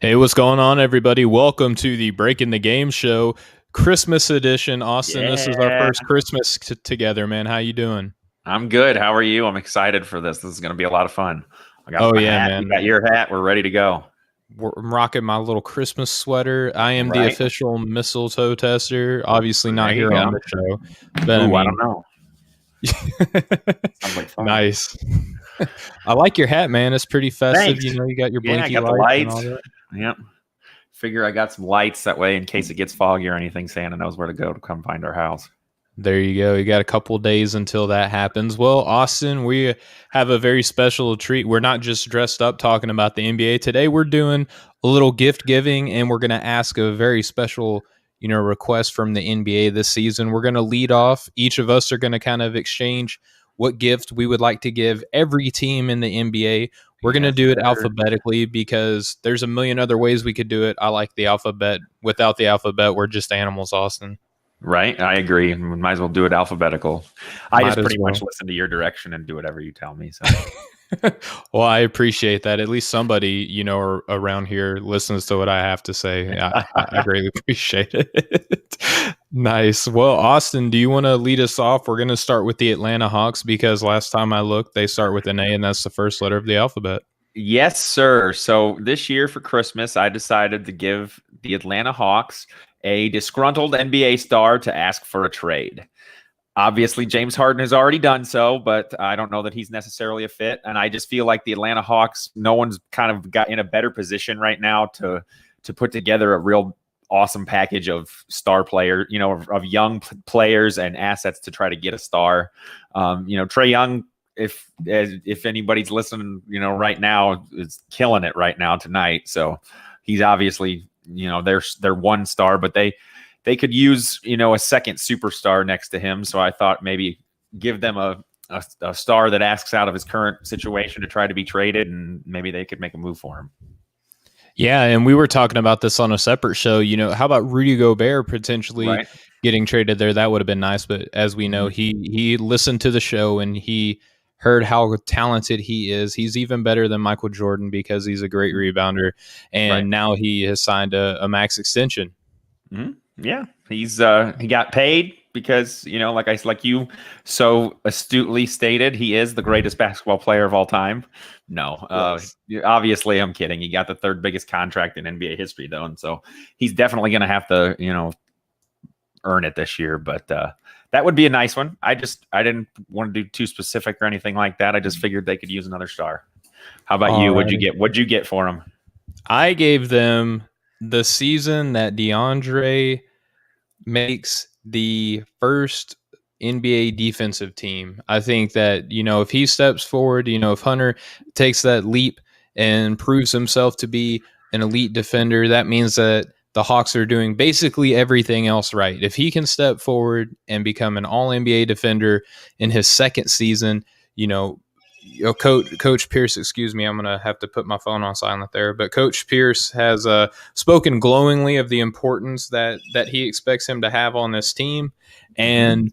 Hey, what's going on, everybody? Welcome to the Breaking the Game show, Christmas edition. Austin, this is our Yeah, first Christmas together, man. How you doing? I'm good. How are you? I'm excited for this. This is going to be a lot of fun. I got Oh my yeah, hat. You man. got your hat. We're ready to go. I'm rocking my little Christmas sweater. I am the Right? official mistletoe tester. Obviously not There you here on go. the show, but I Ooh, I don't mean, know. Sounds like fun. nice. I like your hat, man. It's pretty festive. Thanks. You know, you got your Yeah, I blinky got the lights and lights. all that. Yep. Figure I got some lights that way in case it gets foggy or anything. Santa knows where to go to come find our house. There you go. You got a couple days until that happens. Well, Austin, we have a very special treat. We're not just dressed up talking about the NBA today. We're doing a little gift giving, and we're going to ask a very special, request from the NBA this season. We're going to lead off. Each of us are going to kind of exchange what gift we would like to give every team in the NBA. We're going to Yes, do it sir. alphabetically because there's a million other ways we could do it. I like the alphabet. Without the alphabet, we're just animals, Austin. Right? I agree. We might as well do it alphabetical. I Might just as pretty well. much listen to your direction and do whatever you tell me. So Well, I appreciate that. At least somebody, around here listens to what I have to say. I greatly appreciate it. Nice. Well, Austin, do you want to lead us off? We're going to start with the Atlanta Hawks because last time I looked, they start with an A, and that's the first letter of the alphabet. yes, sir. So this year for Christmas, I decided to give the Atlanta Hawks a disgruntled NBA star to ask for a trade. Obviously, James Harden has already done so, but I don't know that he's necessarily a fit. And I just feel like the Atlanta Hawks, no one's kind of got in a better position right now to put together a real awesome package of star player, of young players and assets to try to get a star. Trae Young, if anybody's listening, right now is killing it right now tonight. So he's obviously, they're one star, but they could use, a second superstar next to him. So I thought maybe give them a star that asks out of his current situation to try to be traded, and maybe they could make a move for him. Yeah, and we were talking about this on a separate show. How about Rudy Gobert potentially Right. getting traded there? That would have been nice, but as we know, he listened to the show and he heard how talented he is. He's even better than Michael Jordan because he's a great rebounder, and Right. now he has signed a max extension. Mm-hmm. Yeah, he got paid because like you so astutely stated, he is the greatest basketball player of all time. No, Yes. obviously I'm kidding. He got the third biggest contract in NBA history though, and so he's definitely going to have to earn it this year. But that would be a nice one. I didn't want to do too specific or anything like that. I just figured they could use another star. How about you? Alrighty. What'd you get for him? I gave them the season that DeAndre makes the first NBA defensive team. I think that, if he steps forward, if Hunter takes that leap and proves himself to be an elite defender, that means that the Hawks are doing basically everything else right. If he can step forward and become an all NBA defender in his second season, Coach Pierce, excuse me, I'm going to have to put my phone on silent there. But Coach Pierce has spoken glowingly of the importance that he expects him to have on this team, and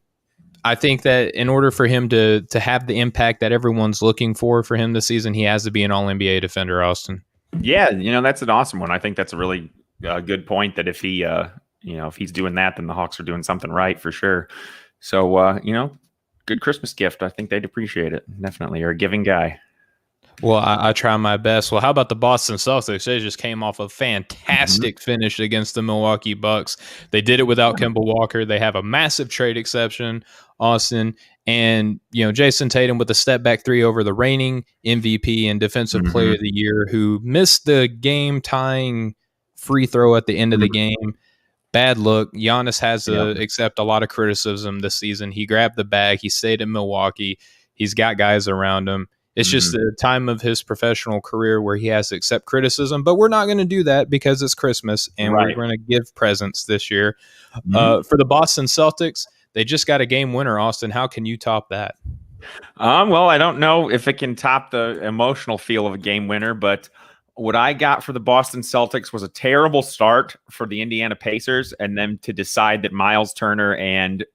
I think that in order for him to have the impact that everyone's looking for him this season, he has to be an All NBA defender. Austin. Yeah, that's an awesome one. I think that's a really good point. That if he, if he's doing that, then the Hawks are doing something right for sure. So, good Christmas gift. I think they'd appreciate it. Definitely. You're a giving guy. Well, I try my best. Well, how about the Boston Celtics? They just came off a fantastic finish against the Milwaukee Bucks. They did it without Kemba Walker. They have a massive trade exception, Austin. And, Jason Tatum with a step back three over the reigning MVP and Defensive Player of the Year, who missed the game tying free throw at the end of the game. Bad look. Giannis has to accept a lot of criticism this season. He grabbed the bag. He stayed in Milwaukee. He's got guys around him. It's just the time of his professional career where he has to accept criticism, but we're not going to do that because it's Christmas and we're going to give presents this year. For the Boston Celtics, they just got a game winner, Austin. How can you top that? Well, I don't know if it can top the emotional feel of a game winner, but what I got for the Boston Celtics was a terrible start for the Indiana Pacers, and then to decide that Miles Turner and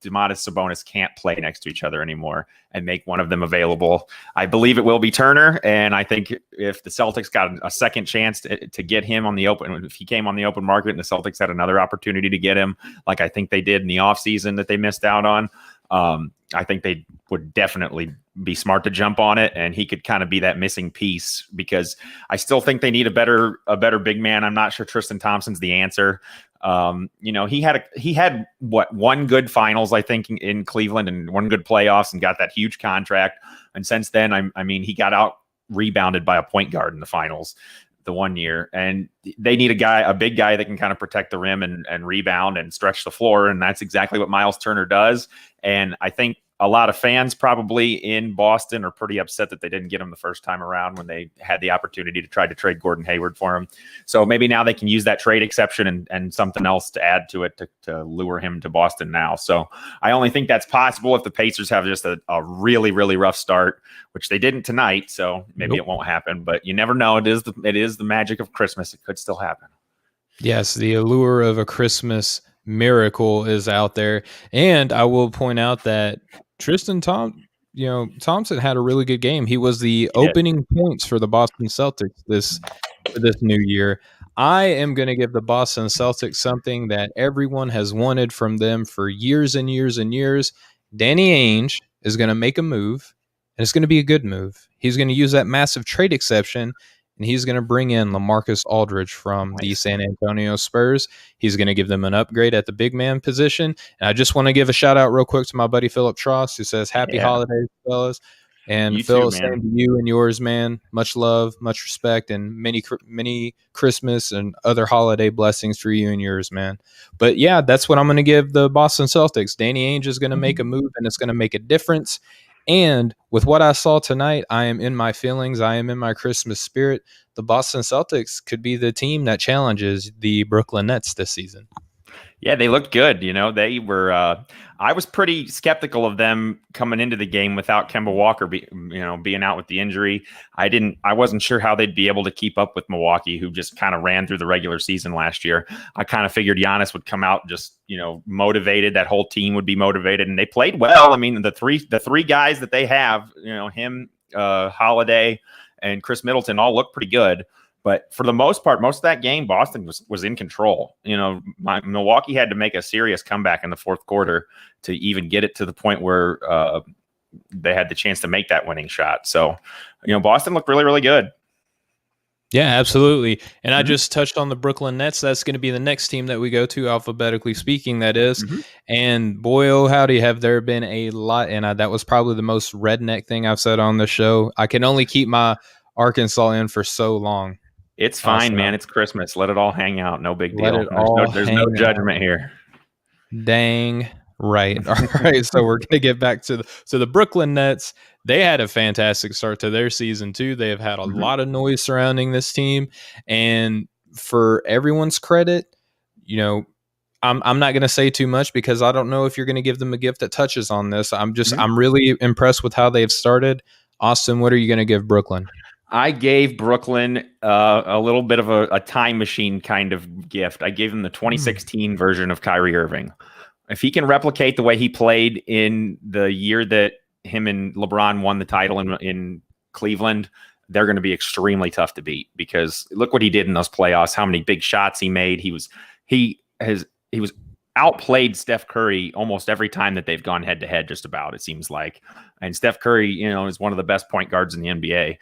Domantas Sabonis can't play next to each other anymore and make one of them available. I believe it will be Turner, and I think if the Celtics got a second chance to get him on the open, if he came on the open market and the Celtics had another opportunity to get him, like I think they did in the offseason that they missed out on, I think they would definitely be smart to jump on it, and he could kind of be that missing piece, because I still think they need a better big man. I'm not sure Tristan Thompson's the answer. He had one good finals, I think, in Cleveland, and one good playoffs, and got that huge contract. And since then, I mean, he got out rebounded by a point guard in the finals the one year, and they need a big guy that can kind of protect the rim and rebound and stretch the floor. And that's exactly what Miles Turner does. And I think a lot of fans probably in Boston are pretty upset that they didn't get him the first time around when they had the opportunity to try to trade Gordon Hayward for him. So maybe now they can use that trade exception and something else to add to it to lure him to Boston now. So I only think that's possible if the Pacers have just a really, really rough start, which they didn't tonight. So maybe It won't happen, but you never know. It is the magic of Christmas. It could still happen. Yes, the allure of a Christmas miracle is out there. And I will point out that Tristan Thompson had a really good game. He was the opening points for the Boston Celtics this new year. I am going to give the Boston Celtics something that everyone has wanted from them for years and years and years. Danny Ainge is going to make a move, and it's going to be a good move. He's going to use that massive trade exception, and he's going to bring in LaMarcus Aldridge from the San Antonio Spurs. He's going to give them an upgrade at the big man position. And I just want to give a shout out real quick to my buddy Philip Tross, who says, "Happy holidays, fellas." And Phil, same to you and yours, man. Much love, much respect, and many Christmas and other holiday blessings for you and yours, man. But yeah, that's what I'm going to give the Boston Celtics. Danny Ainge is going to make a move, and it's going to make a difference. And with what I saw tonight, I am in my feelings. I am in my Christmas spirit. The Boston Celtics could be the team that challenges the Brooklyn Nets this season. Yeah, they looked good. They were. I was pretty skeptical of them coming into the game without Kemba Walker, being out with the injury. I wasn't sure how they'd be able to keep up with Milwaukee, who just kind of ran through the regular season last year. I kind of figured Giannis would come out just motivated. That whole team would be motivated, and they played well. I mean, the three guys that they have, him, Holiday, and Chris Middleton, all look pretty good. But for the most part, most of that game, Boston was in control. Milwaukee had to make a serious comeback in the fourth quarter to even get it to the point where they had the chance to make that winning shot. So, Boston looked really, really good. Yeah, absolutely. And I just touched on the Brooklyn Nets. That's going to be the next team that we go to, alphabetically speaking, that is. And boy, oh, howdy, have there been a lot. And that was probably the most redneck thing I've said on the show. I can only keep my Arkansas in for so long. It's fine, man. It's Christmas. Let it all hang out. No big deal. There's no judgment here. Dang right. All right. So we're going to get back to the Brooklyn Nets. They had a fantastic start to their season, too. They have had a lot of noise surrounding this team. And for everyone's credit, I'm not going to say too much because I don't know if you're going to give them a gift that touches on this. I'm really impressed with how they've started. Austin, what are you going to give Brooklyn? I gave Brooklyn a little bit of a time machine kind of gift. I gave him the 2016 version of Kyrie Irving. If he can replicate the way he played in the year that him and LeBron won the title in Cleveland, they're going to be extremely tough to beat, because look what he did in those playoffs, how many big shots he made. He was outplayed Steph Curry almost every time that they've gone head to head, just about, it seems like. And Steph Curry, is one of the best point guards in the NBA.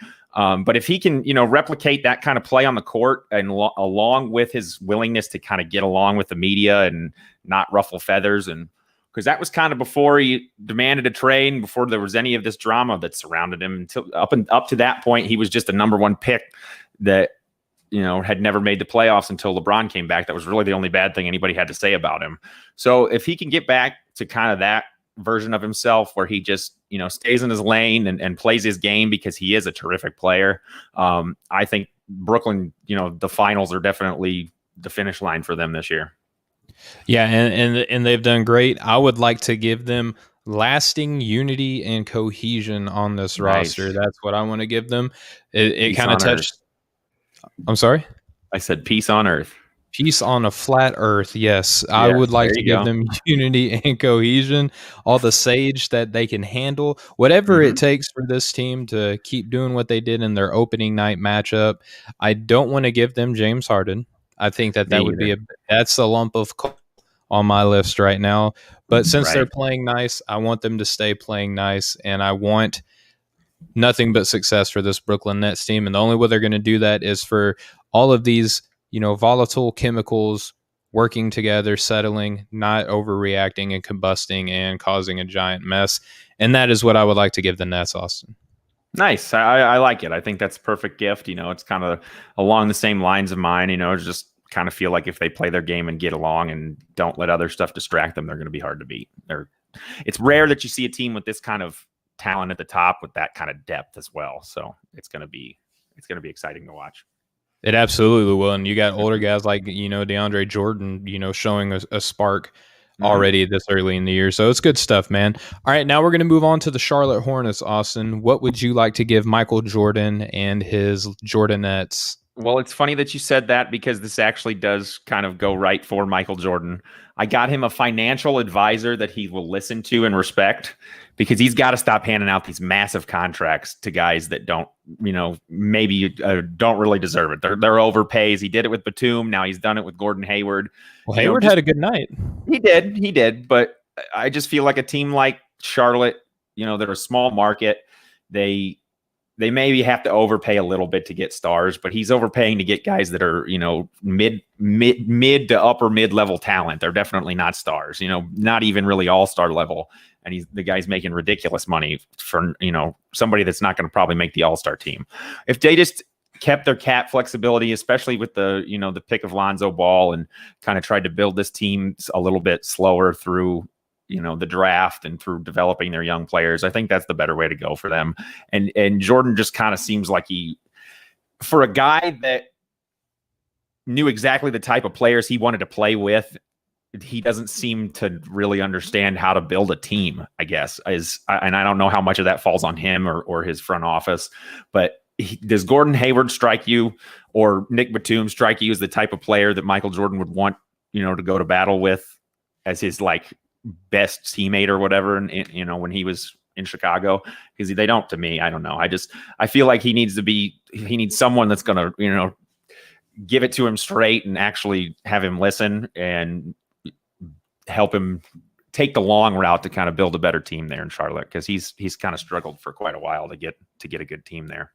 But if he can, replicate that kind of play on the court, and along with his willingness to kind of get along with the media and not ruffle feathers, and because that was kind of before he demanded a trade, before there was any of this drama that surrounded him, until up to that point, he was just a number one pick that, had never made the playoffs until LeBron came back. That was really the only bad thing anybody had to say about him. So if he can get back to kind of that version of himself where he just, stays in his lane and plays his game, because he is a terrific player, I think Brooklyn, the finals are definitely the finish line for them this year. Yeah, and they've done great. I would like to give them lasting unity and cohesion on this roster. That's what I want to give them. It kind of touched. I'm sorry? I said peace on earth. Peace on a flat earth. Yes, I Yes, would like there to you give go. them unity and cohesion, all the sage that they can handle, whatever it Mhm. takes for this team to keep doing what they did in their opening night matchup. I don't want to give them James Harden. I think that Me that would either. be that's a lump of coal on my list right now. But since they're Right. playing nice, I want them to stay playing nice, and I want nothing but success for this Brooklyn Nets team. And the only way they're going to do that is for all of these, volatile chemicals working together, settling, not overreacting and combusting and causing a giant mess. And that is what I would like to give the Nets, Austin. Nice. I like it. I think that's a perfect gift. It's kind of along the same lines of mine. Just kind of feel like if they play their game and get along and don't let other stuff distract them, they're going to be hard to beat. It's rare that you see a team with this kind of talent at the top with that kind of depth as well. So it's going to be exciting to watch. It absolutely will. And you got older guys like, DeAndre Jordan, showing a spark already this early in the year. So it's good stuff, man. All right, now we're going to move on to the Charlotte Hornets, Austin. What would you like to give Michael Jordan and his Jordanettes? Well, it's funny that you said that because this actually does kind of go right for Michael Jordan. I got him a financial advisor that he will listen to and respect because he's got to stop handing out these massive contracts to guys that don't, maybe don't really deserve it. They're overpays. He did it with Batum. Now he's done it with Gordon Hayward. Well, Hayward had a good night. He did. But I just feel like a team like Charlotte, they're a small market. They maybe have to overpay a little bit to get stars, but he's overpaying to get guys that are, mid to upper mid-level talent. They're definitely not stars, not even really all-star level. And the guy's making ridiculous money for, somebody that's not going to probably make the all-star team. If they just kept their cap flexibility, especially with the, the pick of Lonzo Ball, and kind of tried to build this team a little bit slower through, the draft and through developing their young players, I think that's the better way to go for them. And Jordan just kind of seems like for a guy that knew exactly the type of players he wanted to play with, he doesn't seem to really understand how to build a team, I guess. And I don't know how much of that falls on him or his front office, but does Gordon Hayward strike you, or Nick Batum strike you as the type of player that Michael Jordan would want, to go to battle with as his best teammate or whatever, and when he was in Chicago? Because they don't, to me. I don't know. I feel like he needs someone that's going to, give it to him straight and actually have him listen and help him take the long route to kind of build a better team there in Charlotte, because he's kind of struggled for quite a while to get a good team there.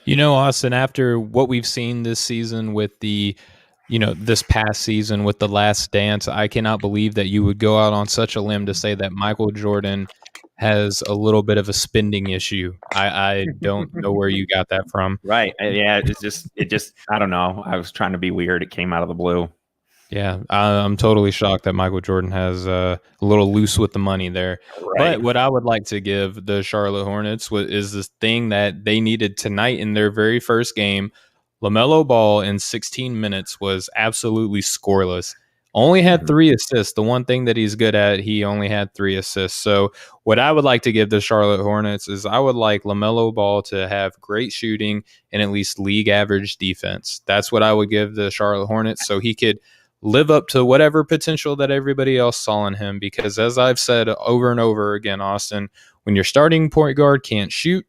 Austin, after what we've seen this season with this past season with The Last Dance, I cannot believe that you would go out on such a limb to say that Michael Jordan has a little bit of a spending issue. I don't know where you got that from. Right. Yeah. It just, I don't know. I was trying to be weird. It came out of the blue. Yeah. I'm totally shocked that Michael Jordan has a little loose with the money there. Right. But what I would like to give the Charlotte Hornets is this thing that they needed tonight in their very first game. LaMelo Ball in 16 minutes was absolutely scoreless. Only had 3 assists. The one thing that he's good at, he only had 3 assists. So what I would like to give the Charlotte Hornets is I would like LaMelo Ball to have great shooting and at least league average defense. That's what I would give the Charlotte Hornets, so he could live up to whatever potential that everybody else saw in him. Because as I've said over and over again, Austin, when your starting point guard can't shoot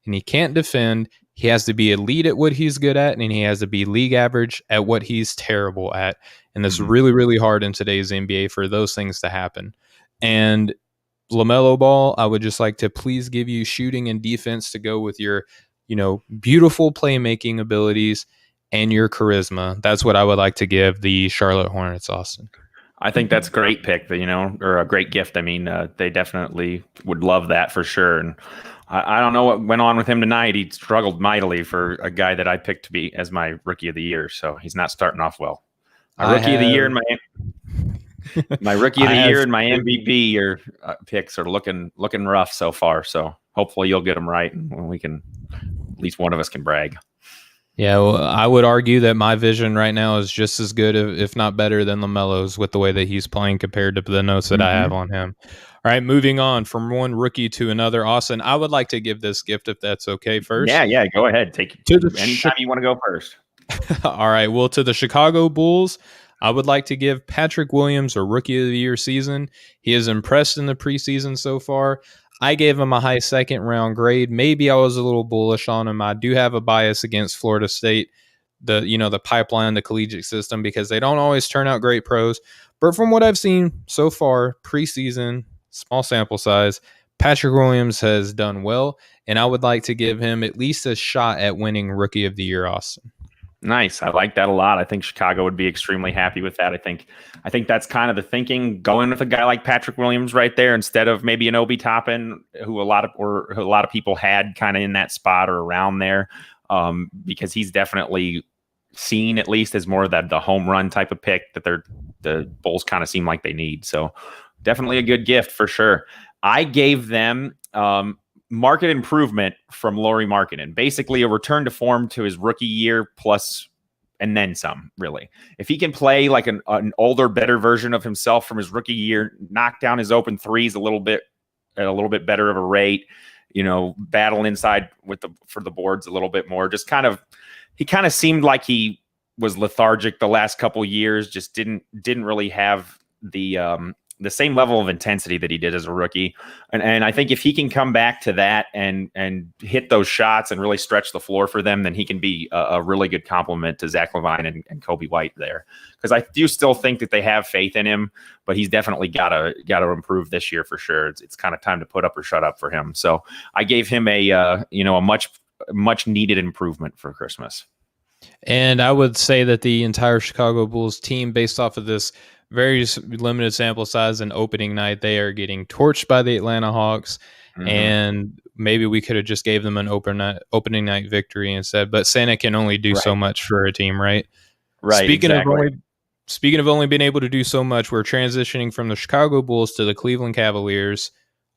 and he can't defend, he has to be elite at what he's good at, and he has to be league average at what he's terrible at. And that's really, really hard in today's NBA for those things to happen. And LaMelo Ball, I would just like to please give you shooting and defense to go with your, beautiful playmaking abilities and your charisma. That's what I would like to give the Charlotte Hornets, Austin. I think that's a great pick, or a great gift. I mean, they definitely would love that for sure. And I don't know what went on with him tonight. He struggled mightily for a guy that I picked to be as my rookie of the year. So he's not starting off well. My rookie of the year and my rookie of the year and my MVP picks are looking rough so far. So hopefully you'll get them right, and we can, at least one of us can brag. Yeah, well, I would argue that my vision right now is just as good, if not better, than LaMelo's with the way that he's playing compared to the notes that I have on him. All right, moving on from one rookie to another. Austin, I would like to give this gift, if that's okay, first. Yeah, go ahead. Take it anytime you want to go first. All right. Well, to the Chicago Bulls, I would like to give Patrick Williams a Rookie of the Year season. He has impressed in the preseason so far. I gave him a high second round grade. Maybe I was a little bullish on him. I do have a bias against Florida State, the pipeline, the collegiate system, because they don't always turn out great pros. But from what I've seen so far, preseason, small sample size, Patrick Williams has done well, and I would like to give him at least a shot at winning Rookie of the Year, Austin. Nice. I like that a lot. I think Chicago would be extremely happy with that. I think that's kind of the thinking, going with a guy like Patrick Williams right there instead of maybe an Obi Toppin, who a lot of people had kind of in that spot or around there, because he's definitely seen at least as more of the home run type of pick that the Bulls kind of seem like they need. So definitely a good gift for sure. I gave them market improvement from Lauri Markkanen, basically a return to form to his rookie year plus and then some, really. If he can play like an older, better version of himself from his rookie year, knock down his open threes a little bit better of a rate, battle inside for the boards a little bit more, he kind of seemed like he was lethargic the last couple years, just didn't really have the same level of intensity that he did as a rookie. And I think if he can come back to that and hit those shots and really stretch the floor for them, then he can be a really good complement to Zach LaVine and Kobe White there. Because I do still think that they have faith in him, but he's definitely got to improve this year for sure. It's kind of time to put up or shut up for him. So I gave him a much needed improvement for Christmas. And I would say that the entire Chicago Bulls team, based off of this very limited sample size and opening night, they are getting torched by the Atlanta Hawks. Mm-hmm. And maybe we could have just gave them an opening night victory instead. But Santa can only do so much for a team, right? Right. Speaking of only being able to do so much, we're transitioning from the Chicago Bulls to the Cleveland Cavaliers.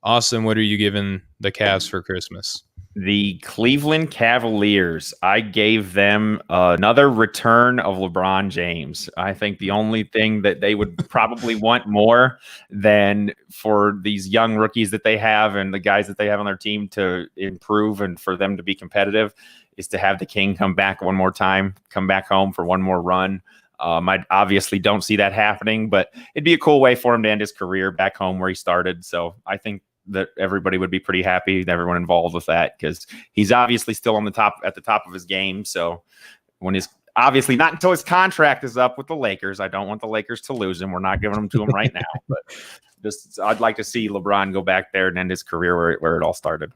Austin, what are you giving the Cavs for Christmas? The Cleveland Cavaliers, I gave them another return of LeBron James. I think the only thing that they would probably want more than for these young rookies that they have and the guys that they have on their team to improve and for them to be competitive is to have the King come back one more time, come back home for one more run. I obviously don't see that happening, but it'd be a cool way for him to end his career back home where he started. So I think that everybody would be pretty happy, everyone involved with that, because he's obviously still at the top of his game. So obviously not until his contract is up with the Lakers. I don't want the Lakers to lose him. We're not giving him to him right now, but I'd like to see LeBron go back there and end his career where it all started.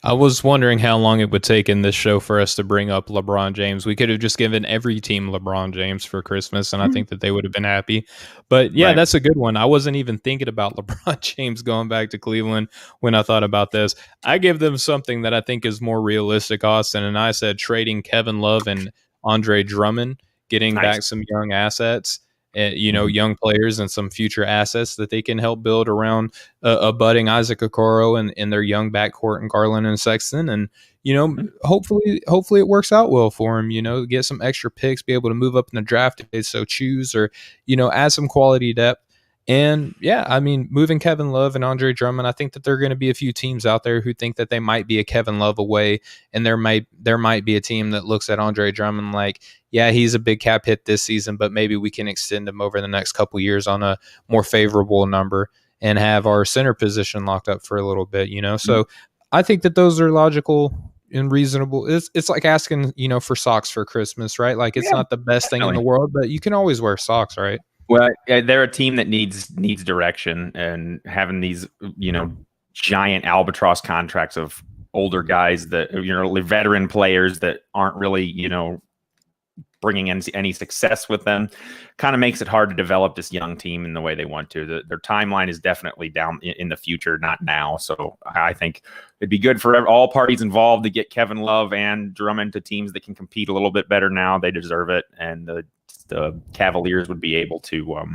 I was wondering how long it would take in this show for us to bring up LeBron James. We could have just given every team LeBron James for Christmas, and I think that they would have been happy. But yeah, right. That's a good one. I wasn't even thinking about LeBron James going back to Cleveland when I thought about this. I give them something that I think is more realistic, Austin, and I said trading Kevin Love and Andre Drummond, getting back some young assets. Young players and some future assets that they can help build around a budding Isaac Okoro and their young backcourt and Garland and Sexton. And, hopefully it works out well for him, get some extra picks, be able to move up in the draft if they so choose, or, add some quality depth. And yeah, I mean, moving Kevin Love and Andre Drummond, I think that there are going to be a few teams out there who think that they might be a Kevin Love away. And there might be a team that looks at Andre Drummond like, yeah, he's a big cap hit this season, but maybe we can extend him over the next couple years on a more favorable number and have our center position locked up for a little bit, So I think that those are logical and reasonable. It's like asking, for socks for Christmas, right? Like it's not the best thing in the world, but you can always wear socks, right? Well, they're a team that needs direction, and having these, giant albatross contracts of older guys that, veteran players that aren't really, bringing any success with them kind of makes it hard to develop this young team in the way they want to. Their timeline is definitely down in the future, not now. So I think it'd be good for all parties involved to get Kevin Love and Drummond to teams that can compete a little bit better now. They deserve it. And the Cavaliers would be able to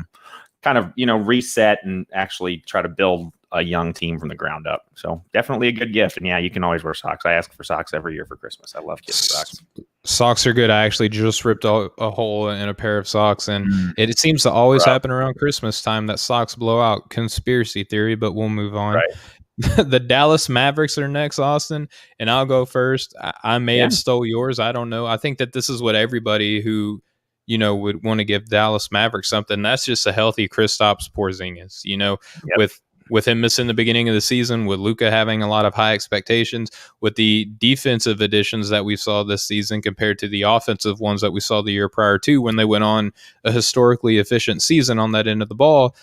kind of, reset and actually try to build a young team from the ground up. So definitely a good gift. And yeah, you can always wear socks. I ask for socks every year for Christmas. I love getting socks. Socks are good. I actually just ripped a hole in a pair of socks, and it seems to always happen around Christmas time that socks blow out. Conspiracy theory, but we'll move on. Right. The Dallas Mavericks are next, Austin, and I'll go first. I may Yeah. have stole yours. I don't know. I think that this is what everybody who would want to give Dallas Mavericks something. That's just a healthy Kristaps Porzingis. Yep. With him missing the beginning of the season, with Luka having a lot of high expectations, with the defensive additions that we saw this season compared to the offensive ones that we saw the year prior to when they went on a historically efficient season on that end of the ball.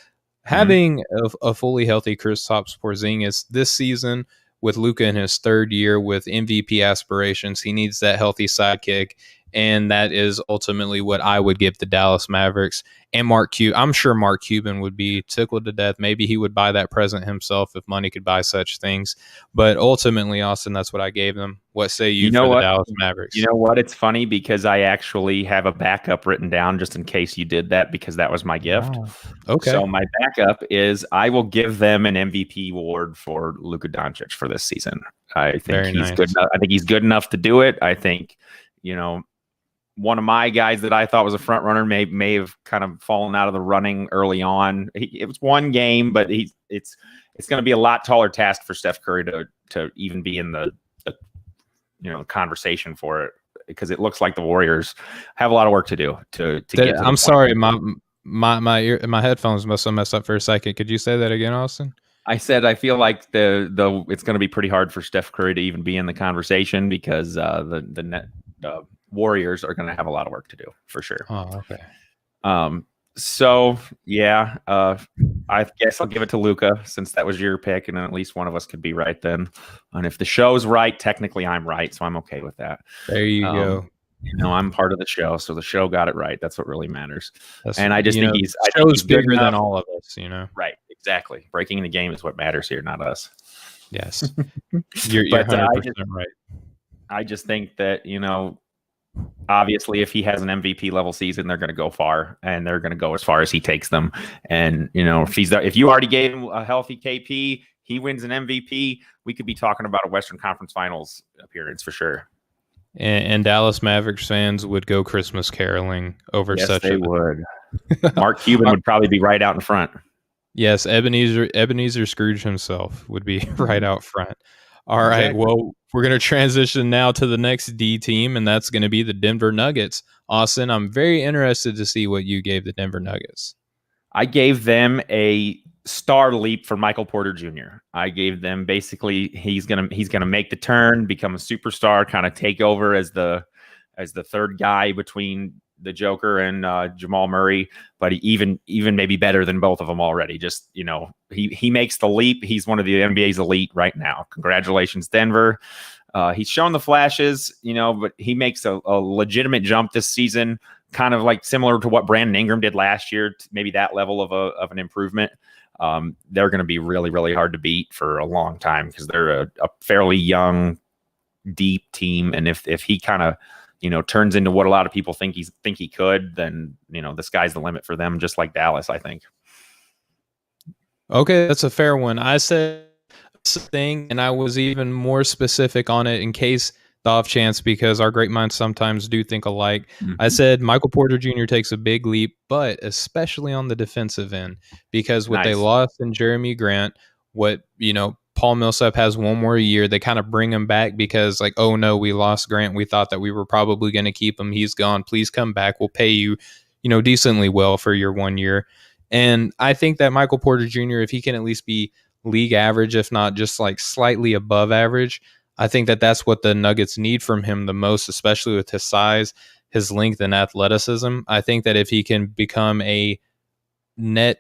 Having a fully healthy Kristaps Porzingis this season with Luka in his third year with MVP aspirations, he needs that healthy sidekick, and that is ultimately what I would give the Dallas Mavericks. And Mark Cuban, I'm sure Mark Cuban would be tickled to death. Maybe he would buy that present himself if money could buy such things. But ultimately, Austin, that's what I gave them. What say you for the Dallas Mavericks? You know what? It's funny because I actually have a backup written down just in case you did that because that was my gift. Wow. Okay. So my backup is I will give them an MVP award for Luka Doncic for this season. I think he's good enough. I think he's good enough to do it. I think, one of my guys that I thought was a front runner may have kind of fallen out of the running early on. It was one game, but it's going to be a lot taller task for Steph Curry to even be in the conversation for it because it looks like the Warriors have a lot of work to do to get to I'm sorry, my headphones must have messed up for a second. Could you say that again, Austin? I said I feel like it's going to be pretty hard for Steph Curry to even be in the conversation because the Warriors are going to have a lot of work to do for sure. Oh, okay. So yeah, I guess I'll give it to Luka since that was your pick, and at least one of us could be right then. And if the show's right, technically I'm right, so I'm okay with that. There you go. I'm part of the show, so the show got it right. That's what really matters. And I just think he's bigger than all of us. Right? Exactly. Breaking the game is what matters here, not us. Yes, you're 100% right. I just think that obviously, if he has an MVP level season, they're going to go far, and they're going to go as far as he takes them. And if you already gave him a healthy KP, he wins an MVP, we could be talking about a Western Conference Finals appearance for sure. And Dallas Mavericks fans would go Christmas caroling over yes, such. They would. Mark Cuban would probably be right out in front. Yes, Ebenezer Scrooge himself would be right out front. All right, exactly. Well, we're going to transition now to the next D team, and that's going to be the Denver Nuggets. Austin, I'm very interested to see what you gave the Denver Nuggets. I gave them a star leap for Michael Porter Jr. I gave them basically he's gonna make the turn, become a superstar, kind of take over as the third guy between the Joker and Jamal Murray, but even maybe better than both of them already. Just he makes the leap. He's one of the NBA's elite right now. Congratulations, Denver. He's shown the flashes, but he makes a legitimate jump this season, kind of like similar to what Brandon Ingram did last year. Maybe that level of an improvement. They're going to be really, really hard to beat for a long time because they're a fairly young, deep team, and if he kind of turns into what a lot of people think he could, then the sky's the limit for them, just like Dallas, I think. Okay, that's a fair one. I said thing, and I was even more specific on it in case the off chance, because our great minds sometimes do think alike. Mm-hmm. I said Michael Porter Jr. takes a big leap, but especially on the defensive end, because what they lost in Jeremy Grant, Paul Millsap has one more year. They kind of bring him back because oh no, we lost Grant. We thought that we were probably going to keep him. He's gone. Please come back. We'll pay you, decently well for your 1 year. And I think that Michael Porter Jr., if he can at least be league average, if not just slightly above average, I think that that's what the Nuggets need from him the most, especially with his size, his length, and athleticism. I think that if he can become a net,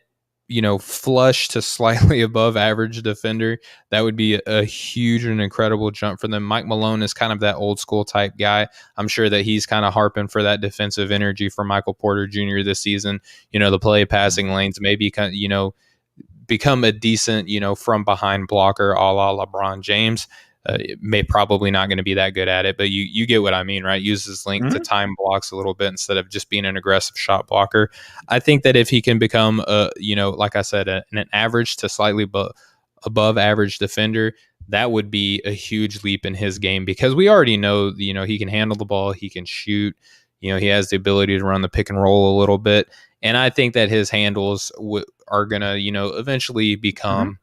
flush to slightly above average defender, that would be a huge and incredible jump for them. Mike Malone is kind of that old school type guy. I'm sure that he's kind of harping for that defensive energy for Michael Porter Jr. this season. The play passing lanes, maybe become a decent, from behind blocker a la LeBron James. Probably not going to be that good at it, but you get what I mean, right? Use his length to time blocks a little bit instead of just being an aggressive shot blocker. I think that if he can become like I said, an average to slightly above average defender, that would be a huge leap in his game, because we already know, he can handle the ball, he can shoot, he has the ability to run the pick and roll a little bit. And I think that his handles are going to, eventually become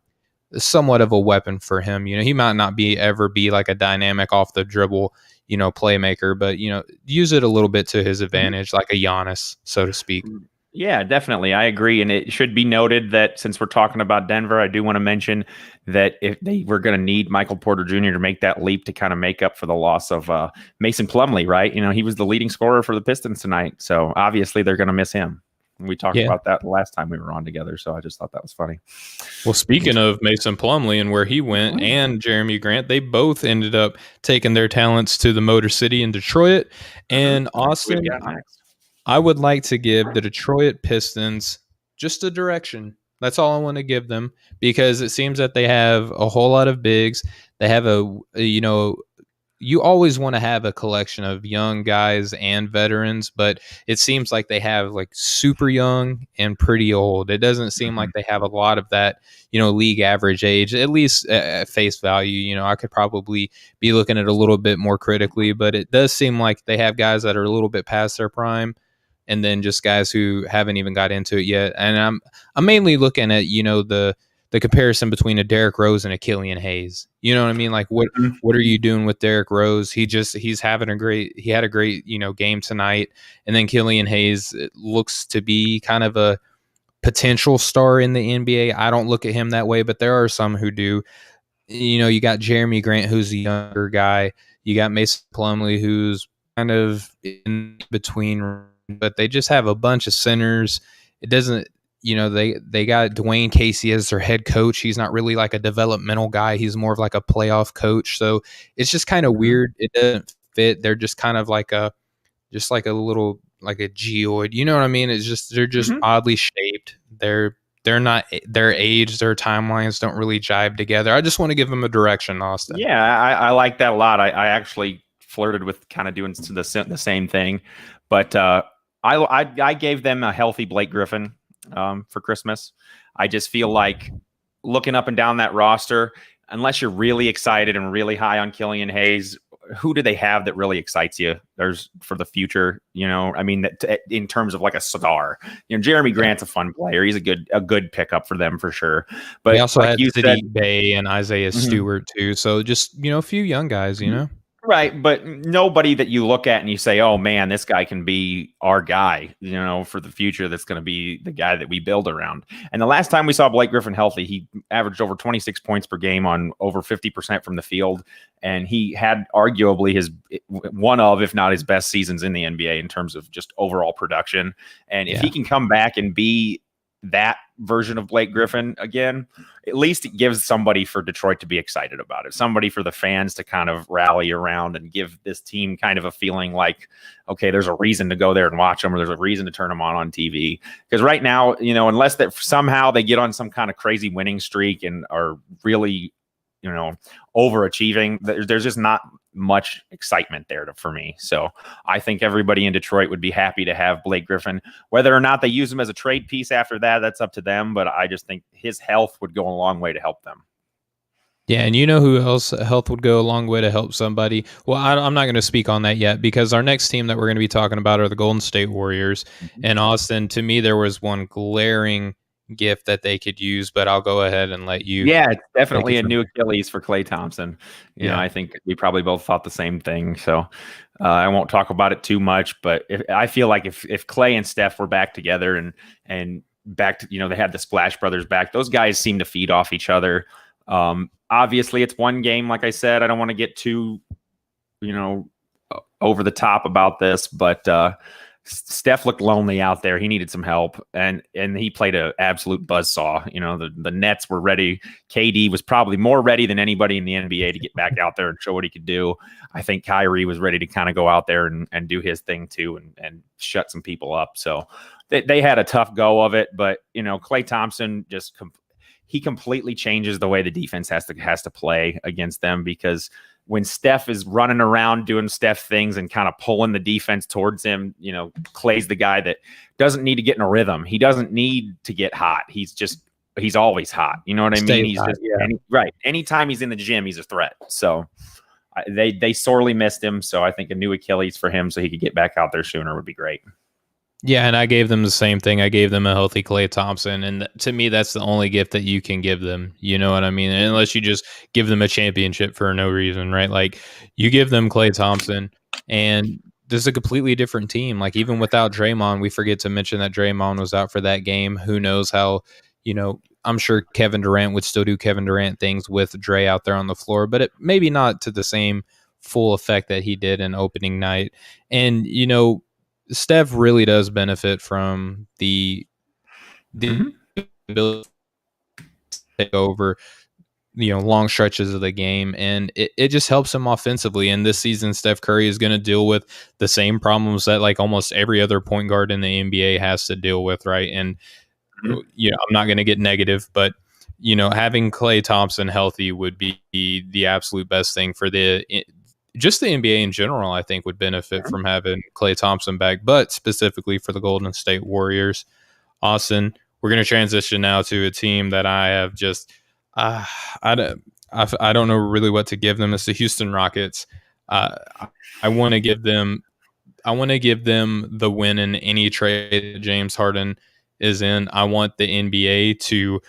somewhat of a weapon for him. He might not ever be like a dynamic off the dribble, playmaker, but use it a little bit to his advantage, like a Giannis, so to speak. Yeah, definitely. I agree. And it should be noted that since we're talking about Denver, I do want to mention that if they were going to need Michael Porter Jr. to make that leap to kind of make up for the loss of Mason Plumlee, right? He was the leading scorer for the Pistons tonight. So obviously they're going to miss him. We talked about that the last time we were on together. So I just thought that was funny. Well, speaking of Mason Plumlee and where he went, and Jeremy Grant, they both ended up taking their talents to the Motor City in Detroit. And Austin, I would like to give the Detroit Pistons just a direction. That's all I want to give them, because it seems that they have a whole lot of bigs. They have you always want to have a collection of young guys and veterans, but it seems like they have like super young and pretty old. It doesn't seem like they have a lot of that, league average age, at least at face value. I could probably be looking at it a little bit more critically, but it does seem like they have guys that are a little bit past their prime, and then just guys who haven't even got into it yet. And I'm mainly looking at, the comparison between a Derrick Rose and a Killian Hayes. You know what I mean? Like what are you doing with Derrick Rose? He had a great, game tonight. And then Killian Hayes looks to be kind of a potential star in the NBA. I don't look at him that way, but there are some who do. You got Jeremy Grant, who's a younger guy. You got Mason Plumlee, who's kind of in between, but they just have a bunch of centers. It doesn't, they got Dwayne Casey as their head coach. He's not really like a developmental guy. He's more of like a playoff coach. So it's just kind of weird. It doesn't fit. They're just kind of like a little, like a geoid. You know what I mean? It's just, they're just oddly shaped. They're not, their age, their timelines don't really jive together. I just want to give them a direction, Austin. Yeah, I like that a lot. I actually flirted with kind of doing the same thing, but I gave them a healthy Blake Griffin for Christmas. I just feel like looking up and down that roster, unless you're really excited and really high on Killian Hayes, who do they have that really excites you? There's for the future, I mean, in terms of like a star, Jeremy Grant's a fun player. He's a good pickup for them for sure. But they also had Saddiq Bey and Isaiah Stewart too. So just, a few young guys, Right, but nobody that you look at and you say, oh, man, this guy can be our guy, for the future. That's going to be the guy that we build around. And the last time we saw Blake Griffin healthy, he averaged over 26 points per game on over 50% from the field. And he had arguably one of, if not his best seasons in the NBA in terms of just overall production. And if he can come back and be that version of Blake Griffin again, at least it gives somebody for Detroit to be excited about it, somebody for the fans to kind of rally around and give this team kind of a feeling like, okay, there's a reason to go there and watch them, or there's a reason to turn them on TV. Because right now, unless that somehow they get on some kind of crazy winning streak and are really, overachieving, there's just not much excitement there for me. So I think everybody in Detroit would be happy to have Blake Griffin. Whether or not they use him as a trade piece after that, that's up to them. But I just think his health would go a long way to help them. Yeah, and who else health would go a long way to help somebody? Well, I'm not going to speak on that yet, because our next team that we're going to be talking about are the Golden State Warriors. And Austin, to me, there was one glaring gift that they could use, but I'll go ahead and let you. Yeah, it's definitely a new Achilles for Klay Thompson. I think we probably both thought the same thing. So I won't talk about it too much, but I feel like if Klay and Steph were back together and back to, they had the Splash Brothers back, those guys seem to feed off each other. Obviously it's one game. Like I said, I don't want to get too, over the top about this, but Steph looked lonely out there. He needed some help, and he played an absolute buzzsaw. The Nets were ready. KD was probably more ready than anybody in the NBA to get back out there and show what he could do. I think Kyrie was ready to kind of go out there and do his thing too and shut some people up. So they had a tough go of it, but Klay Thompson he completely changes the way the defense has to play against them, because when Steph is running around doing Steph things and kind of pulling the defense towards him, Klay's the guy that doesn't need to get in a rhythm. He doesn't need to get hot. He's always hot. You know what I mean? He's hot, right. Anytime he's in the gym, he's a threat. So they sorely missed him. So I think a new Achilles for him so he could get back out there sooner would be great. Yeah, and I gave them the same thing. I gave them a healthy Klay Thompson, and to me, that's the only gift that you can give them. You know what I mean? Unless you just give them a championship for no reason, right? Like you give them Klay Thompson, and this is a completely different team. Like even without Draymond, we forget to mention that Draymond was out for that game. Who knows how? I'm sure Kevin Durant would still do Kevin Durant things with Dre out there on the floor, but maybe not to the same full effect that he did in opening night. And Steph really does benefit from the ability to take over long stretches of the game, and it just helps him offensively. And this season Steph Curry is going to deal with the same problems that like almost every other point guard in the NBA has to deal with, right? And I'm not going to get negative, but having Klay Thompson healthy would be the absolute best thing for just the NBA in general. I think would benefit from having Klay Thompson back, but specifically for the Golden State Warriors. Austin, we're going to transition now to a team that I have just I don't know really what to give them. It's the Houston Rockets. I want to give them the win in any trade that James Harden is in. I want the NBA to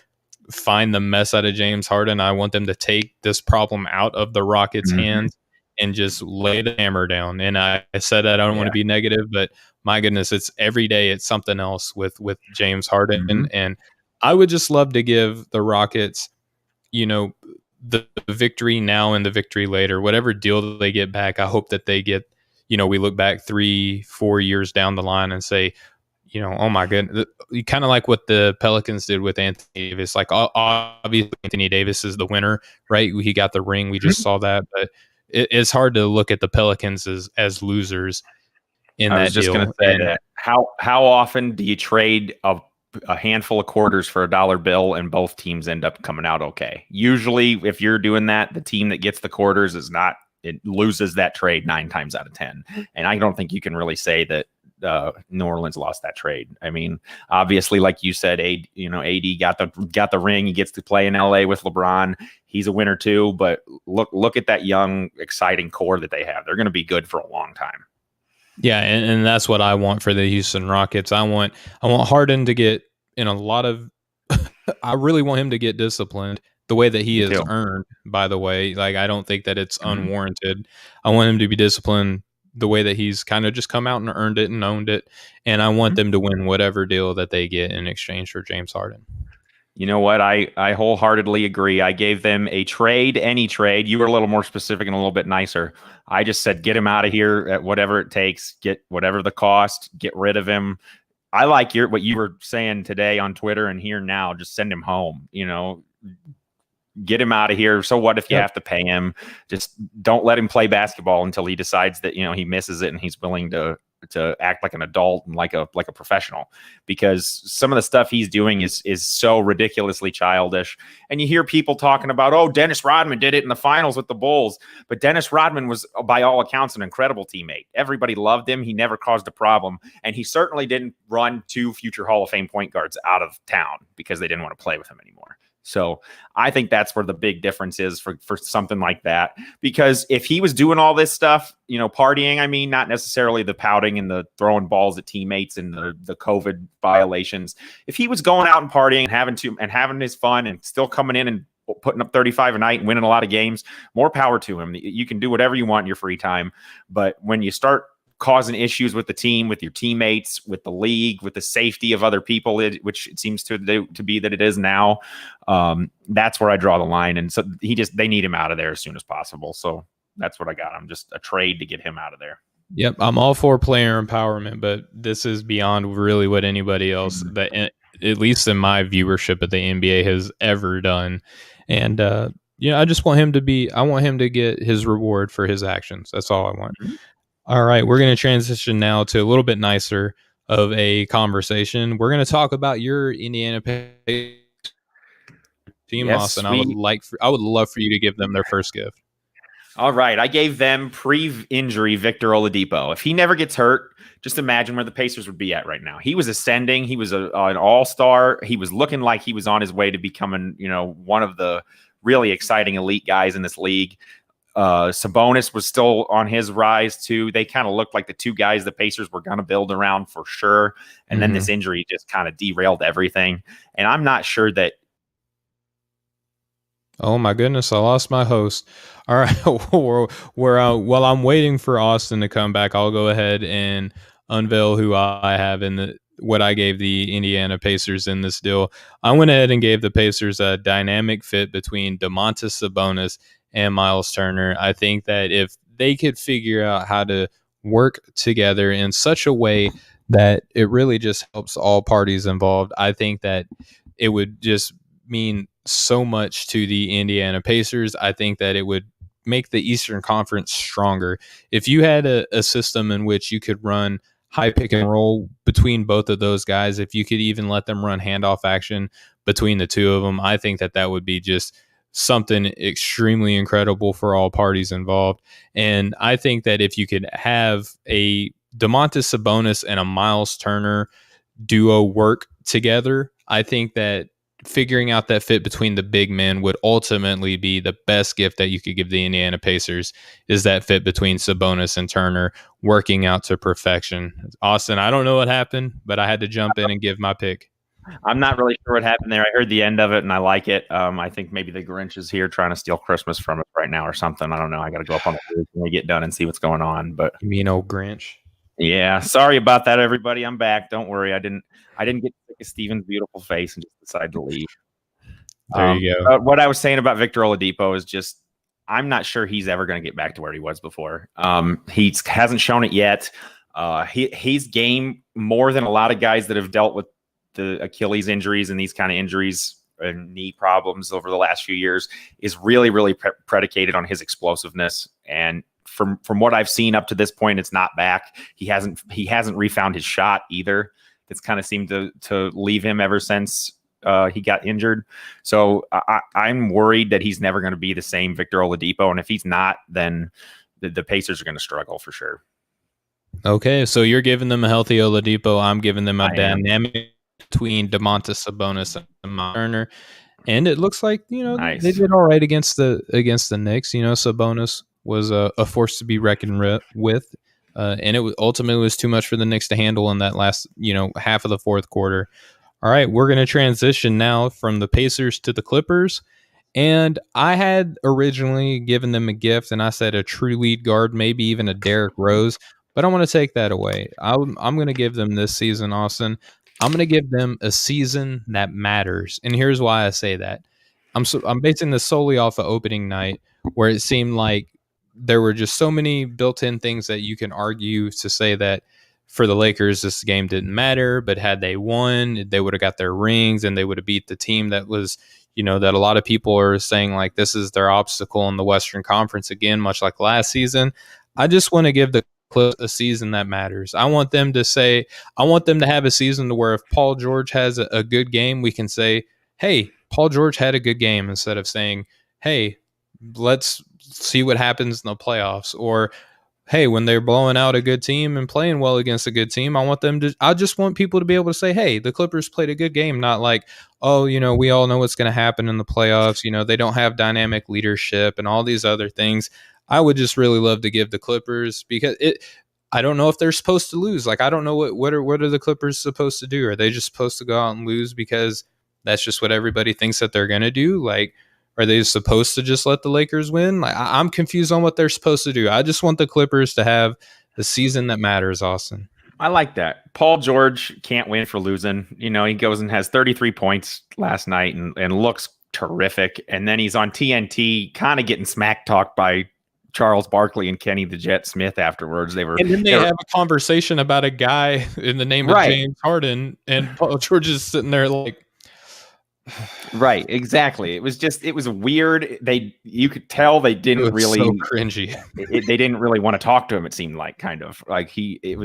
find the mess out of James Harden. I want them to take this problem out of the Rockets' hands and just lay the hammer down. And I said that I don't want to be negative, but my goodness, it's every day it's something else with James Harden. And I would just love to give the Rockets, the victory now and the victory later, whatever deal they get back. I hope that they get, we look back 3-4 years down the line and say, oh my goodness, kind of like what the Pelicans did with Anthony Davis. Like obviously Anthony Davis is the winner, right? He got the ring. We just saw that, but it's hard to look at the Pelicans as losers in that deal. I was just going to say that. How often do you trade a handful of quarters for $1 bill and both teams end up coming out okay? Usually if you're doing that, the team that gets the quarters it loses that trade 9 times out of 10. And I don't think you can really say that New Orleans lost that trade. I mean, obviously, like you said, AD got the ring. He gets to play in LA with LeBron. He's a winner too. But look at that young, exciting core that they have. They're going to be good for a long time. Yeah, and that's what I want for the Houston Rockets. I want Harden to get in a lot of. I really want him to get disciplined the way that he has earned. By the way, like I don't think that it's unwarranted. I want him to be disciplined the way that he's kind of just come out and earned it and owned it. And I want them to win whatever deal that they get in exchange for James Harden. You know what? I wholeheartedly agree. I gave them a trade, any trade. You were a little more specific and a little bit nicer. I just said, get him out of here at whatever it takes, get whatever the cost, get rid of him. I like what you were saying today on Twitter and here now, just send him home, get him out of here. So what if you have to pay him? Just don't let him play basketball until he decides that, he misses it and he's willing to act like an adult and like a professional, because some of the stuff he's doing is so ridiculously childish. And you hear people talking about, oh, Dennis Rodman did it in the finals with the Bulls. But Dennis Rodman was, by all accounts, an incredible teammate. Everybody loved him. He never caused a problem. And he certainly didn't run 2 future Hall of Fame point guards out of town because they didn't want to play with him anymore. So I think that's where the big difference is for something like that, because if he was doing all this stuff, partying, I mean, not necessarily the pouting and the throwing balls at teammates and the COVID violations. If he was going out and partying and having his fun and still coming in and putting up 35 a night and winning a lot of games, more power to him. You can do whatever you want in your free time. But when you start causing issues with the team, with your teammates, with the league, with the safety of other people, which it seems to be that it is now, that's where I draw the line. And so they need him out of there as soon as possible. So that's what I got. I'm just a trade to get him out of there. Yep, I'm all for player empowerment, but this is beyond really what anybody else, that at least in my viewership of the NBA, has ever done. And I just want him to get his reward for his actions. That's all I want. All right, we're going to transition now to a little bit nicer of a conversation. We're going to talk about your Indiana Pacers team, Austin. I would love for you to give them their first gift. All right, I gave them pre-injury Victor Oladipo. If he never gets hurt, just imagine where the Pacers would be at right now. He was ascending. He was an all-star. He was looking like he was on his way to becoming, one of the really exciting elite guys in this league. Sabonis was still on his rise too. They kind of looked like the two guys the Pacers were going to build around for sure. And then this injury just kind of derailed everything. And I'm not sure that. Oh my goodness, I lost my host. All right, while I'm waiting for Austin to come back, I'll go ahead and unveil who I have in what I gave the Indiana Pacers in this deal. I went ahead and gave the Pacers a dynamic fit between Domantas Sabonis and Miles Turner. I think that if they could figure out how to work together in such a way that it really just helps all parties involved, I think that it would just mean so much to the Indiana Pacers. I think that it would make the Eastern Conference stronger. If you had a system in which you could run high pick and roll between both of those guys, if you could even let them run handoff action between the two of them, I think that that would be just something extremely incredible for all parties involved. And I think that if you could have a Domantas Sabonis and a Miles Turner duo work together, I think that figuring out that fit between the big men would ultimately be the best gift that you could give the Indiana Pacers, is that fit between Sabonis and Turner working out to perfection. Austin, I don't know what happened, but I had to jump in and give my pick. I'm not really sure what happened there. I heard the end of it and I like it. I think maybe the Grinch is here trying to steal Christmas from us right now or something. I don't know. I got to go up on the roof when we get done and see what's going on. But you mean old Grinch? Yeah, sorry about that, everybody. I'm back. Don't worry. I didn't get sick of Steven's beautiful face and just decided to leave. There you go. What I was saying about Victor Oladipo is just, I'm not sure he's ever going to get back to where he was before. He hasn't shown it yet. He's game more than a lot of guys that have dealt with the Achilles injuries and these kind of injuries and knee problems over the last few years, is really, really predicated on his explosiveness. And from what I've seen up to this point, it's not back. He hasn't refound his shot either. It's kind of seemed to leave him ever since he got injured. So I'm worried that he's never going to be the same Victor Oladipo. And if he's not, then the Pacers are going to struggle for sure. Okay, so you're giving them a healthy Oladipo. I'm giving them a dynamic between Domantas Sabonis and Miles Turner. And it looks like, they did all right against the Knicks. Sabonis was a force to be reckoned with. And it ultimately was too much for the Knicks to handle in that last, half of the fourth quarter. All right, we're going to transition now from the Pacers to the Clippers. And I had originally given them a gift, and I said a true lead guard, maybe even a Derrick Rose. But I want to take that away. I'm going to give them this season, Austin. I'm going to give them a season that matters. And here's why I say that. I'm basing this solely off of opening night, where it seemed like there were just so many built-in things that you can argue to say that for the Lakers, this game didn't matter, but had they won, they would have got their rings and they would have beat the team that was, that a lot of people are saying like this is their obstacle in the Western Conference again, much like last season. I just want to give the Clips a season that matters. I want them to have a season to where if Paul George has a good game, we can say, hey, Paul George had a good game, instead of saying, hey, let's see what happens in the playoffs. Or, hey, when they're blowing out a good team and playing well against a good team, I just want people to be able to say, hey, the Clippers played a good game, not like, oh, we all know what's going to happen in the playoffs. They don't have dynamic leadership and all these other things. I would just really love to give the Clippers, because I don't know if they're supposed to lose. Like, I don't know what are the Clippers supposed to do? Are they just supposed to go out and lose because that's just what everybody thinks that they're going to do? Like, are they supposed to just let the Lakers win? Like, I'm confused on what they're supposed to do. I just want the Clippers to have the season that matters, Austin. I like that. Paul George can't win for losing. He goes and has 33 points last night and looks terrific. And then he's on TNT kind of getting smack talked by Charles Barkley and Kenny the Jet Smith afterwards. And then they have a conversation about a guy in the name of James Harden, and Paul George is sitting there like, right, exactly. It was weird. You could tell they didn't really, so cringy. They didn't really want to talk to him. It seemed like, kind of like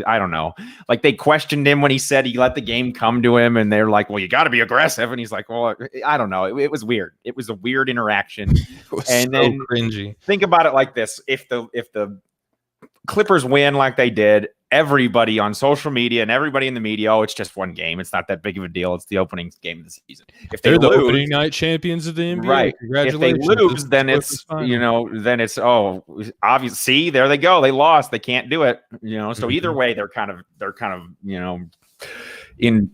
I don't know. Like, they questioned him when he said he let the game come to him, and they're like, well, you got to be aggressive. And he's like, well, I don't know. It was weird. It was a weird interaction. It was so cringy. Think about it like this. If the Clippers win like they did, everybody on social media and everybody in the media, oh, it's just one game. It's not that big of a deal. It's the opening game of the season. If they're the opening night champions of the NBA. Right. Congratulations. If they lose, then it's obvious. See, there they go. They lost. They can't do it. So either way, they're kind of in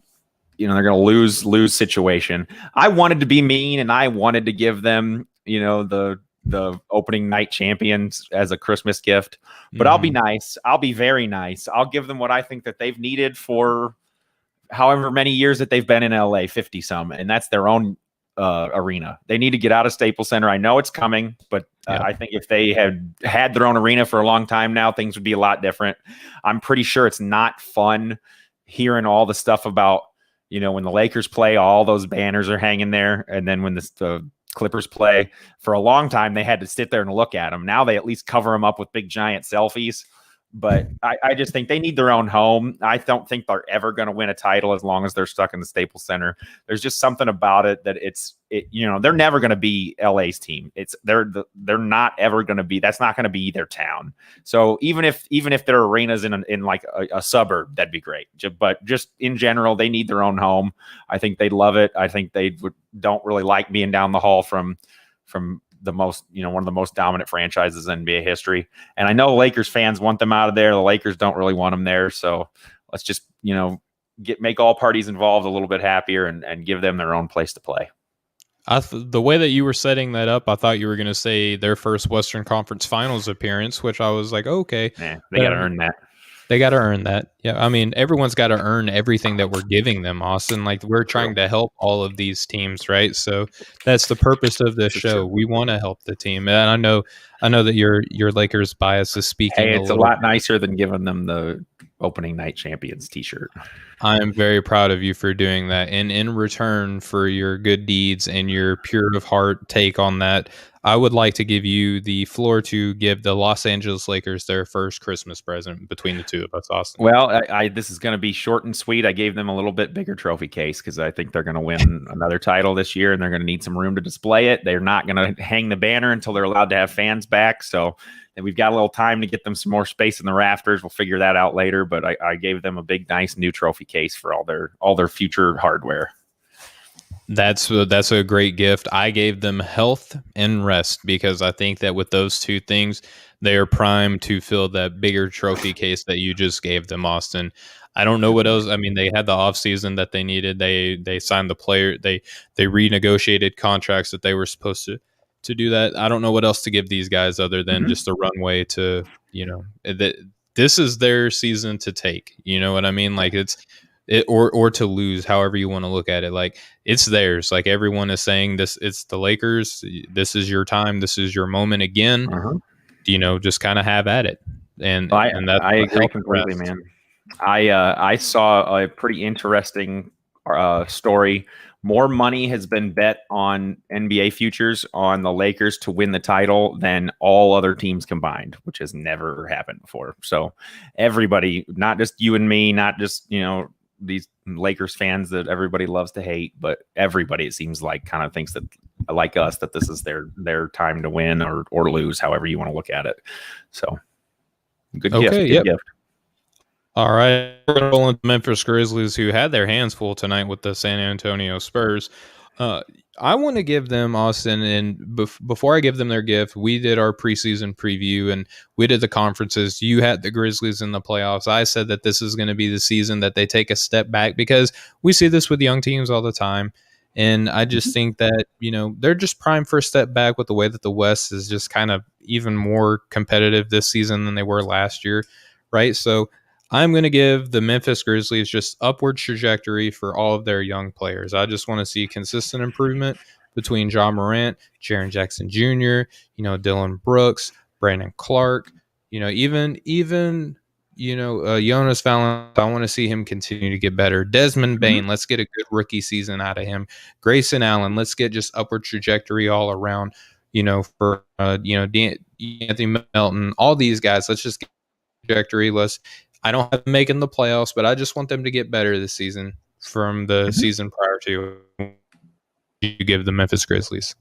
they're going to lose situation. I wanted to be mean and I wanted to give them the opening night champions as a Christmas gift, but I'll be nice. I'll be very nice. I'll give them what I think that they've needed for however many years that they've been in LA, 50 some, and that's their own arena. They need to get out of Staples Center. I know it's coming, but I think if they had their own arena for a long time now, things would be a lot different. I'm pretty sure it's not fun hearing all the stuff about, when the Lakers play, all those banners are hanging there. And then when the Clippers play, for a long time, they had to sit there and look at them. Now they at least cover them up with big giant selfies. But I just think they need their own home. I don't think they're ever going to win a title as long as they're stuck in the Staples Center. There's just something about it that they're never going to be LA's team. They're not ever going to be. That's not going to be their town. So even if their arena's in like a suburb, that'd be great. But just in general, they need their own home. I think they'd love it. I think they don't really like being down the hall from the most, one of the most dominant franchises in NBA history. And I know Lakers fans want them out of there. The Lakers don't really want them there. So let's just, make all parties involved a little bit happier and give them their own place to play. The way that you were setting that up, I thought you were going to say their first Western Conference Finals appearance, which I was like, okay. They got to earn that. They got to earn that. Yeah, I mean, everyone's got to earn everything that we're giving them, Austin. Like, we're trying to help all of these teams, right? So that's the purpose of this show. True. We want to help the team, and I know that your Lakers bias is speaking. Hey, it's a lot nicer than giving them the opening night champions T-shirt. I am very proud of you for doing that, and in return for your good deeds and your pure of heart take on that, I would like to give you the floor to give the Los Angeles Lakers their first Christmas present between the two of us, Austin. Well, this is going to be short and sweet. I gave them a little bit bigger trophy case because I think they're going to win another title this year, and they're going to need some room to display it. They're not going to hang the banner until they're allowed to have fans back. So we've got a little time to get them some more space in the rafters. We'll figure that out later. But I gave them a big, nice new trophy case for all their future hardware. That's a great gift. I gave them health and rest because I think that with those two things, they are primed to fill that bigger trophy case that you just gave them, Austin. I don't know what else. I mean, they had the offseason that they needed. They signed the player. They renegotiated contracts that they were supposed to do that. I don't know what else to give these guys other than just a runway to, that this is their season to take. You know what I mean? Like or to lose, however you want to look at it. Like, it's theirs. Like, everyone is saying this, it's the Lakers. This is your time. This is your moment again. Just kind of have at it. And that's I agree completely, man. I saw a pretty interesting story. More money has been bet on NBA futures on the Lakers to win the title than all other teams combined, which has never happened before. So everybody, not just you and me, not just, these Lakers fans that everybody loves to hate, but everybody, it seems like, kind of thinks that, like us, that this is their time to win or lose, however you want to look at it. So good gift. All right, we're rolling the Memphis Grizzlies, who had their hands full tonight with the San Antonio Spurs. I want to give them, Austin, and before I give them their gift, we did our preseason preview and we did the conferences. You had the Grizzlies in the playoffs. I said that this is going to be the season that they take a step back because we see this with young teams all the time. And I just think that, they're just primed for a step back with the way that the West is just kind of even more competitive this season than they were last year, right? So I'm going to give the Memphis Grizzlies just upward trajectory for all of their young players. I just want to see consistent improvement between John Morant, Jaren Jackson Jr., Dylan Brooks, Brandon Clark, even Jonas Valanciunas. I want to see him continue to get better. Desmond Bane, let's get a good rookie season out of him. Grayson Allen, let's get just upward trajectory all around. For Anthony Melton, all these guys. Let's just get trajectory. I don't have them making the playoffs, but I just want them to get better this season from the season prior to you give the Memphis Grizzlies.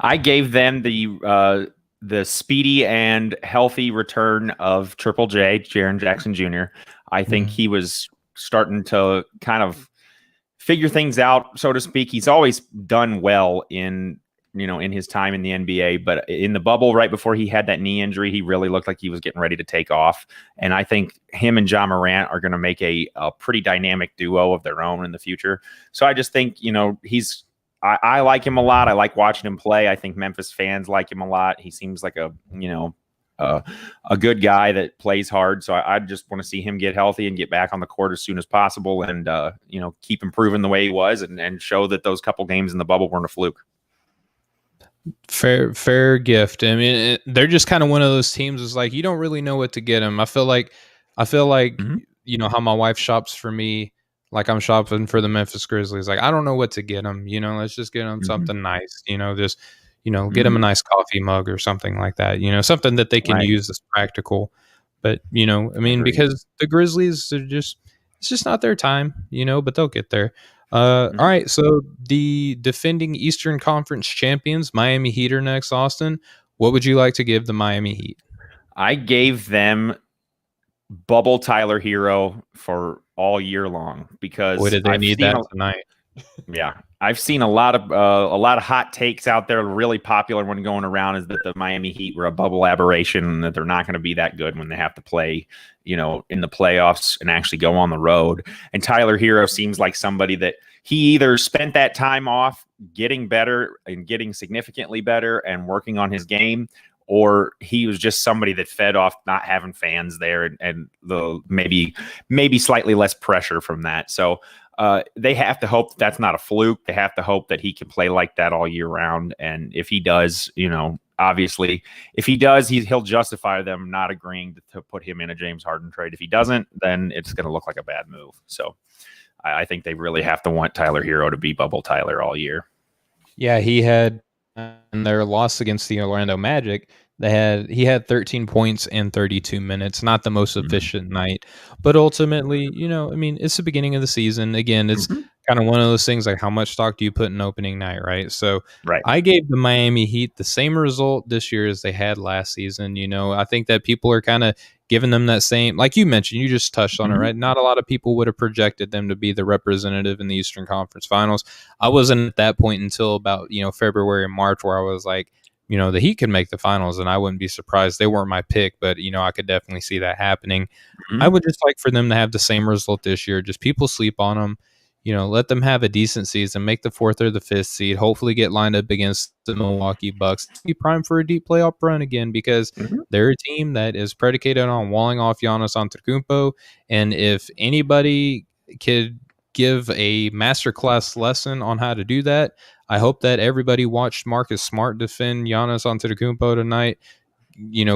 I gave them the the speedy and healthy return of Triple J, Jaren Jackson Jr. I think he was starting to kind of figure things out, so to speak. He's always done well in his time in the NBA, but in the bubble right before he had that knee injury, he really looked like he was getting ready to take off. And I think him and Ja Morant are going to make a pretty dynamic duo of their own in the future. So I just think, I like him a lot. I like watching him play. I think Memphis fans like him a lot. He seems like a good guy that plays hard. So I just want to see him get healthy and get back on the court as soon as possible, and keep improving the way he was, and show that those couple games in the bubble weren't a fluke. Fair gift. I mean, they're just kind of one of those teams. Is like you don't really know what to get them. I feel like how my wife shops for me. Like I'm shopping for the Memphis Grizzlies. Like I don't know what to get them. Let's just get them something nice. Just get them a nice coffee mug or something like that. Something that they can use that's practical. But because the Grizzlies are it's just not their time. But they'll get there. All right. So the defending Eastern Conference champions, Miami Heat, are next. Austin, what would you like to give the Miami Heat? I gave them Bubble Tyler Hero for all year long because boy, did they need that tonight. Yeah, I've seen a lot of hot takes out there. Really popular one going around is that the Miami Heat were a bubble aberration and that they're not going to be that good when they have to play, in the playoffs and actually go on the road. And Tyler Hero seems like somebody that he either spent that time off getting better and getting significantly better and working on his game, or he was just somebody that fed off not having fans there and the maybe slightly less pressure from that. So they have to hope that's not a fluke. They have to hope that he can play like that all year round. And if he does, obviously, if he does, he'll justify them not agreeing to put him in a James Harden trade. If he doesn't, then it's going to look like a bad move. So I think they really have to want Tyler Hero to be Bubble Tyler all year. Yeah, he had in their loss against the Orlando Magic. He had 13 points in 32 minutes. Not the most efficient night, but ultimately, it's the beginning of the season. Again, it's kind of one of those things like how much stock do you put in opening night, right? So I gave the Miami Heat the same result this year as they had last season. I think that people are kind of giving them that same, like you mentioned, you just touched on it, right? Not a lot of people would have projected them to be the representative in the Eastern Conference Finals. I wasn't at that point until about, February and March where I was like, the Heat could make the finals, and I wouldn't be surprised. They weren't my pick, but, I could definitely see that happening. I would just like for them to have the same result this year. Just people sleep on them. Let them have a decent season, make the 4th or the 5th seed, hopefully get lined up against the Milwaukee Bucks, be primed for a deep playoff run again because they're a team that is predicated on walling off Giannis Antetokounmpo. And if anybody could give a masterclass lesson on how to do that, I hope that everybody watched Marcus Smart defend Giannis Antetokounmpo tonight.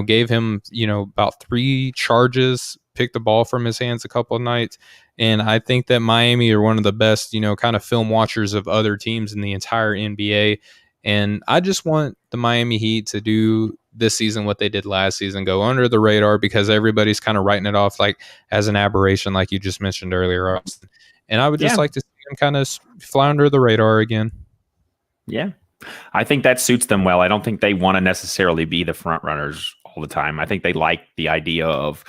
Gave him, about 3 charges, picked the ball from his hands a couple of nights. And I think that Miami are one of the best, kind of film watchers of other teams in the entire NBA. And I just want the Miami Heat to do this season what they did last season, go under the radar because everybody's kind of writing it off like as an aberration, like you just mentioned earlier, Austin. And I would just like to see them kind of fly under the radar again. Yeah, I think that suits them well. I don't think they want to necessarily be the front runners all the time. I think they like the idea of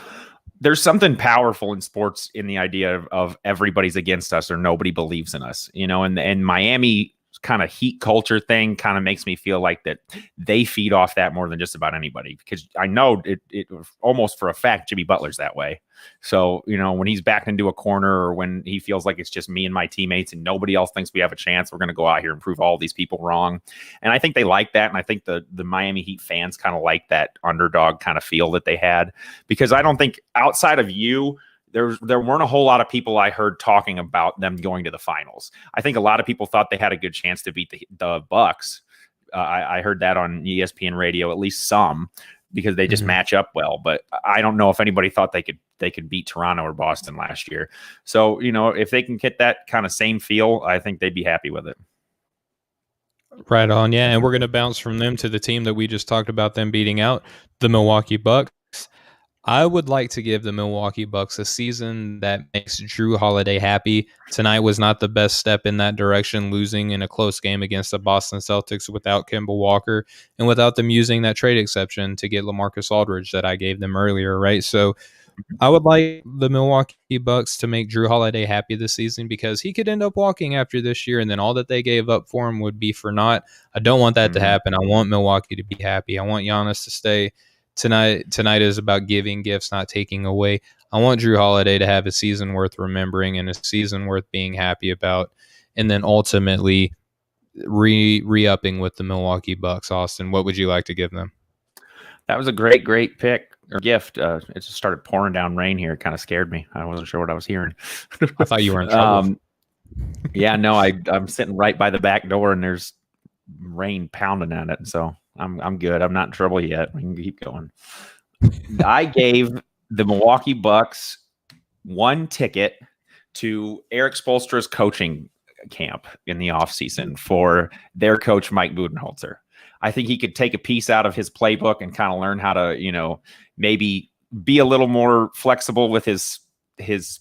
there's something powerful in sports in the idea of everybody's against us or nobody believes in us, and Miami kind of Heat culture thing kind of makes me feel like that they feed off that more than just about anybody, because I know it almost for a fact Jimmy Butler's that way. So, when he's backed into a corner or when he feels like it's just me and my teammates and nobody else thinks we have a chance, we're going to go out here and prove all these people wrong. And I think they like that. And I think the Miami Heat fans kind of like that underdog kind of feel that they had, because I don't think outside of you, there weren't a whole lot of people I heard talking about them going to the finals. I think a lot of people thought they had a good chance to beat the Bucks. I heard that on ESPN radio, at least some, because they just match up well. But I don't know if anybody thought they could beat Toronto or Boston last year. So, if they can get that kind of same feel, I think they'd be happy with it. Right on. Yeah. And we're going to bounce from them to the team that we just talked about, them beating out the Milwaukee Bucks. I would like to give the Milwaukee Bucks a season that makes Drew Holiday happy. Tonight was not the best step in that direction, losing in a close game against the Boston Celtics without Kemba Walker and without them using that trade exception to get LaMarcus Aldridge that I gave them earlier, right? So I would like the Milwaukee Bucks to make Drew Holiday happy this season because he could end up walking after this year, and then all that they gave up for him would be for naught. I don't want that to happen. I want Milwaukee to be happy. I want Giannis to stay. Tonight is about giving gifts, not taking away. I want Drew Holiday to have a season worth remembering and a season worth being happy about, and then ultimately re-upping with the Milwaukee Bucks. Austin, what would you like to give them? That was a great pick or gift. It just started pouring down rain here. It kind of scared me. I wasn't sure what I was hearing. I thought you were in trouble. Yeah, no, I'm sitting right by the back door and there's rain pounding at it. So I'm good. I'm not in trouble yet. We can keep going. I gave the Milwaukee Bucks one ticket to Eric Spoelstra's coaching camp in the offseason for their coach, Mike Budenholzer. I think he could take a piece out of his playbook and kind of learn how to, maybe be a little more flexible with his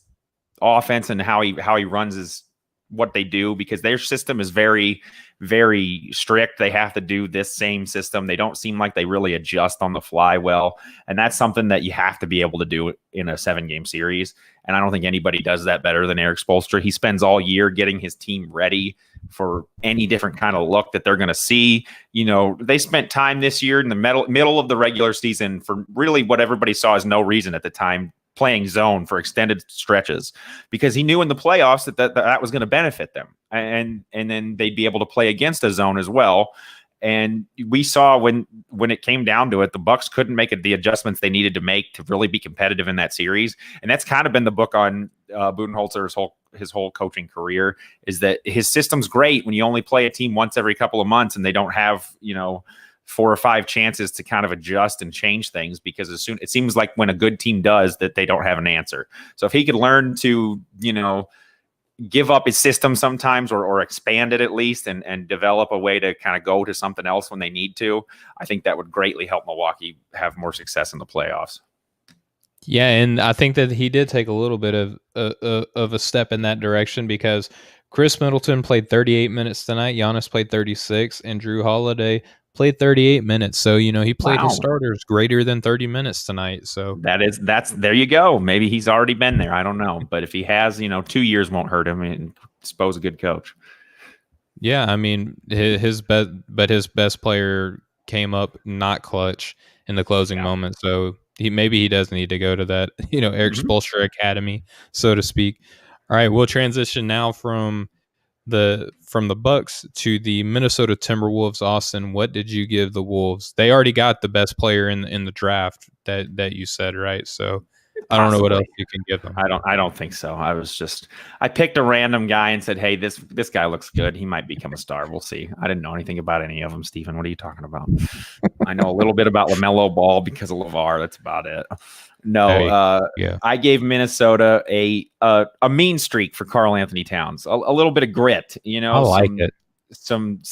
offense and how he runs what they do, because their system is very, very strict. They have to do this same system. They don't seem like they really adjust on the fly well. And that's something that you have to be able to do in a 7-game series. And I don't think anybody does that better than Eric Spoelstra. He spends all year getting his team ready for any different kind of look that they're going to see. They spent time this year in the middle of the regular season for really what everybody saw as no reason at the time, playing zone for extended stretches, because he knew in the playoffs that was going to benefit them. And then they'd be able to play against a zone as well. And we saw when it came down to it, the Bucks couldn't make the adjustments they needed to make to really be competitive in that series. And that's kind of been the book on Budenholzer's his whole coaching career, is that his system's great when you only play a team once every couple of months and they don't have, 4 or 5 chances to kind of adjust and change things, because it seems like when a good team does that, they don't have an answer. So if he could learn to, give up his system sometimes or expand it at least and develop a way to kind of go to something else when they need to, I think that would greatly help Milwaukee have more success in the playoffs. Yeah, and I think that he did take a little bit of a step in that direction, because Chris Middleton played 38 minutes tonight, Giannis played 36, and Drew Holiday played 38 minutes. So, he played his starters greater than 30 minutes tonight. So that's there you go. Maybe he's already been there. I don't know. But if he has, 2 years won't hurt him, and suppose a good coach. Yeah, I mean, his best player came up not clutch in the closing moment. So he does need to go to that, Eric Spoelstra Academy, so to speak. All right, we'll transition now from the Bucks to the Minnesota Timberwolves. Austin, what did you give the Wolves? They already got the best player in the draft that you said, right? So I don't know what else you can give them. I don't think so. I picked a random guy and said, hey, this guy looks good. He might become a star. We'll see. I didn't know anything about any of them, Stephen. What are you talking about? I know a little bit about LaMelo Ball because of LeVar. That's about it. No, yeah. I gave Minnesota a mean streak for Karl Anthony Towns, a little bit of grit, I like it. Some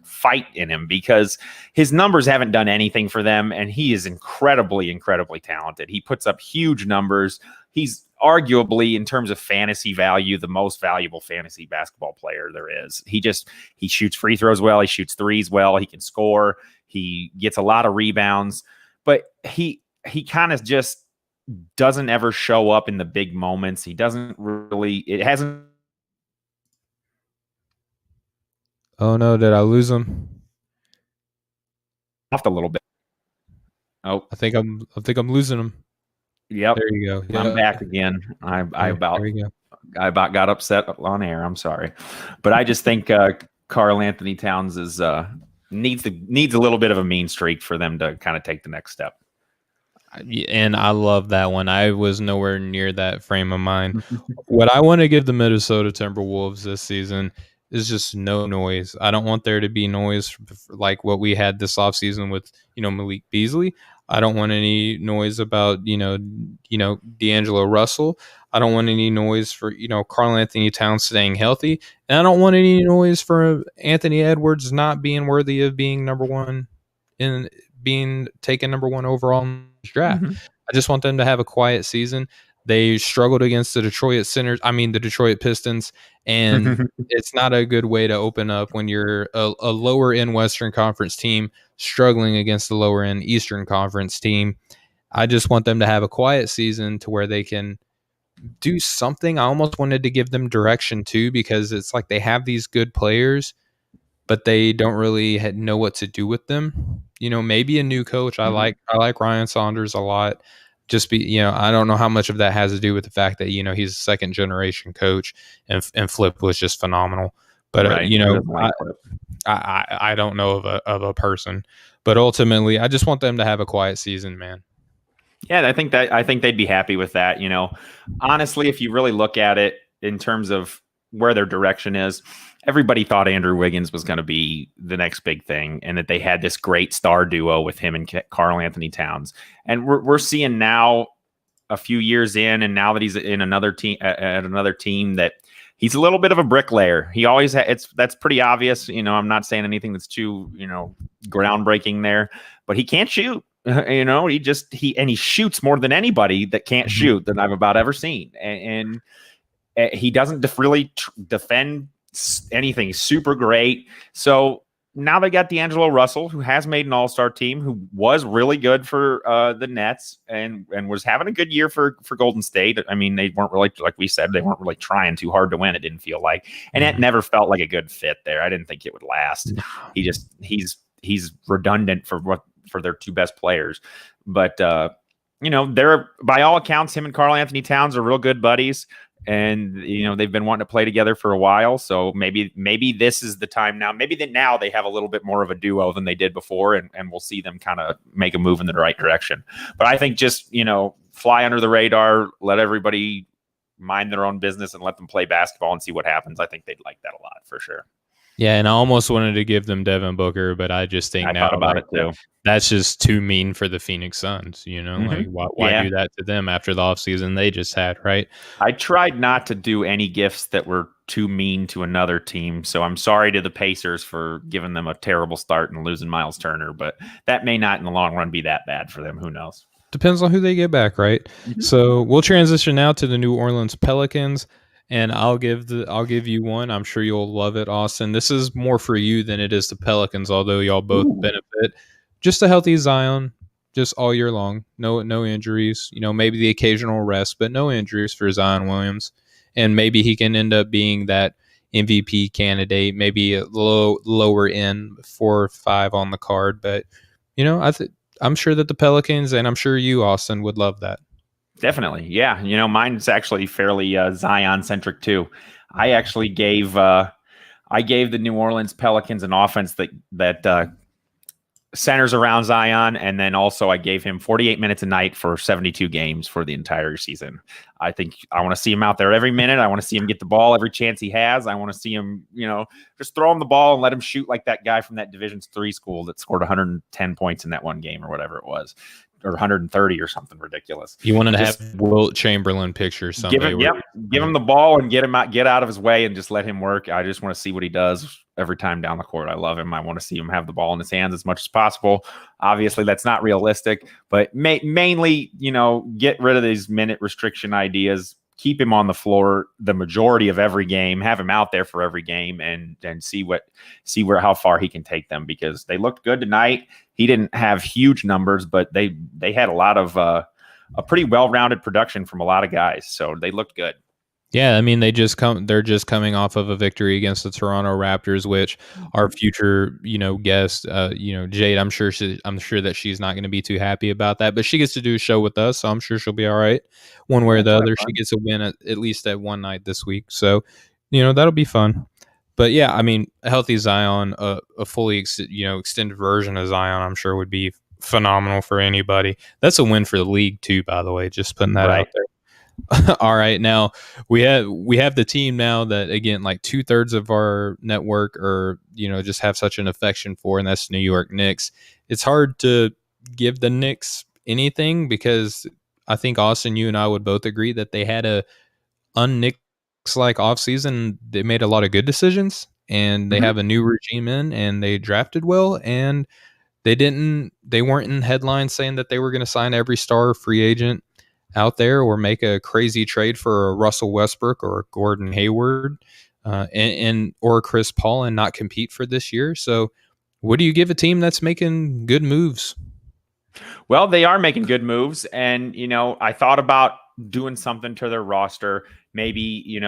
fight in him, because his numbers haven't done anything for them, and he is incredibly, incredibly talented. He puts up huge numbers. He's arguably, in terms of fantasy value, the most valuable fantasy basketball player there is. He shoots free throws well. He shoots threes well. He can score. He gets a lot of rebounds, but he kind of just doesn't ever show up in the big moments. He doesn't really, it hasn't. Oh no, did I lose him? Off a little bit. Oh, I think I'm losing him. Yep. There you go. I'm back again. I about got upset on air. I'm sorry. But I just think Karl Anthony Towns needs a little bit of a mean streak for them to kind of take the next step. And I love that one. I was nowhere near that frame of mind. What I want to give the Minnesota Timberwolves this season is just no noise. I don't want there to be noise like what we had this offseason with, Malik Beasley. I don't want any noise about, D'Angelo Russell. I don't want any noise for, Karl Anthony Towns staying healthy. And I don't want any noise for Anthony Edwards not being worthy of being being taken number 1 overall in draft. I just want them to have a quiet season. They struggled against the Detroit Pistons, and it's not a good way to open up when you're a lower end Western Conference team struggling against the lower end Eastern Conference team. I just want them to have a quiet season to where they can do something. I almost wanted to give them direction too, because it's like they have these good players, but they don't really know what to do with them. Maybe a new coach. I like Ryan Saunders a lot. I don't know how much of that has to do with the fact that he's a second generation coach, and Flip was just phenomenal. But right. I don't know of a person, but ultimately I just want them to have a quiet season, man. Yeah, I think they'd be happy with that. Honestly, if you really look at it in terms of where their direction is, everybody thought Andrew Wiggins was going to be the next big thing, and that they had this great star duo with him and Karl Anthony Towns. And we're seeing now, a few years in, and now that he's in another team at another team, that he's a little bit of a bricklayer. He always that's pretty obvious. I'm not saying anything that's too groundbreaking there, but he can't shoot. He shoots more than anybody that can't shoot that I've about ever seen, and he doesn't really defend anything super great. So now they got D'Angelo Russell, who has made an all-star team, who was really good for the Nets and was having a good year for Golden State. I mean, they weren't really, like we said, they weren't really trying too hard to win. It didn't feel like, and it never felt like a good fit there. I didn't think it would last. He's redundant for their two best players, but they're, by all accounts, him and Karl Anthony Towns are real good buddies, and they've been wanting to play together for a while. So maybe this is the time now. Maybe now they have a little bit more of a duo than they did before, and we'll see them kind of make a move in the right direction. But I think just fly under the radar, let everybody mind their own business, and let them play basketball and see what happens. I think they'd like that a lot for sure. Yeah, and I almost wanted to give them Devin Booker, but I just think now thought about it too. That's just too mean for the Phoenix Suns. Like why do that to them after the offseason they just had, right? I tried not to do any gifts that were too mean to another team, so I'm sorry to the Pacers for giving them a terrible start and losing Miles Turner, but that may not in the long run be that bad for them. Who knows? Depends on who they get back, right? So we'll transition now to the New Orleans Pelicans. And I'll give you one. I'm sure you'll love it, Austin. This is more for you than it is the Pelicans, although y'all both benefit. Just a healthy Zion, just all year long. No injuries. Maybe the occasional rest, but no injuries for Zion Williams. And maybe he can end up being that MVP candidate. Maybe a lower end 4 or 5 on the card. But I'm sure that the Pelicans, and I'm sure you, Austin, would love that. Definitely. Yeah. Mine's actually fairly Zion centric too. I actually gave the New Orleans Pelicans an offense that centers around Zion. And then also I gave him 48 minutes a night for 72 games for the entire season. I think I want to see him out there every minute. I want to see him get the ball every chance he has. I want to see him, just throw him the ball and let him shoot like that guy from that Division III school that scored 110 points in that one game or whatever it was. Or 130 or something ridiculous. You wanted to have Wilt Chamberlain pictures someday. Give him the ball and get out of his way and just let him work. I just want to see what he does every time down the court. I love him. I want to see him have the ball in his hands as much as possible. Obviously, that's not realistic, but mainly, get rid of these minute restriction ideas. Keep him on the floor the majority of every game. Have him out there for every game, and see how far he can take them, because they looked good tonight. He didn't have huge numbers, but they had a lot of a pretty well-rounded production from a lot of guys, so they looked good. Yeah, I mean they're just coming off of a victory against the Toronto Raptors, which our future guest Jade, I'm sure that she's not going to be too happy about that, but she gets to do a show with us, so I'm sure she'll be all right one way or the other. She gets a win at least at one night this week, so that'll be fun. But yeah, I mean, a healthy Zion, a fully extended version of Zion, I'm sure would be phenomenal for anybody. That's a win for the league too, by the way. Just putting that out there. All right, now we have the team now that, again, like 2/3 of our network or just have such an affection for, and that's New York Knicks. It's hard to give the Knicks anything because I think, Austin, you and I would both agree that they had a un-Knicks-like offseason. They made a lot of good decisions, and they have a new regime in, and they drafted well, and They weren't in headlines saying that they were going to sign every star free agent out there or make a crazy trade for a Russell Westbrook or a Gordon Hayward and or Chris Paul and not compete for this year. So what do you give a team that's making good moves? Well, they are making good moves. And, I thought about doing something to their roster, maybe,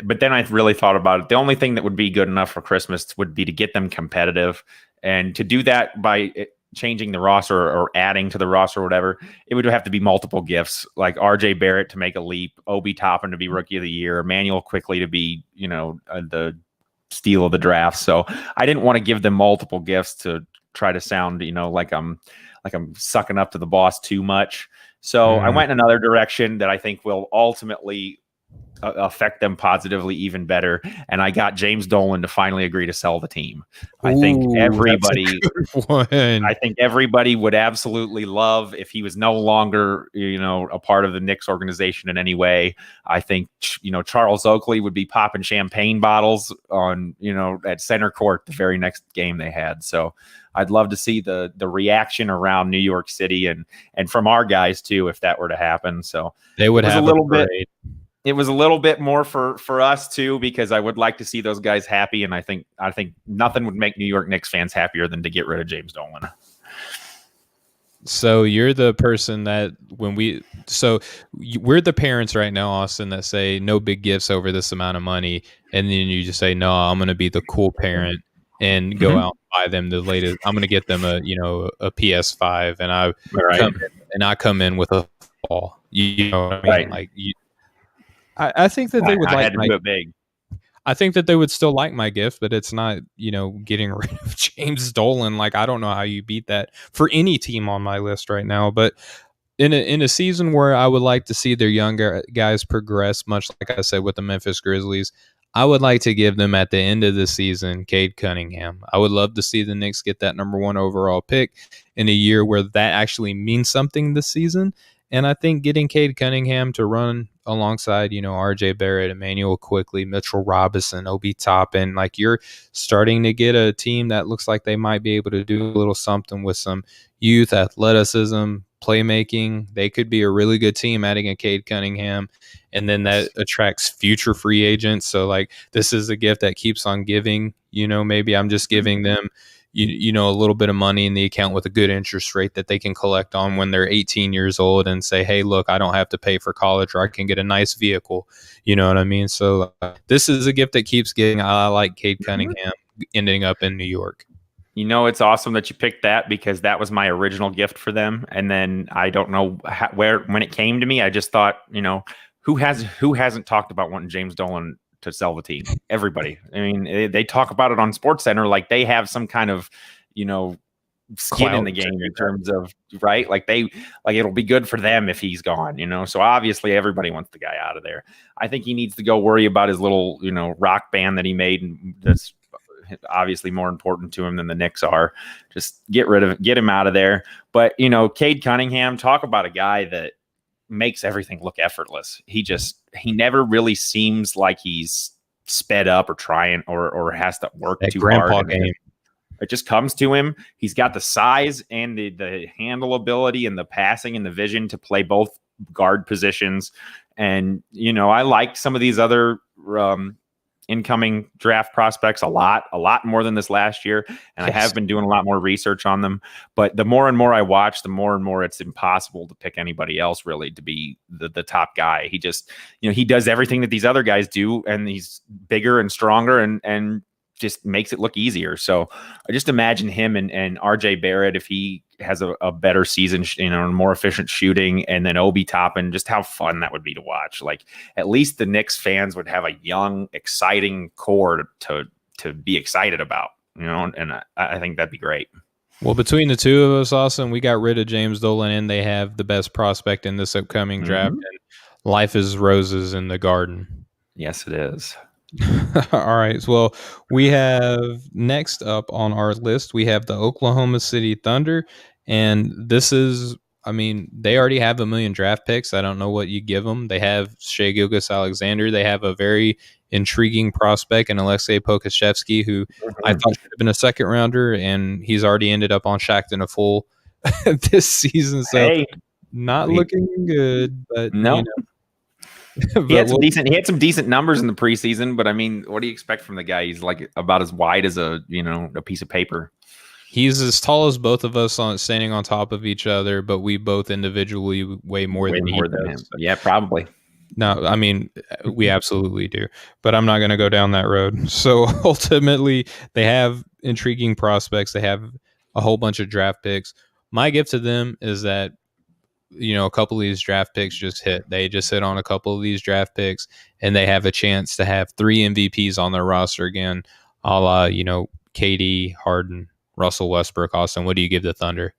but then I really thought about it. The only thing that would be good enough for Christmas would be to get them competitive. And to do that by changing the roster or adding to the roster or whatever, it would have to be multiple gifts, like RJ Barrett to make a leap, Obi Toppin to be Rookie of the Year, Emmanuel Quickly to be, the steal of the draft. So I didn't want to give them multiple gifts to try to sound, like I'm sucking up to the boss too much. So I went in another direction that I think will ultimately affect them positively even better. And I got James Dolan to finally agree to sell the team. I think everybody would absolutely love if he was no longer, a part of the Knicks organization in any way. I think, Charles Oakley would be popping champagne bottles on, at center court the very next game they had. So I'd love to see the reaction around New York City and from our guys too, if that were to happen. So they would have a little bit. It was a little bit more for us too, because I would like to see those guys happy, and I think nothing would make New York Knicks fans happier than to get rid of James Dolan. So you're the person that we're the parents right now, Austin, that say no big gifts over this amount of money, and then you just say no, I'm going to be the cool parent and go out and buy them the latest. I'm going to get them a PS5, and I come in with a ball. You know what I mean? Right. Like I think that they would I think that they would still like my gift, but it's not, getting rid of James Dolan. Like, I don't know how you beat that for any team on my list right now. But in a season where I would like to see their younger guys progress, much like I said with the Memphis Grizzlies, I would like to give them at the end of the season Cade Cunningham. I would love to see the Knicks get that number 1 overall pick in a year where that actually means something this season. And I think getting Cade Cunningham to run alongside, RJ Barrett, Emmanuel Quickly, Mitchell Robinson, Obi Toppin, like you're starting to get a team that looks like they might be able to do a little something with some youth, athleticism, playmaking. They could be a really good team adding a Cade Cunningham, and then that attracts future free agents. So like this is a gift that keeps on giving. Maybe I'm just giving them a little bit of money in the account with a good interest rate that they can collect on when they're 18 years old and say, hey, look, I don't have to pay for college, or I can get a nice vehicle. You know what I mean? So this is a gift that keeps giving. I like Cade Cunningham ending up in New York. It's awesome that you picked that, because that was my original gift for them. And then I don't know when it came to me, I just thought, who hasn't talked about wanting James Dolan to sell the team? Everybody. I mean, they talk about it on SportsCenter like they have some kind of, skin in the game in terms of, right? Like it'll be good for them if he's gone, So obviously everybody wants the guy out of there. I think he needs to go worry about his little, rock band that he made, and that's obviously more important to him than the Knicks are. Just get him out of there. But, Cade Cunningham, talk about a guy that makes everything look effortless. He never really seems like he's sped up or trying or has to work too hard. It just comes to him. He's got the size and the handle ability and the passing and the vision to play both guard positions. And, I like some of these other incoming draft prospects a lot more than this last year. And yes. I have been doing a lot more research on them, but the more and more I watch, the more and more it's impossible to pick anybody else really to be the top guy. He just, he does everything that these other guys do, and he's bigger and stronger and just makes it look easier. So I just imagine him and RJ Barrett, if he has a better season, more efficient shooting, and then Obi Toppin, just how fun that would be to watch. Like at least the Knicks fans would have a young, exciting core to be excited about, and I think that'd be great. Well, between the two of us, Austin, we got rid of James Dolan, and they have the best prospect in this upcoming draft. And life is roses in the garden. Yes, it is. All right. Well, we have next up on our list, we have the Oklahoma City Thunder. And this is, they already have 1 million draft picks. I don't know what you give them. They have Shai Gilgeous-Alexander. They have a very intriguing prospect in Alexei Pokashevsky, who I thought should have been a second rounder, and he's already ended up on Shackton a full this season. So Hey, not looking good, but no. you know. He had some decent numbers in the preseason, but I mean, what do you expect from the guy? He's like about as wide as a piece of paper. He's as tall as both of us standing on top of each other, but we both individually weigh more than him. Yeah, probably. No, I mean, we absolutely do, but I'm not going to go down that road. So ultimately, they have intriguing prospects. They have a whole bunch of draft picks. My gift to them is that, a couple of these draft picks just hit. They just hit on a couple of these draft picks, and they have a chance to have 3 MVPs on their roster again, a la, KD, Harden, Russell Westbrook. Austin, what do you give the Thunder?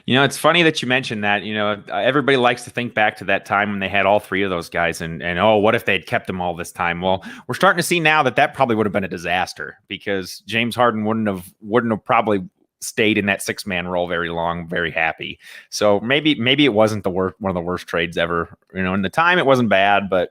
It's funny that you mentioned that. Everybody likes to think back to that time when they had all 3 of those guys and what if they'd kept them all this time? Well, we're starting to see now that probably would have been a disaster because James Harden wouldn't have probably stayed in that 6-man role very long, very happy. So maybe it wasn't one of the worst trades ever. In the time it wasn't bad, but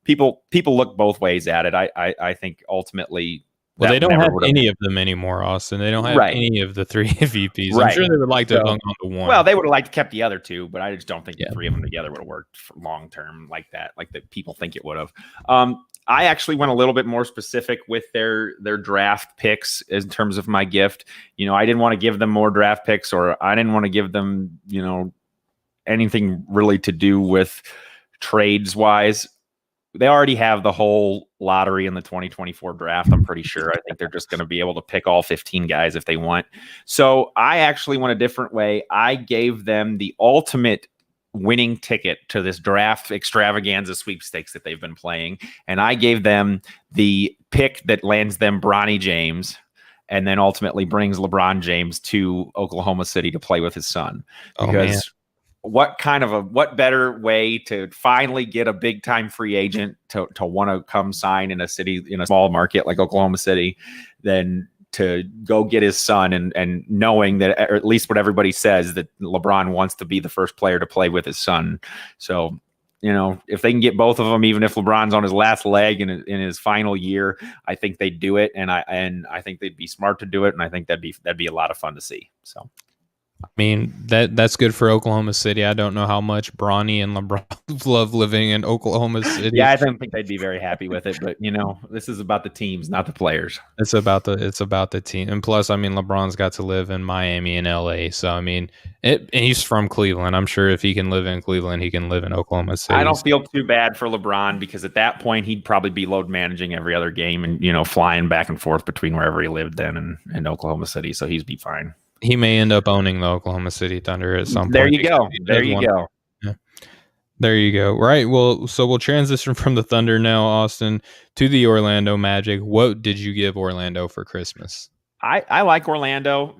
people look both ways at it. I think ultimately. Well, they don't have any of them anymore, Austin. They don't have any of the 3 MVPs. Right. I'm sure they would like to have hung on to one. Well, they would have liked to kept the other 2, but I just don't think the 3 of them together would have worked for long term like that, like that people think it would have. I actually went a little bit more specific with their draft picks in terms of my gift. I didn't want to give them more draft picks, or I didn't want to give them, anything really to do with trades wise. They already have the whole lottery in the 2024 draft. I'm pretty sure. I think they're just going to be able to pick all 15 guys if they want. So I actually went a different way. I gave them the ultimate winning ticket to this draft extravaganza sweepstakes that they've been playing. And I gave them the pick that lands them Bronny James and then ultimately brings LeBron James to Oklahoma City to play with his son. Because what better way to finally get a big time free agent to want to come sign in a city, in a small market like Oklahoma City, than to go get his son and knowing that, or at least what everybody says, that LeBron wants to be the first player to play with his son. So, if they can get both of them, even if LeBron's on his last leg in his final year, I think they'd do it. And I think they'd be smart to do it. And I think that'd be a lot of fun to see. So. I mean, that's good for Oklahoma City. I don't know how much Bronny and LeBron love living in Oklahoma City. Yeah, I don't think they'd be very happy with it. But this is about the teams, not the players. It's about the team, and plus, I mean, LeBron's got to live in Miami and LA. So I mean, he's from Cleveland. I'm sure if he can live in Cleveland, he can live in Oklahoma City. I don't feel too bad for LeBron because at that point he'd probably be load managing every other game and flying back and forth between wherever he lived then and Oklahoma City. So he'd be fine. He may end up owning the Oklahoma City Thunder at some point. There you go. Yeah. There you go. Right. Well, so we'll transition from the Thunder now, Austin, to the Orlando Magic. What did you give Orlando for Christmas? I like Orlando.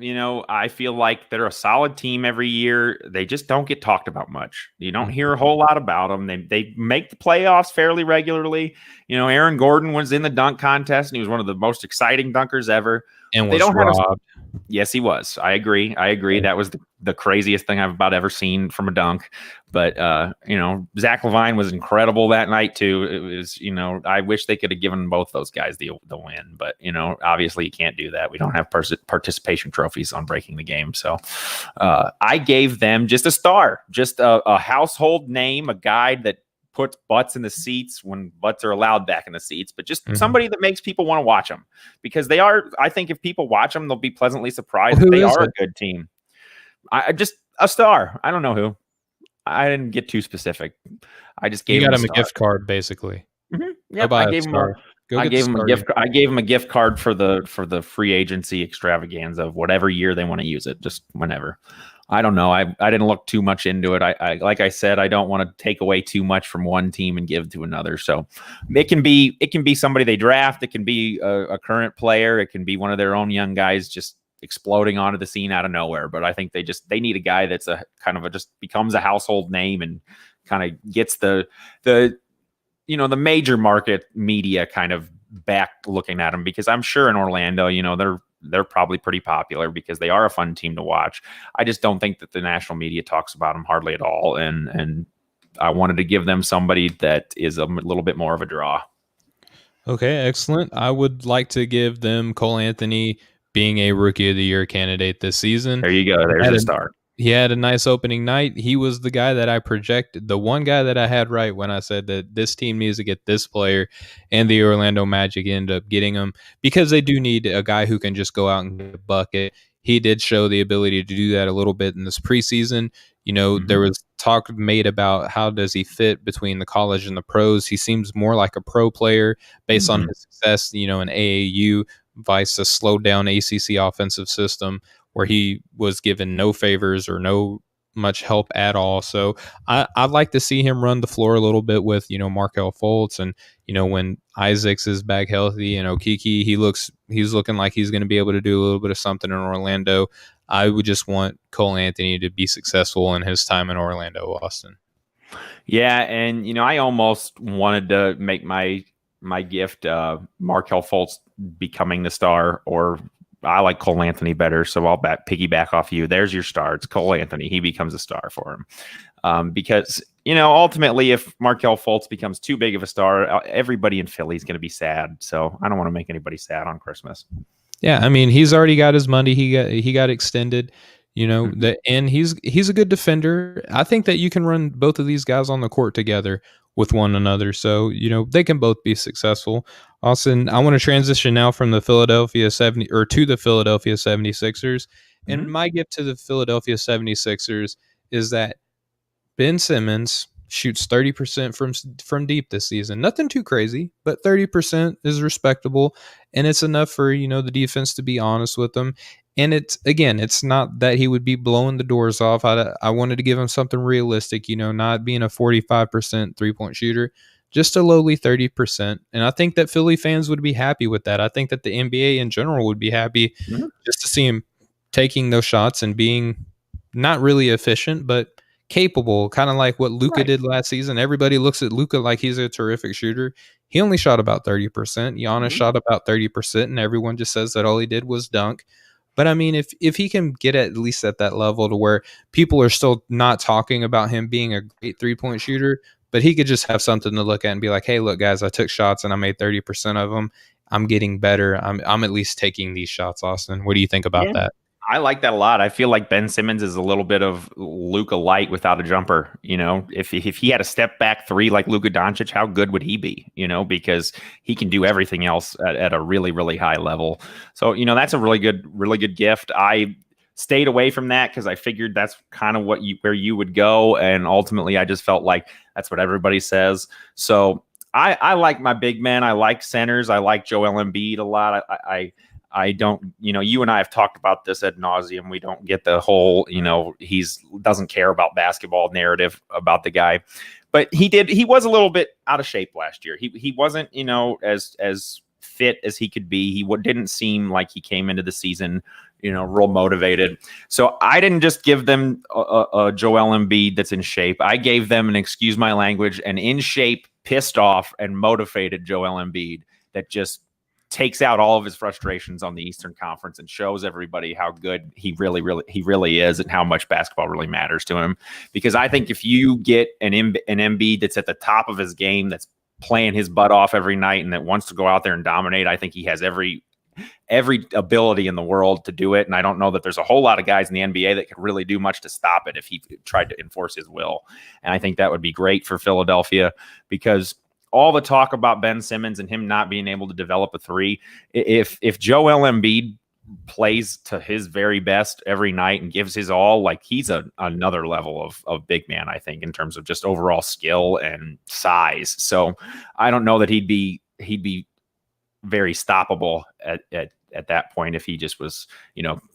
I feel like they're a solid team every year. They just don't get talked about much. You don't hear a whole lot about them. They make the playoffs fairly regularly. Aaron Gordon was in the dunk contest, and he was one of the most exciting dunkers ever. And was robbed. Yes, he was. I agree. That was the craziest thing I've about ever seen from a dunk. But, Zach LaVine was incredible that night, too. It was, I wish they could have given both those guys the win. But, obviously you can't do that. We don't have participation trophies on Breaking the Game. So I gave them just a star, just a household name, a guy that puts butts in the seats when butts are allowed back in the seats, but just somebody that makes people want to watch them, because they are. I think if people watch them, they'll be pleasantly surprised that they are a good team. I just a star. I don't know who. I didn't get too specific. I just gave him a gift card, basically. Mm-hmm. Yep, I gave him a gift card for the free agency extravaganza of whatever year they want to use it, just whenever. I don't know. I didn't look too much into it. I like I said, I don't want to take away too much from one team and give to another. So it can be somebody they draft. It can be a current player. It can be one of their own young guys just exploding onto the scene out of nowhere. But I think they need a guy that's a kind of just becomes a household name and kind of gets the major market media kind of back looking at him, because I'm sure in Orlando, they're probably pretty popular because they are a fun team to watch. I just don't think that the national media talks about them hardly at all. And I wanted to give them somebody that is a little bit more of a draw. Okay, excellent. I would like to give them Cole Anthony being a Rookie of the Year candidate this season. There you go. He There's had a a start. he had a nice opening night. He was the guy that I projected, the one guy that I had right when I said that this team needs to get this player, and the Orlando Magic ended up getting him because they do need a guy who can just go out and get a bucket. He did show the ability to do that a little bit in this preseason. There was talk made about how does he fit between the college and the pros. He seems more like a pro player based on his success, in AAU, vice a slowed down ACC offensive system where he was given no favors or no much help at all. So I'd like to see him run the floor a little bit with, Markel Fultz, and, when Isaacs is back healthy and Okiki, he's looking like he's going to be able to do a little bit of something in Orlando. I would just want Cole Anthony to be successful in his time in Orlando, Austin. Yeah, and I almost wanted to make my gift Markel Fultz becoming the star, or I like Cole Anthony better, so I'll piggyback off you. There's your star. It's Cole Anthony. He becomes a star for him. Because, ultimately, if Markel Fultz becomes too big of a star, everybody in Philly is going to be sad. So I don't want to make anybody sad on Christmas. Yeah, I mean, he's already got his money. He got extended, and he's a good defender. I think that you can run both of these guys on the court together with one another. So, they can both be successful. Austin, I want to transition now from the Philadelphia 70 or to the Philadelphia 76ers. And my gift to the Philadelphia 76ers is that Ben Simmons shoots 30% from deep this season. Nothing too crazy, but 30% is respectable, and it's enough for, the defense to be honest with them. And it's not that he would be blowing the doors off. I wanted to give him something realistic, not being a 45% three-point shooter, just a lowly 30%. And I think that Philly fans would be happy with that. I think that the NBA in general would be happy just to see him taking those shots and being not really efficient, but capable, kind of like what Luka did last season. Everybody looks at Luka like he's a terrific shooter. He only shot about 30%. Giannis shot about 30%, and everyone just says that all he did was dunk. But I mean, if he can get at least at that level to where people are still not talking about him being a great three-point shooter, but he could just have something to look at and be like, hey, look, guys, I took shots and I made 30% of them. I'm getting better. I'm at least taking these shots, Austin. What do you think about that? I like that a lot. I feel like Ben Simmons is a little bit of Luka light without a jumper. If he had a step back three like Luka Doncic, how good would he be? Because he can do everything else at a really, really high level. So, that's a really good gift. I stayed away from that because I figured that's kind of where you would go. And ultimately, I just felt like that's what everybody says. So I like my big men. I like centers. I like Joel Embiid a lot. I don't, you and I have talked about this ad nauseum. We don't get the whole, doesn't care about basketball narrative about the guy, but he was a little bit out of shape last year. He wasn't, as fit as he could be. He didn't seem like he came into the season, real motivated. So I didn't just give them a Joel Embiid that's in shape. I gave them, and excuse my language, an in shape, pissed off and motivated Joel Embiid that just takes out all of his frustrations on the Eastern Conference and shows everybody how good he really is and how much basketball really matters to him. Because I think if you get an Embiid that's at the top of his game, that's playing his butt off every night and that wants to go out there and dominate, I think he has every ability in the world to do it. And I don't know that there's a whole lot of guys in the NBA that could really do much to stop it if he tried to enforce his will. And I think that would be great for Philadelphia, because all the talk about Ben Simmons and him not being able to develop a three, if Joel Embiid plays to his very best every night and gives his all, like he's another level of big man, I think, in terms of just overall skill and size. So I don't know that he'd be very stoppable at that point if he just was,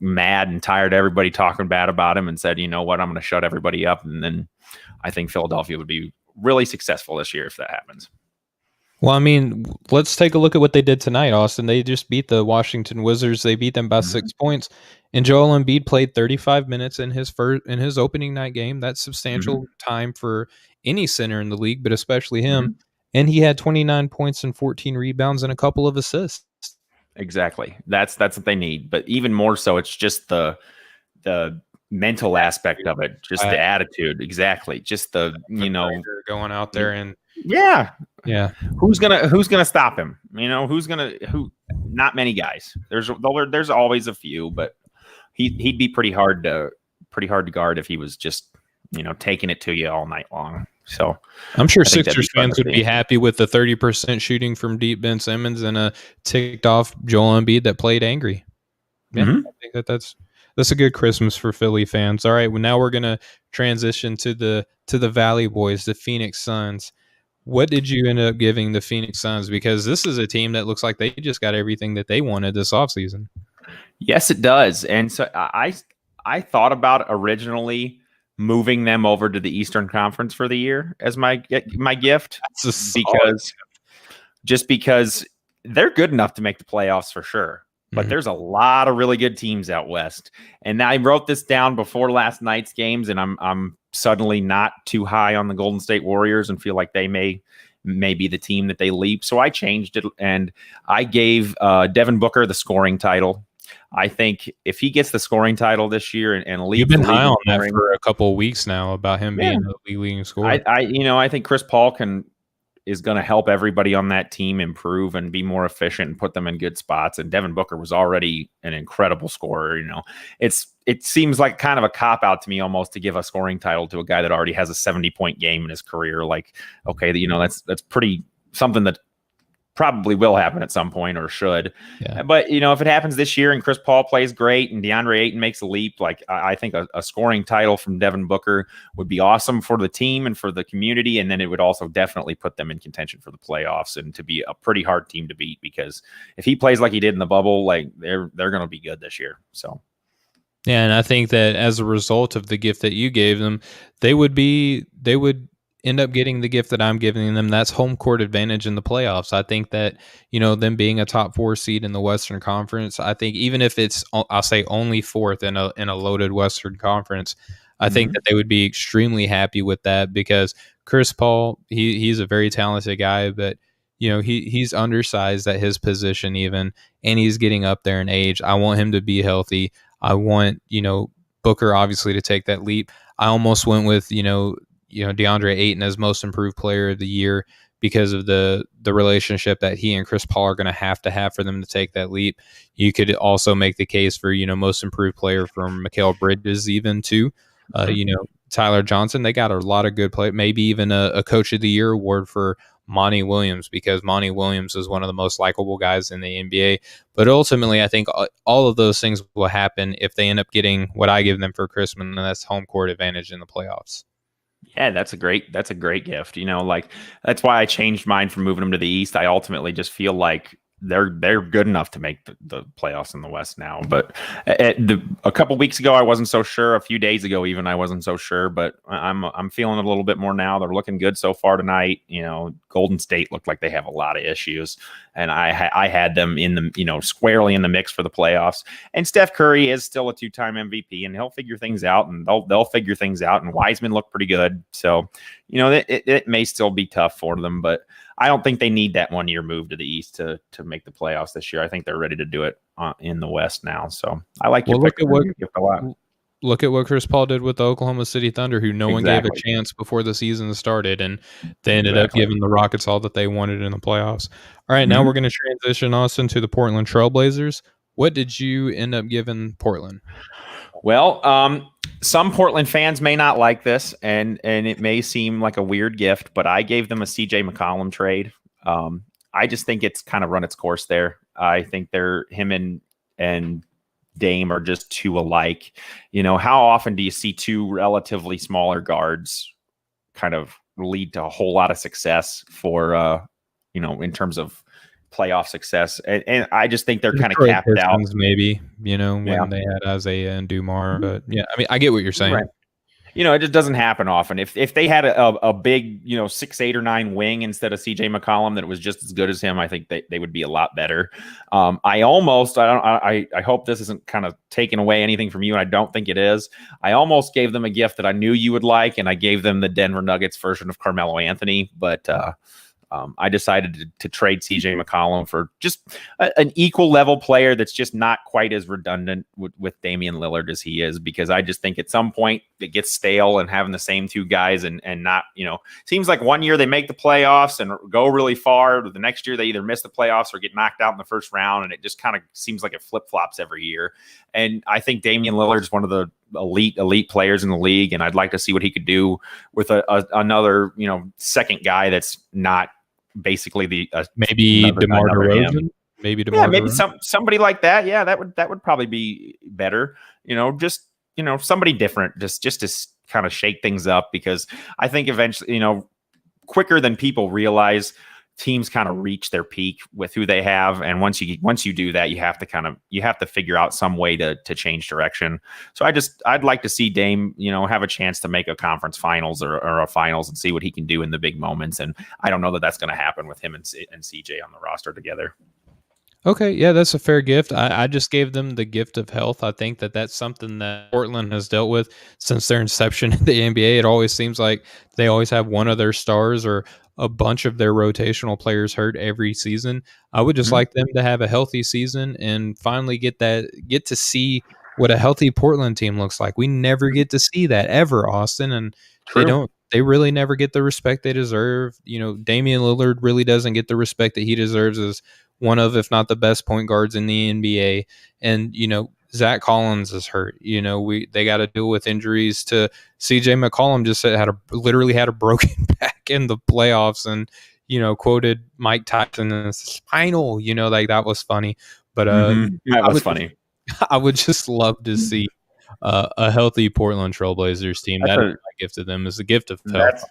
mad and tired of everybody talking bad about him and said, you know what, I'm going to shut everybody up. And then I think Philadelphia would be really successful this year if that happens. Well, I mean, let's take a look at what they did tonight, Austin. They just beat the Washington Wizards. They beat them by 6 points. And Joel Embiid played 35 minutes in his opening night game. That's substantial time for any center in the league, but especially him. And he had 29 points and 14 rebounds and a couple of assists. Exactly. That's what they need. But even more so, it's just the mental aspect of it, just the attitude. Exactly. Just the, going out there and yeah. Who's gonna stop him? Not many guys. There's always a few, but he'd be pretty hard to guard if he was just, taking it to you all night long. So I'm sure Sixers fans would be happy with the 30% shooting from deep Ben Simmons and a ticked off Joel Embiid that played angry. Yeah, I think that's a good Christmas for Philly fans. All right, well, now we're gonna transition to the Valley Boys, the Phoenix Suns. What did you end up giving the Phoenix Suns? Because this is a team that looks like they just got everything that they wanted this offseason. Yes, it does. And so I thought about originally moving them over to the Eastern Conference for the year as my gift, because they're good enough to make the playoffs for sure. But there's a lot of really good teams out west. And I wrote this down before last night's games, and I'm suddenly not too high on the Golden State Warriors and feel like they may be the team that they leap. So I changed it, and I gave Devin Booker the scoring title. I think if he gets the scoring title this year and leads, you've been high on that for a couple of weeks now about him being the leading scorer. I think Chris Paul is going to help everybody on that team improve and be more efficient and put them in good spots. And Devin Booker was already an incredible scorer. It seems like kind of a cop out to me almost to give a scoring title to a guy that already has a 70-point game in his career. Like, okay, that's pretty something that probably will happen at some point or should. Yeah. But, if it happens this year and Chris Paul plays great and DeAndre Ayton makes a leap, like I think a scoring title from Devin Booker would be awesome for the team and for the community. And then it would also definitely put them in contention for the playoffs and to be a pretty hard team to beat, because if he plays like he did in the bubble, like they're going to be good this year. So. Yeah. And I think that as a result of the gift that you gave them, they would end up getting the gift that I'm giving them. That's home court advantage in the playoffs. I think that, them being a top 4 seed in the Western Conference, I think even if it's, I'll say only 4th in a loaded Western Conference, I think that they would be extremely happy with that, because Chris Paul, he's a very talented guy, but he's undersized at his position even, and he's getting up there in age. I want him to be healthy. I want, Booker obviously to take that leap. I almost went with, DeAndre Ayton as most improved player of the year because of the relationship that he and Chris Paul are going to have for them to take that leap. You could also make the case for, most improved player from Mikal Bridges even too. Tyler Johnson, they got a lot of good play, maybe even a coach of the year award for Monty Williams, because Monty Williams is one of the most likable guys in the NBA. But ultimately, I think all of those things will happen if they end up getting what I give them for Christmas, and that's home court advantage in the playoffs. Yeah, that's a great gift. That's why I changed mine from moving them to the East. I ultimately just feel like they're good enough to make the playoffs in the West now. But a couple weeks ago, I wasn't so sure. A few days ago, even, I wasn't so sure. But I'm feeling it a little bit more now. They're looking good so far tonight. Golden State looked like they have a lot of issues, and I had them in the squarely in the mix for the playoffs. And Steph Curry is still a 2-time MVP, and he'll figure things out, and they'll figure things out. And Wiseman looked pretty good, so it may still be tough for them, but I don't think they need that 1-year move to the East to make the playoffs this year. I think they're ready to do it in the West now. So I like your pick a lot. Look at what Chris Paul did with the Oklahoma City Thunder, who no one gave a chance before the season started, and they ended up giving the Rockets all that they wanted in the playoffs. All right, now we're going to transition, Austin, to the Portland Trailblazers. What did you end up giving Portland? Well, some Portland fans may not like this, and it may seem like a weird gift, but I gave them a CJ McCollum trade. I just think it's kind of run its course there. I think him and Dame are just too alike. How often do you see two relatively smaller guards kind of lead to a whole lot of success for, in terms of playoff success? And I just think they're kind of capped out. Maybe, when they had Isaiah and Dumar. But yeah, I mean, I get what you're saying. Right. It just doesn't happen often. If they had a big, 6'8" or 9" wing instead of CJ McCollum that was just as good as him, I think they would be a lot better. I hope this isn't kind of taking away anything from you, and I don't think it is. I almost gave them a gift that I knew you would like, and I gave them the Denver Nuggets version of Carmelo Anthony, but I decided to trade CJ McCollum for just an equal level player that's just not quite as redundant with Damian Lillard as he is, because I just think at some point it gets stale and having the same two guys and not, seems like one year they make the playoffs and go really far. The next year they either miss the playoffs or get knocked out in the first round. And it just kind of seems like it flip-flops every year. And I think Damian Lillard is one of the elite players in the league. And I'd like to see what he could do with another, second guy that's not basically maybe DeMar DeRozan. Maybe somebody like that. Yeah, that would probably be better. Somebody different, just to kind of shake things up, because I think eventually, quicker than people realize, teams kind of reach their peak with who they have, and once you do that, you have to figure out some way to change direction. So I'd like to see Dame, have a chance to make a conference finals or a finals and see what he can do in the big moments. And I don't know that that's going to happen with him and CJ on the roster together. Okay, yeah, that's a fair gift. I just gave them the gift of health. I think that's something that Portland has dealt with since their inception in the NBA. It always seems like they always have one of their stars or a bunch of their rotational players hurt every season. I would just like them to have a healthy season and finally get to see what a healthy Portland team looks like. We never get to see that ever, Austin, and they really never get the respect they deserve. Damian Lillard really doesn't get the respect that he deserves as one of, if not the best point guards in the NBA. And, Zach Collins is hurt. They got to deal with injuries to CJ McCollum. Just literally had a broken back in the playoffs, and quoted Mike Tyson as spinal. That was funny. But that was funny. I would just love to see a healthy Portland Trailblazers team. That's my gift to them, is a gift of health.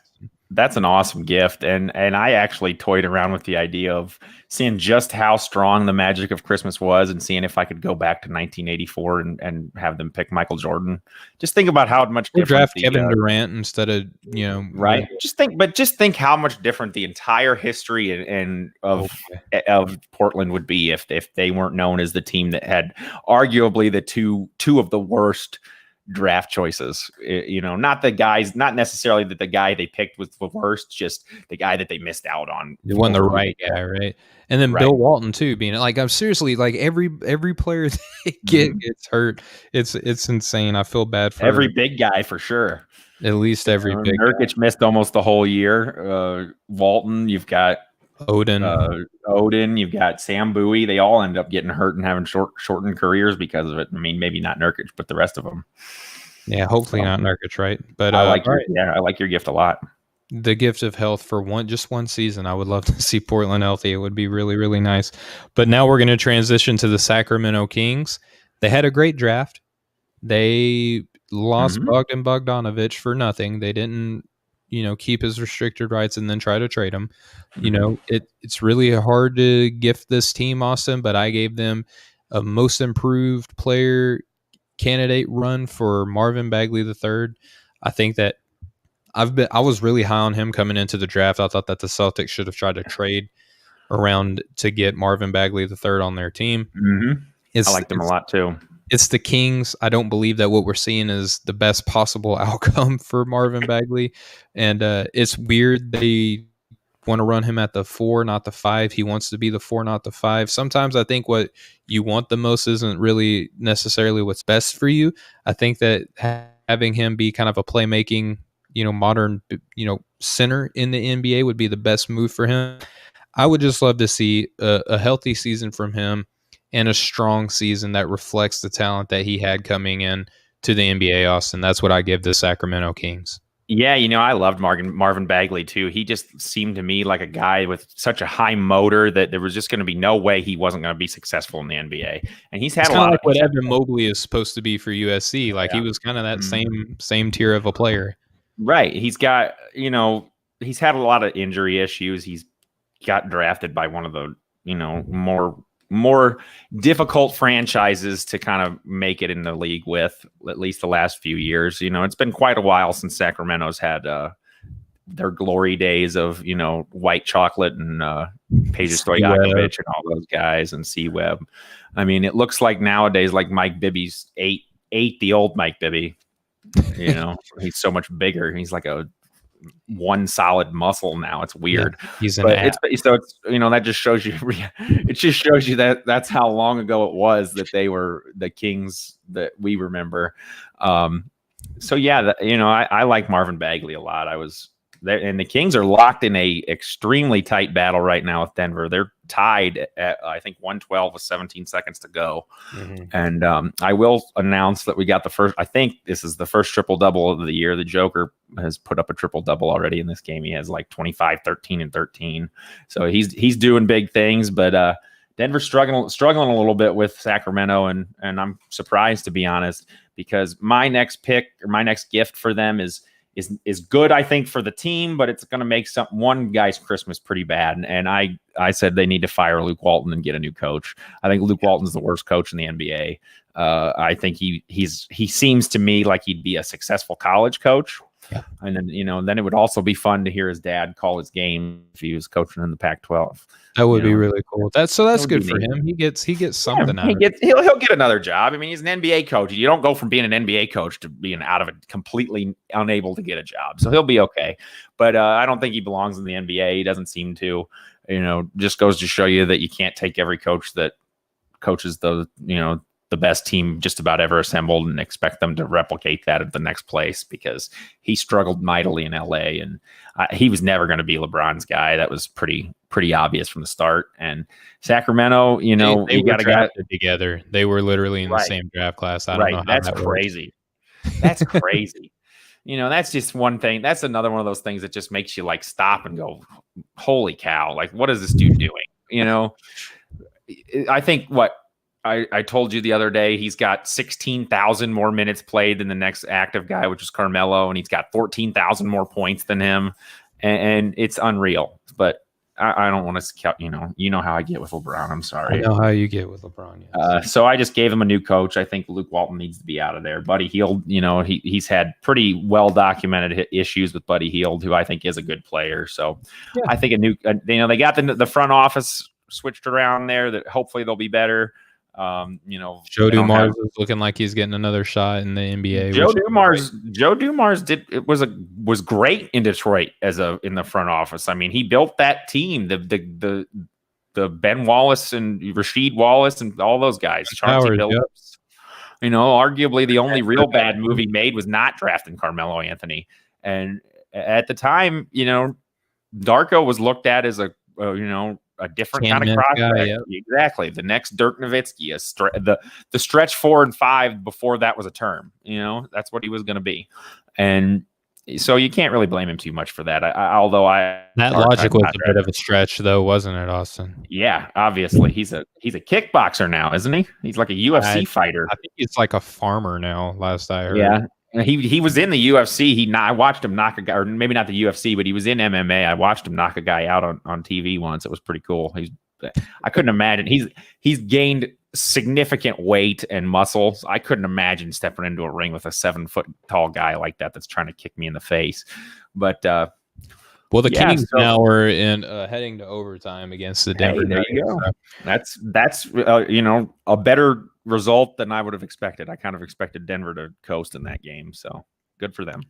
That's an awesome gift. And I actually toyed around with the idea of seeing just how strong the magic of Christmas was and seeing if I could go back to 1984 and have them pick Michael Jordan. Just think about how much different draft Kevin Durant instead of, right. Just think how much different the entire history of Portland would be if they weren't known as the team that had arguably the two of the worst draft choices. Not necessarily that the guy they picked was the worst, just the guy that they missed out on. They won the right guy, right? And then Bill Walton too, being like, I'm seriously like every player they gets hurt. It's insane. I feel bad for every big guy for sure. At least every big Nurkic missed almost the whole year. Walton, you've got Odin, you've got Sam Bowie. They all end up getting hurt and having shortened careers because of it. I mean, maybe not Nurkic, but the rest of them. Yeah, hopefully not Nurkic, right? But I like your gift a lot. The gift of health for just one season. I would love to see Portland healthy. It would be really, really nice. But now we're going to transition to the Sacramento Kings. They had a great draft. They lost Bogdan Bogdanovic for nothing. They didn't keep his restricted rights and then try to trade him. It's really hard to gift this team, Austin, but I gave them a most improved player candidate run for Marvin Bagley III. I think that I was really high on him coming into the draft. I thought that the Celtics should have tried to trade around to get Marvin Bagley III on their team. I liked him a lot too. It's the Kings. I don't believe that what we're seeing is the best possible outcome for Marvin Bagley. And it's weird they want to run him at the 4, not the 5. He wants to be the 4, not the 5. Sometimes I think what you want the most isn't really necessarily what's best for you. I think that having him be kind of a playmaking, modern, center in the NBA would be the best move for him. I would just love to see a healthy season from him and a strong season that reflects the talent that he had coming in to the NBA, Austin. That's what I give the Sacramento Kings. Yeah, I loved Marvin Bagley too. He just seemed to me like a guy with such a high motor that there was just going to be no way he wasn't going to be successful in the NBA. And he's had a lot of what Evan Mobley is supposed to be for USC. He was kind of that same tier of a player. Right. He's got, he's had a lot of injury issues. He's got drafted by one of the, more difficult franchises to kind of make it in the league with, at least the last few years. It's been quite a while since Sacramento's had their glory days of, white chocolate and Peja Stojakovic and all those guys and C-Web. I mean, it looks like nowadays, like Mike Bibby's ate the old Mike Bibby. He's so much bigger. He's like a one solid muscle now. It's weird. Yeah, he's an but ass. it's that just shows you it just shows you that that's how long ago it was that they were the Kings that we remember. So yeah, I like Marvin Bagley a lot. I was there, and the Kings are locked in a extremely tight battle right now with Denver. They're tied at I think 112 with 17 seconds to go. Mm-hmm. And I will announce that we got the first. I think this is the first triple double of the year. The Joker has put up a triple double already in this game. He has like 25, 13, and 13. So he's doing big things, but Denver's struggling a little bit with Sacramento, and I'm surprised, to be honest, because my next pick or my next gift for them is good, I think, for the team, but it's going to make one guy's Christmas pretty bad. And I said they need to fire Luke Walton and get a new coach. I think Luke Walton's the worst coach in the NBA. I think he seems to me like he'd be a successful college coach. Yeah. And then, then it would also be fun to hear his dad call his game if he was coaching in the Pac-12. That would be really cool. That's good for him. He gets something out of it. He'll get another job. I mean, he's an NBA coach. You don't go from being an NBA coach to being out of it, completely unable to get a job. So he'll be okay. But I don't think he belongs in the NBA. He doesn't seem to. Just goes to show you that you can't take every coach that coaches the best team just about ever assembled and expect them to replicate that at the next place, because he struggled mightily in LA, and he was never going to be LeBron's guy. That was pretty obvious from the start. And Sacramento, they got drafted together. They were literally in the same draft class. I don't know how that's crazy. That's crazy. That's just one thing. That's another one of those things that just makes you like stop and go, holy cow. Like, what is this dude doing? I think I told you the other day, he's got 16,000 more minutes played than the next active guy, which is Carmelo, and he's got 14,000 more points than him, and it's unreal. But I don't want to count. You know how I get with LeBron. I'm sorry. I know how you get with LeBron. Yes. So I just gave him a new coach. I think Luke Walton needs to be out of there. Buddy Hield, he's had pretty well documented issues with Buddy Hield, who I think is a good player. So yeah. I think they got the front office switched around there. That hopefully they'll be better. Joe Dumars is looking like he's getting another shot in the NBA. Joe Dumars was great in Detroit in the front office. I mean, he built that team. The Ben Wallace and Rasheed Wallace and all those guys. Chauncey Billups. Yep. Arguably the only real bad move he made was not drafting Carmelo Anthony. And at the time, Darko was looked at as a different kind of prospect. Guy, yep. Exactly. The next Dirk Nowitzki, the stretch 4 and 5 before that was a term. That's what he was going to be. And so you can't really blame him too much for that. That logic was a bit of a stretch, though, wasn't it, Austin? Yeah, obviously. He's a kickboxer now, isn't he? He's like a UFC fighter. I think he's like a farmer now, last I heard. Yeah. He was in the UFC. I watched him knock a guy, or maybe not the UFC, but he was in MMA. I watched him knock a guy out on TV once. It was pretty cool. I couldn't imagine. He's gained significant weight and muscles. I couldn't imagine stepping into a ring with a 7-foot tall guy like that that's trying to kick me in the face. But the Kings now are heading to overtime against the Denver Nuggets. There you go. That's a better result than I would have expected. I kind of expected Denver to coast in that game, so good for them.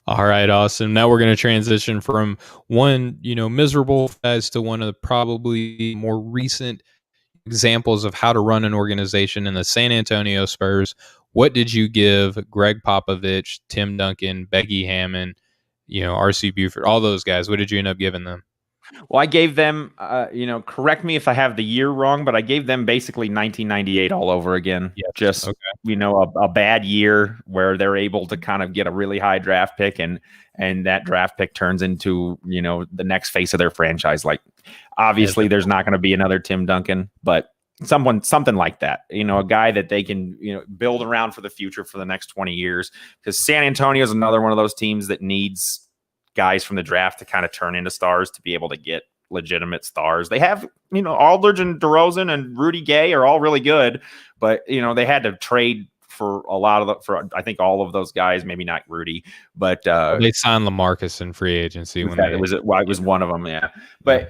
All right, awesome. Now we're going to transition from one, miserable phase to one of the probably more recent examples of how to run an organization in the San Antonio Spurs. What did you give Greg Popovich, Tim Duncan, Becky Hammond, R.C. Buford, all those guys? What did you end up giving them? Well, I gave them, correct me if I have the year wrong, but I gave them basically 1998 all over again. Yes. Just, a bad year where they're able to kind of get a really high draft pick and that draft pick turns into, the next face of their franchise. Like, obviously there's not going to be another Tim Duncan, but something like that, a guy that they can, build around for the future for the next 20 years. Because San Antonio is another one of those teams that needs guys from the draft to kind of turn into stars to be able to get legitimate stars. They have, Aldridge and DeRozan and Rudy Gay are all really good, but they had to trade for I think all of those guys, maybe not Rudy, but they signed LaMarcus in free agency it was one of them. Yeah. But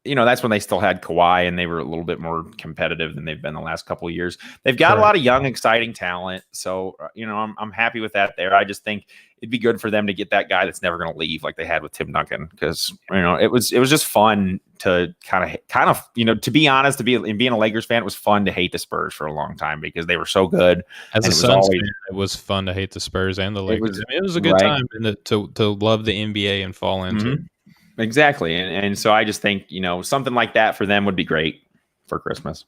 that's when they still had Kawhi and they were a little bit more competitive than they've been the last couple of years. They've got a lot of young, exciting talent. So, I'm happy with that there. I just think it'd be good for them to get that guy that's never going to leave like they had with Tim Duncan. Because, it was just fun to kind of, to be honest, being a Lakers fan, it was fun to hate the Spurs for a long time because they were so good. As a Suns fan, it was fun to hate the Spurs and the Lakers. It was a good time to love the NBA and fall into it. Exactly. And so I just think, something like that for them would be great for Christmas.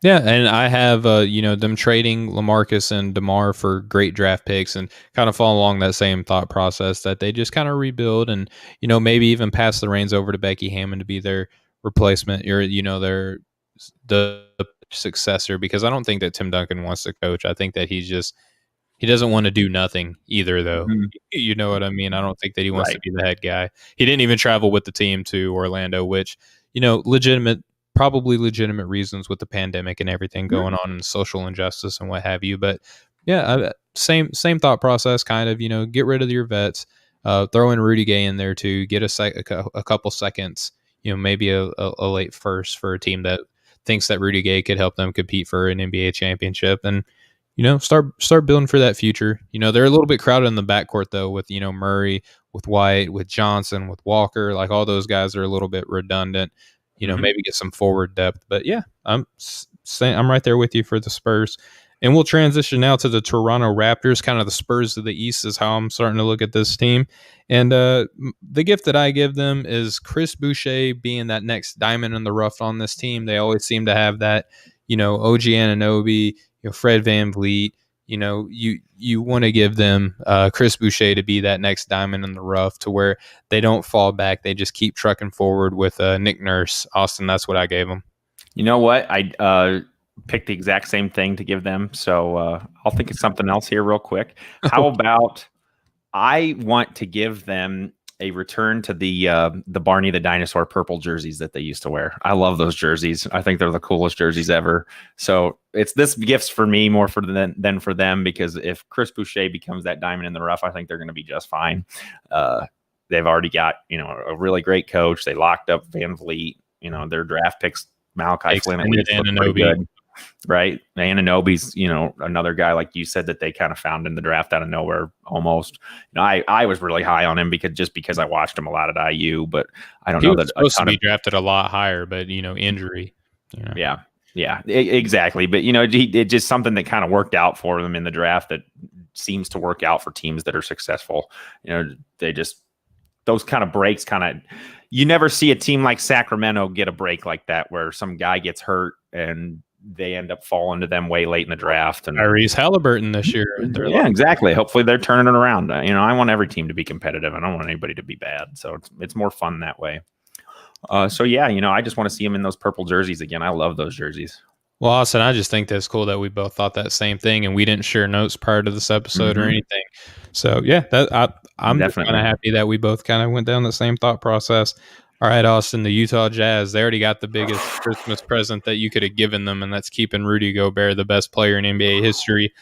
Yeah, and I have, them trading LaMarcus and DeMar for great draft picks and kind of follow along that same thought process that they just kind of rebuild and, maybe even pass the reins over to Becky Hammond to be their replacement or, the successor, because I don't think that Tim Duncan wants to coach. I think that he doesn't want to do nothing either, though. Mm-hmm. You know what I mean? I don't think that he wants to be the head guy. He didn't even travel with the team to Orlando, which, probably legitimate reasons with the pandemic and everything going on and social injustice and what have you. But yeah, same thought process, kind of, get rid of your vets, throw in Rudy Gay in there too, get a couple seconds, maybe a late first for a team that thinks that Rudy Gay could help them compete for an NBA championship and, start building for that future. They're a little bit crowded in the backcourt though with, Murray, with White, with Johnson, with Walker, like all those guys are a little bit redundant. Maybe get some forward depth. But yeah, I'm right there with you for the Spurs. And we'll transition now to the Toronto Raptors. Kind of the Spurs of the East is how I'm starting to look at this team. And the gift that I give them is Chris Boucher being that next diamond in the rough on this team. They always seem to have that, OG Anunoby, Fred VanVleet. You want to give them Chris Boucher to be that next diamond in the rough to where they don't fall back. They just keep trucking forward with Nick Nurse. Austin, that's what I gave them. You know what? I picked the exact same thing to give them. So I'll think of something else here real quick. How about I want to give them a return to the Barney the Dinosaur purple jerseys that they used to wear. I love those jerseys. I think they're the coolest jerseys ever. So it's this gifts for me more than for them, because if Chris Boucher becomes that diamond in the rough, I think they're going to be just fine. They've already got, a really great coach. They locked up VanVleet, their draft picks, Malachi Flynn, at least look pretty good. Right. Anunoby's, another guy, like you said, that they kind of found in the draft out of nowhere almost. I was really high on him because I watched him a lot at IU, but I don't know that he was supposed to be drafted a lot higher, but injury. Yeah, exactly. But it's just something that kind of worked out for them in the draft that seems to work out for teams that are successful. They just, those kind of breaks you never see a team like Sacramento get a break like that where some guy gets hurt and they end up falling to them way late in the draft. And Tyrese Halliburton this year. Yeah, exactly. Hopefully they're turning it around. I want every team to be competitive. I don't want anybody to be bad. So it's more fun that way. I just want to see them in those purple jerseys again. I love those jerseys. Well, Austin, I just think that's cool that we both thought that same thing and we didn't share notes prior to this episode or anything. So yeah, I'm kind of happy that we both kind of went down the same thought process. All right, Austin, the Utah Jazz, they already got the biggest Christmas present that you could have given them, and that's keeping Rudy Gobert, the best player in NBA history.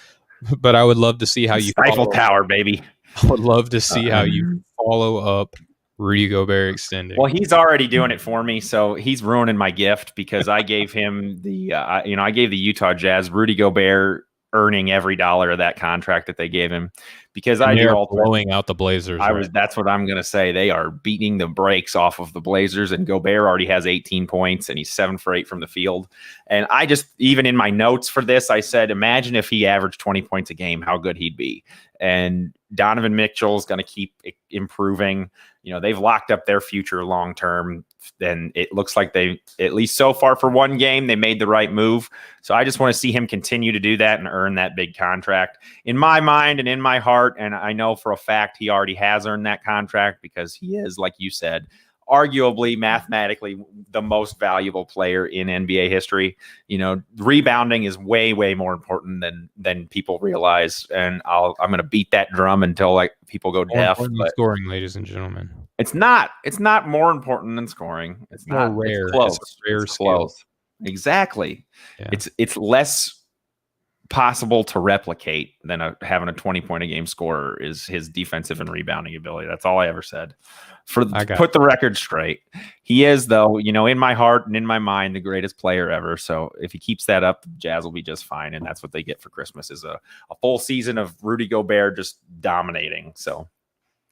But I would love to see how you Eiffel Tower, baby. I would love to see how you follow up Rudy Gobert extending. Well, he's already doing it for me, so he's ruining my gift because I gave him I gave the Utah Jazz Rudy Gobert earning every dollar of that contract that they gave him, because they're blowing out the Blazers. That's what I'm going to say. They are beating the brakes off of the Blazers, and Gobert already has 18 points and he's 7 for 8 from the field. And I just, even in my notes for this, I said, imagine if he averaged 20 points a game, how good he'd be. And Donovan Mitchell's going to keep improving. They've locked up their future long term. Then it looks like they, at least so far for one game, they made the right move. So I just want to see him continue to do that and earn that big contract. In my mind and in my heart, and I know for a fact he already has earned that contract, because he is, like you said, arguably mathematically the most valuable player in NBA history. Rebounding is way, way more important than people realize. And I'm going to beat that drum until people go deaf. But scoring, ladies and gentlemen. It's not more important than scoring. It's more not rare. It's close. It's a rare skill. Exactly. Yeah. It's less possible to replicate than having a 20-point a game scorer is his defensive and rebounding ability. That's all I ever said. Put the record straight. He is, though, in my heart and in my mind, the greatest player ever. So if he keeps that up, the Jazz will be just fine. And that's what they get for Christmas is a full season of Rudy Gobert just dominating. So.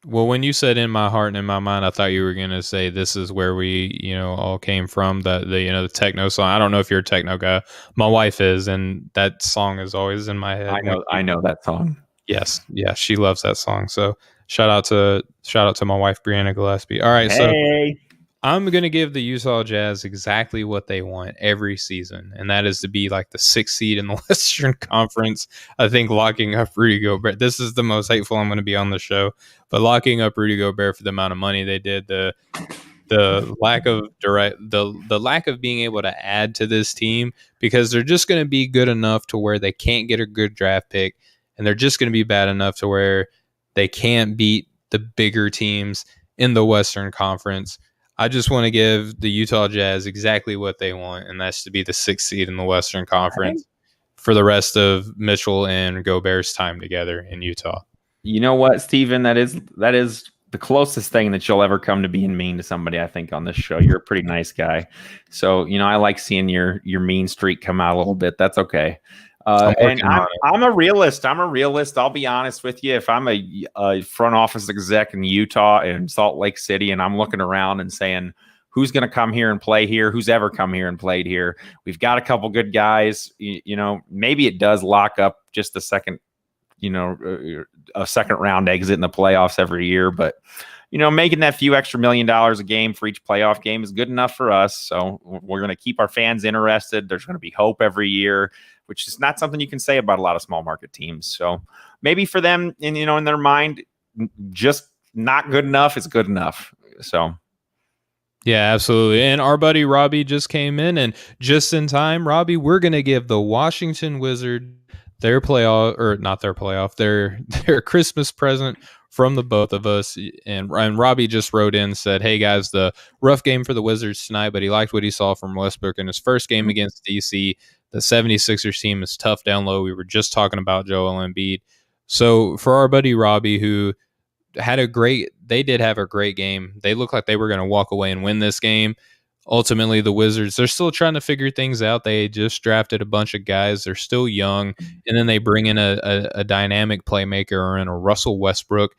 Well, when you said in my heart and in my mind, I thought you were going to say this is where we, all came from, the techno song. I don't know if you're a techno guy. My wife is, and that song is always in my head. I know that song. Yes. Yeah, she loves that song. So shout out to my wife, Brianna Gillespie. All right, so I'm going to give the Utah Jazz exactly what they want every season, and that is to be like the 6th seed in the Western Conference. I think locking up Rudy Gobert, this is the most hateful I'm going to be on the show, but locking up Rudy Gobert for the amount of money they did, the lack of the lack of being able to add to this team, because they're just going to be good enough to where they can't get a good draft pick, and they're just going to be bad enough to where they can't beat the bigger teams in the Western Conference. I just want to give the Utah Jazz exactly what they want, and that's to be the 6th seed in the Western Conference for the rest of Mitchell and Gobert's time together in Utah. You know what, Steven? That is the closest thing that you'll ever come to being mean to somebody, I think, on this show. You're a pretty nice guy. So, I like seeing your mean streak come out a little bit. That's okay. And I'm a realist. I'll be honest with you. If I'm a front office exec in Utah and Salt Lake City, and I'm looking around and saying, who's going to come here and play here? Who's ever come here and played here? We've got a couple good guys. Maybe it does lock up just the second, a second round exit in the playoffs every year. But, making that few extra $1 million a game for each playoff game is good enough for us. So we're going to keep our fans interested. There's going to be hope every year, which is not something you can say about a lot of small market teams. So maybe for them, in their mind, just not good enough is good enough. So. Yeah, absolutely. And our buddy Robbie just came in, and just in time, Robbie, we're going to give the Washington Wizards their Christmas present from the both of us. And Robbie just wrote in and said, hey guys, the rough game for the Wizards tonight, but he liked what he saw from Westbrook in his first game against DC. The 76ers team is tough down low. We were just talking about Joel Embiid. So for our buddy Robbie, who they did have a great game. They looked like they were going to walk away and win this game. Ultimately, the Wizards, they're still trying to figure things out. They just drafted a bunch of guys. They're still young. And then they bring in a dynamic playmaker in a Russell Westbrook.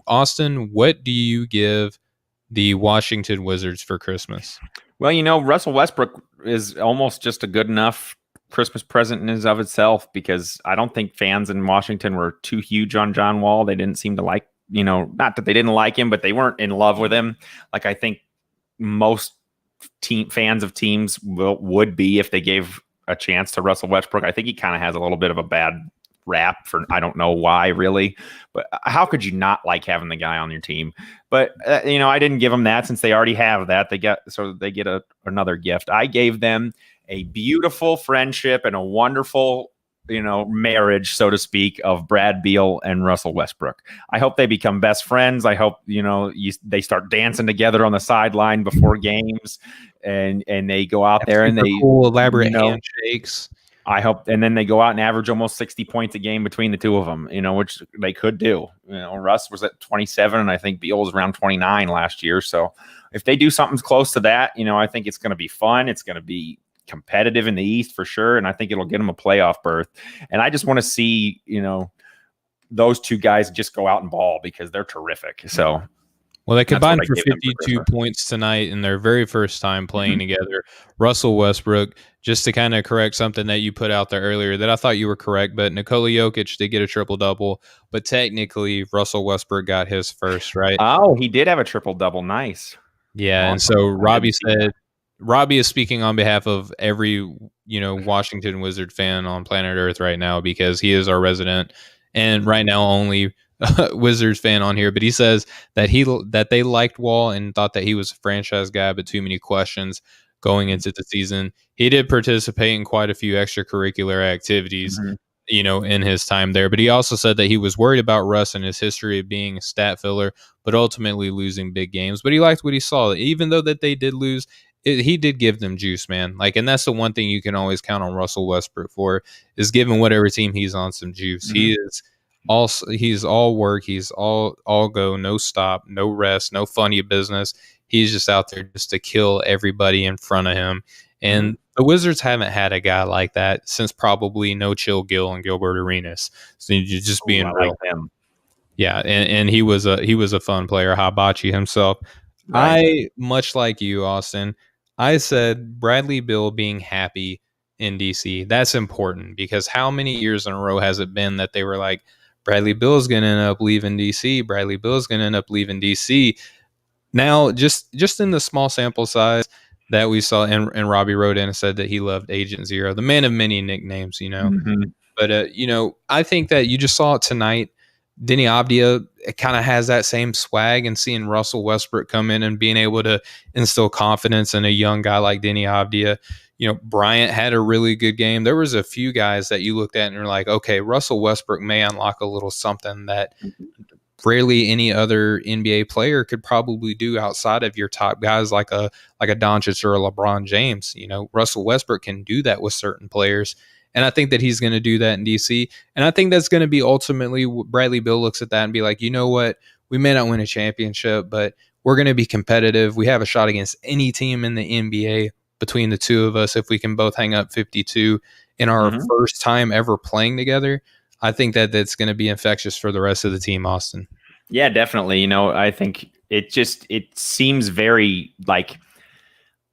Austin, what do you give the Washington Wizards for Christmas? Well, Russell Westbrook is almost just a good enough Christmas present in and of itself, because I don't think fans in Washington were too huge on John Wall. They didn't seem to like, not that they didn't like him, but they weren't in love with him. Like I think most fans of teams would be if they gave a chance to Russell Westbrook. I think he kind of has a little bit of a bad rap for, I don't know why really, but how could you not like having the guy on your team? But I didn't give them that, since they already have that. They get another gift. I gave them a beautiful friendship and a wonderful marriage, so to speak, of Brad Beal and Russell Westbrook. I hope they become best friends. I hope they start dancing together on the sideline before games, and they go out there and they cool elaborate handshakes. I hope, and then they go out and average almost 60 points a game between the two of them, which they could do. Russ was at 27, and I think Beal was around 29 last year. So if they do something close to that, I think it's going to be fun. It's going to be competitive in the East for sure, and I think it'll get them a playoff berth. And I just want to see, those two guys just go out and ball, because they're terrific. So, well, they combined for 52 points tonight in their very first time playing together. Russell Westbrook, just to kind of correct something that you put out there earlier that I thought you were correct, but Nikola Jokic did get a triple-double, but technically Russell Westbrook got his first, right? Oh, he did have a triple-double. Nice. Yeah, and so Robbie said, Robbie is speaking on behalf of every, Washington Wizard fan on planet Earth right now, because he is our resident and right now only Wizards fan on here. But he says that they liked Wall and thought that he was a franchise guy, but too many questions going into the season. He did participate in quite a few extracurricular activities, in his time there. But he also said that he was worried about Russ and his history of being a stat filler, but ultimately losing big games. But he liked what he saw, even though that they did lose he did give them juice, man. Like, and that's the one thing you can always count on Russell Westbrook for, is giving whatever team he's on some juice. He's all work, he's all go, no stop, no rest, no funny business. He's just out there just to kill everybody in front of him. And the Wizards haven't had a guy like that since probably No Chill Gill and Gilbert Arenas. So you're just being real. Like him. Yeah, and he was a fun player, Hibachi himself. Right. I, much like you, Austin, I said Bradley Beal being happy in DC. That's important, because how many years in a row has it been that they were like, Bradley Beal's going to end up leaving DC. Bradley Beal's going to end up leaving DC. Now, just in the small sample size that we saw, and Robbie wrote in and said that he loved Agent Zero, the man of many nicknames, But, I think that you just saw it tonight. Denny Avdia kind of has that same swag, and seeing Russell Westbrook come in and being able to instill confidence in a young guy like Denny Avdia. Bryant had a really good game. There was a few guys that you looked at and you're like, okay, Russell Westbrook may unlock a little something that rarely any other NBA player could probably do outside of your top guys like a Doncic or a LeBron James. Russell Westbrook can do that with certain players. And I think that he's going to do that in DC. And I think that's going to be ultimately Bradley Beal looks at that and be like, you know what? We may not win a championship, but we're going to be competitive. We have a shot against any team in the NBA between the two of us if we can both hang up 52 in our first time ever playing together. I think that that's going to be infectious for the rest of the team, Austin. Yeah, definitely. I think it seems very like,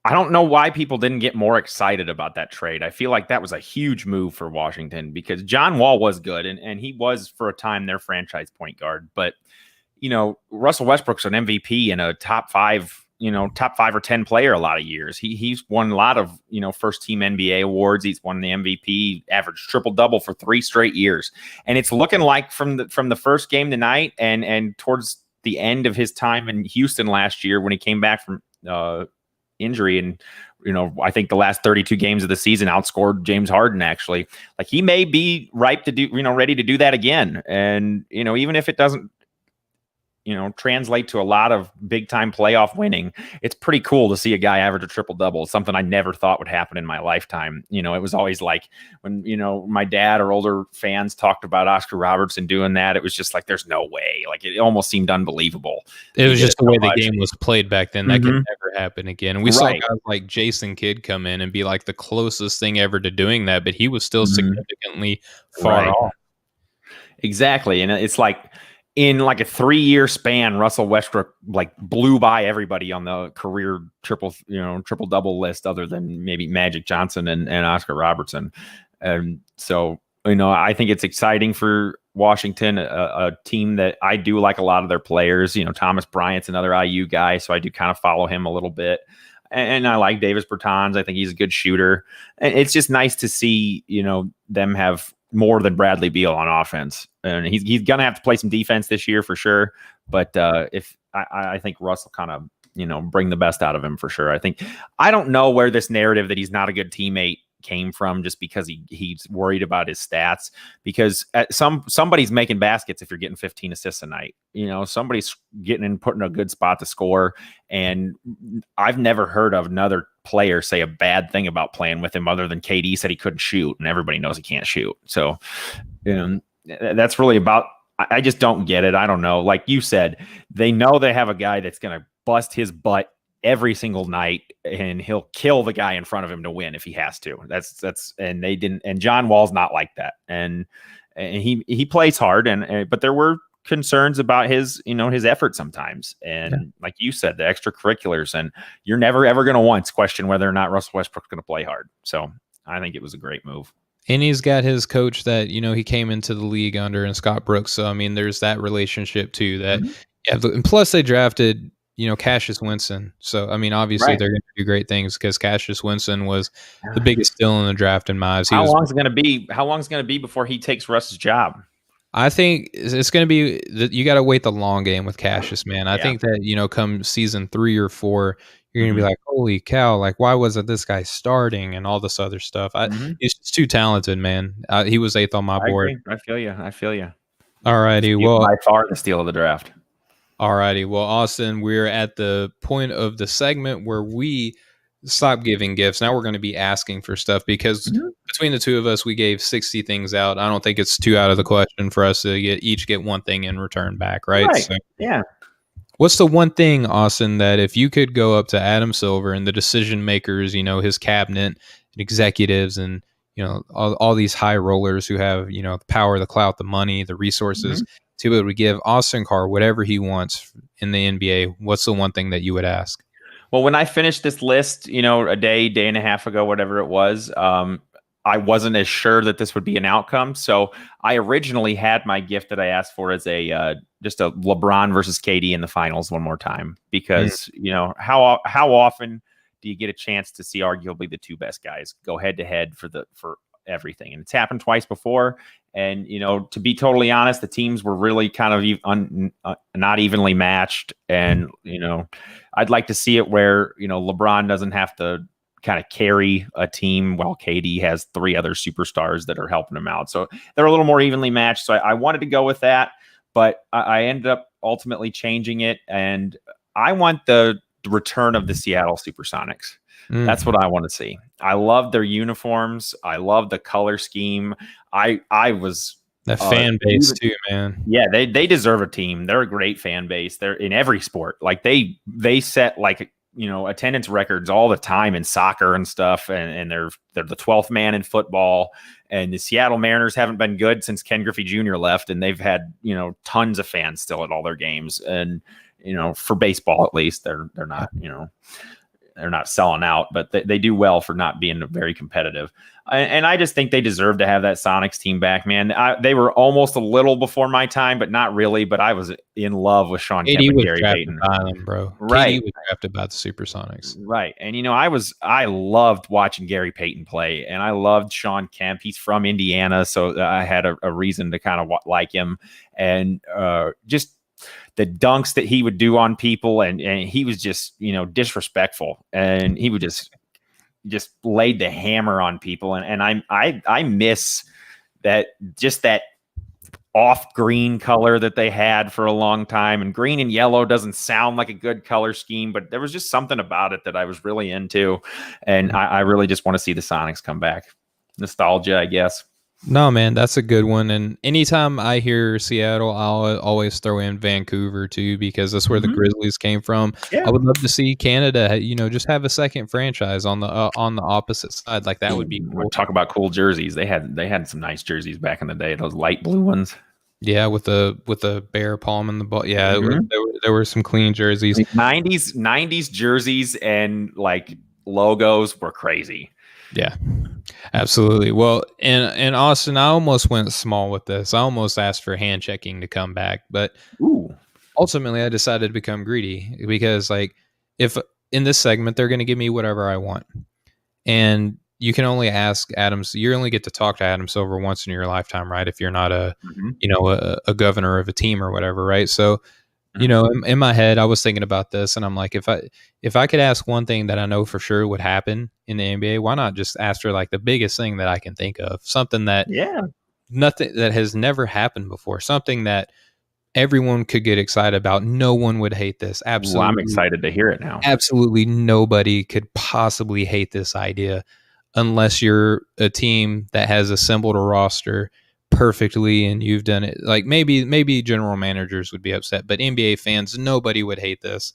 I don't know why people didn't get more excited about that trade. I feel like that was a huge move for Washington, because John Wall was good and he was for a time their franchise point guard. But, Russell Westbrook's an MVP and a top 5 or 10 player a lot of years. He's won a lot of, first team NBA awards. He's won the MVP, averaged triple-double for 3 straight years. And it's looking like from the first game tonight and towards the end of his time in Houston last year when he came back from injury, and I think the last 32 games of the season outscored James Harden. Actually, like, he may be ripe to do, ready to do that again. And even if it doesn't translate to a lot of big time playoff winning, it's pretty cool to see a guy average a triple double. Something I never thought would happen in my lifetime. It was always like when my dad or older fans talked about Oscar Robertson doing that, it was just like, there's no way. Like, it almost seemed unbelievable. It was just the way the game was played back then. That could never happen again. And we saw guys like Jason Kidd come in and be like the closest thing ever to doing that, but he was still significantly far off. Exactly. And it's like, in like a 3-year span, Russell Westbrook like blew by everybody on the career triple double list, other than maybe Magic Johnson and Oscar Robertson. And so, I think it's exciting for Washington, a team that I do like a lot of their players. Thomas Bryant's another IU guy, so I do kind of follow him a little bit. And I like Davis Bertans. I think he's a good shooter. And it's just nice to see, them have more than Bradley Beal on offense. And he's going to have to play some defense this year for sure. But if I think Russ will kind of, bring the best out of him for sure. I don't know where this narrative that he's not a good teammate came from, just because he's worried about his stats, because somebody's making baskets if you're getting 15 assists a night. Somebody's getting and putting a good spot to score. And I've never heard of another player say a bad thing about playing with him, other than KD said he couldn't shoot, and everybody knows he can't shoot. So that's really about, I just don't get it. I don't know. Like you said, they know they have a guy that's going to bust his butt every single night, and he'll kill the guy in front of him to win if he has to. And they didn't, and John Wall's not like that. And he plays hard, but there were concerns about his effort sometimes. And like you said, the extracurriculars, and you're never ever going to once question whether or not Russell Westbrook's going to play hard. So I think it was a great move. And he's got his coach that, he came into the league under, and Scott Brooks. So, I mean, there's that relationship too and plus they drafted, Cassius Winston. So, I mean, obviously they're going to do great things, because Cassius Winston was the biggest steal in the draft in my eyes. How long is it going to be before he takes Russ's job? I think it's going to be you got to wait the long game with Cassius, man. I think that, come season 3 or 4, you're going to be like, holy cow, like, why wasn't this guy starting and all this other stuff? He's just too talented, man. He was 8th on my board. I feel you. All righty. Well, by far the steal of the draft. All righty. Well, Austin, we're at the point of the segment where we stop giving gifts. Now we're going to be asking for stuff because between the two of us, we gave 60 things out. I don't think it's too out of the question for us to each get one thing in return back, right? Right. So, yeah. What's the one thing, Austin, that if you could go up to Adam Silver and the decision makers, his cabinet, executives, and all these high rollers who have the power, the clout, the money, the resources to be able to give Austin Carr whatever he wants in the NBA, what's the one thing that you would ask? Well, when I finished this list, a day and a half ago, whatever it was, I wasn't as sure that this would be an outcome. So I originally had my gift that I asked for as just a LeBron versus KD in the finals one more time, because how often do you get a chance to see arguably the two best guys go head to head for everything? And it's happened twice before. And, to be totally honest, the teams were really kind of not evenly matched. And, I'd like to see it where, LeBron doesn't have to kind of carry a team while KD has three other superstars that are helping him out. So they're a little more evenly matched. So I wanted to go with that, but I ended up ultimately changing it. And I want the return of the Seattle Supersonics. That's what I want to see. I love their uniforms. I love the color scheme. I was the fan base too, man. Yeah, they deserve a team. They're a great fan base. They're in every sport. Like they set attendance records all the time in soccer and stuff. And they're the 12th man in football. And the Seattle Mariners haven't been good since Ken Griffey Jr. left, and they've had tons of fans still at all their games. And for baseball at least, they're not they're not selling out, but they do well for not being very competitive. And I just think they deserve to have that Sonics team back, man. They were almost a little before my time, but not really. But I was in love with Sean Kemp and Gary Payton. Bro. Right. KD was drafted by the Supersonics. Right. And, I loved watching Gary Payton play, and I loved Sean Kemp. He's from Indiana, so I had a reason to kind of like him. And just the dunks that he would do on people, and he was just, disrespectful, and he would just laid the hammer on people. And I miss that off green color that they had for a long time. And green and yellow doesn't sound like a good color scheme, but there was just something about it that I was really into. And I really just want to see the Sonics come back. Nostalgia, I guess. No, man, that's a good one. And anytime I hear Seattle, I'll always throw in Vancouver too, because that's where the Grizzlies came from. Yeah. I would love to see Canada, just have a second franchise on the opposite side. Like that would be cool. We'll talk about cool jerseys. They had some nice jerseys back in the day, those light blue ones. Yeah, with the bear palm in the ball. Yeah, there were some clean jerseys. 90s jerseys and like logos were crazy. Yeah, absolutely. Well, in Austin, I almost went small with this. I almost asked for hand checking to come back, but ultimately I decided to become greedy, because like if in this segment they're going to give me whatever I want, and you can only ask Adams. You only get to talk to Adam Silver once in your lifetime, right? If you're not a governor of a team or whatever, right? So. In my head, I was thinking about this, and I'm like, if I could ask one thing that I know for sure would happen in the NBA, why not just ask for like the biggest thing that I can think of, something that nothing that has never happened before, something that everyone could get excited about. No one would hate this. Absolutely, well, I'm excited to hear it now. Absolutely, nobody could possibly hate this idea, unless you're a team that has assembled a roster perfectly and you've done it. Like maybe general managers would be upset, but NBA fans, nobody would hate this.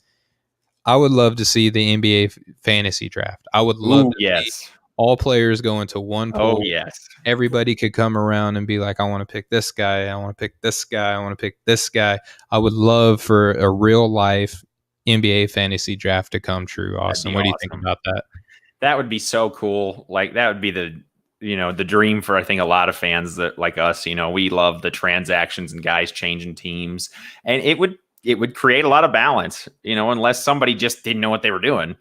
I would love to see the NBA fantasy draft. I would love to see all players go into one pool. Oh yes, everybody could come around and be like, I want to pick this guy, I want to pick this guy, I want to pick this guy. I would love for a real life NBA fantasy draft to come true. Austin, what do you think about that? That would be so cool. Like that would be the dream for, I think, a lot of fans that like us, we love the transactions and guys changing teams, and it would create a lot of balance, unless somebody just didn't know what they were doing,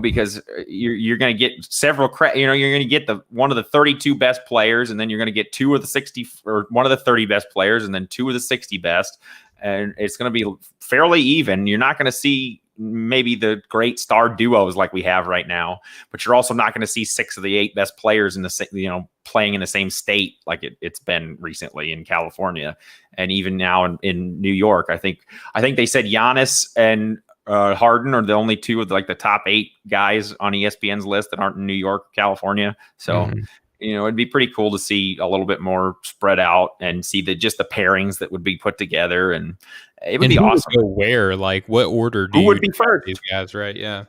because you're going to get several, you're going to get one of the 32 best players, and then you're going to get two of the 60 or one of the 30 best players, and then two of the 60 best. And it's going to be fairly even. You're not going to see maybe the great star duos like we have right now, but you're also not going to see 6 of the 8 best players in the playing in the same state like it's been recently in California, and even now in New York. I think they said Giannis and Harden are the only two of like the top 8 guys on ESPN's list that aren't in New York, California. So, it'd be pretty cool to see a little bit more spread out and see just the pairings that would be put together. And it would be awesome. Would go where? Like, what order who would be first? These guys, right? Yeah.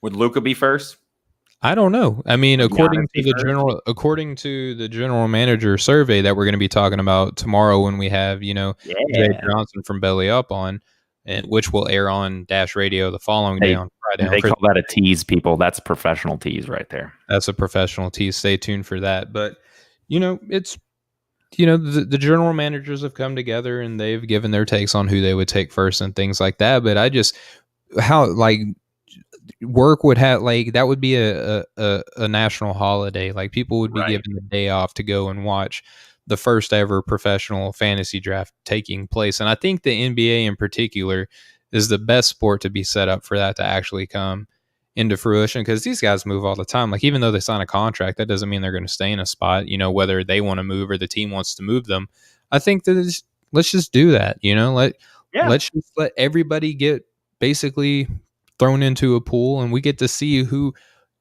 Would Luka be first? I don't know. I mean, according to the general manager survey that we're going to be talking about tomorrow when we have, Jay Johnson from Belly Up on, and which will air on Dash Radio the following day on Friday. They call that a tease, people. That's a professional tease right there. That's a professional tease. Stay tuned for that. But, it's, the general managers have come together and they've given their takes on who they would take first and things like that. But work would have that would be a national holiday. Like people would be given the day off to go and watch the first ever professional fantasy draft taking place. And I think the NBA in particular is the best sport to be set up for that to actually come into fruition, because these guys move all the time. Like even though they sign a contract, that doesn't mean they're going to stay in a spot, whether they want to move or the team wants to move them. I think that let's just do that. Let's just let everybody get basically thrown into a pool and we get to see who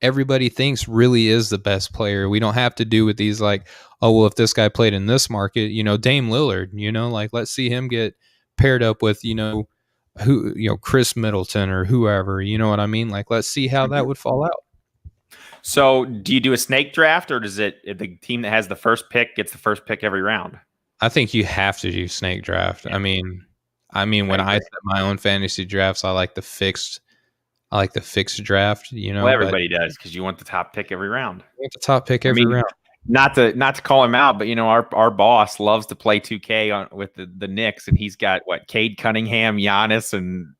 everybody thinks really is the best player. We don't have to do with these like, oh, well, if this guy played in this market, Dame Lillard, let's see him get paired up with, Chris Middleton or whoever, you know what I mean? Like, let's see how that would fall out. So do you do a snake draft, or does the team that has the first pick gets the first pick every round? I think you have to do snake draft. Yeah. I mean, when I set my own fantasy drafts, I like the fixed draft, Well, everybody does, because you want the top pick every round. You want the top pick every round. Not to call him out, but our boss loves to play 2K with the Knicks, and he's got Cade Cunningham, Giannis, and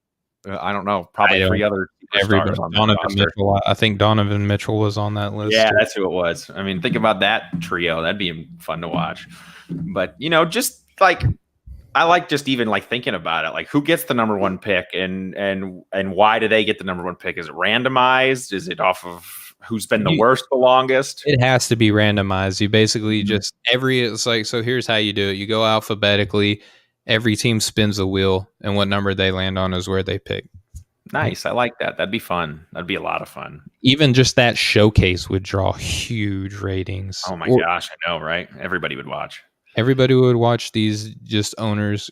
I don't know, probably 3 other stars on Donovan Mitchell. I think Donovan Mitchell was on that list. Yeah, that's who it was. I mean, think about that trio. That'd be fun to watch. But just like, I like just even like thinking about it, like who gets the number 1 pick and why do they get the number 1 pick? Is it randomized? Is it off of who's been the worst the longest? It has to be randomized. You basically just it's like, so here's how you do it. You go alphabetically, every team spins a wheel, and what number they land on is where they pick. Nice. I like that. That'd be fun. That'd be a lot of fun. Even just that showcase would draw huge ratings. Oh my gosh, I know, right? Everybody would watch. Everybody would watch these just governors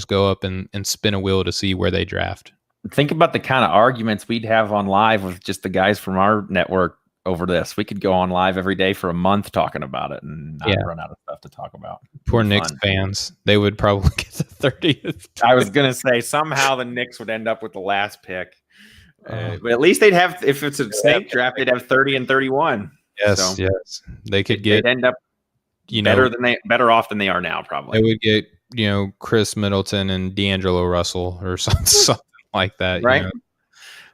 go up and spin a wheel to see where they draft. Think about the kind of arguments we'd have on live with just the guys from our network over this. We could go on live every day for a month talking about it and not run out of stuff to talk about. Poor Knicks fans. They would probably get the 30th. I was going to say somehow the Knicks would end up with the last pick. But at least they'd have, if it's a snake draft, they'd have 30 and 31. Yes, yes. They could get, they'd end up better off than they are now, probably. They would get, Chris Middleton and D'Angelo Russell or something like that. Right.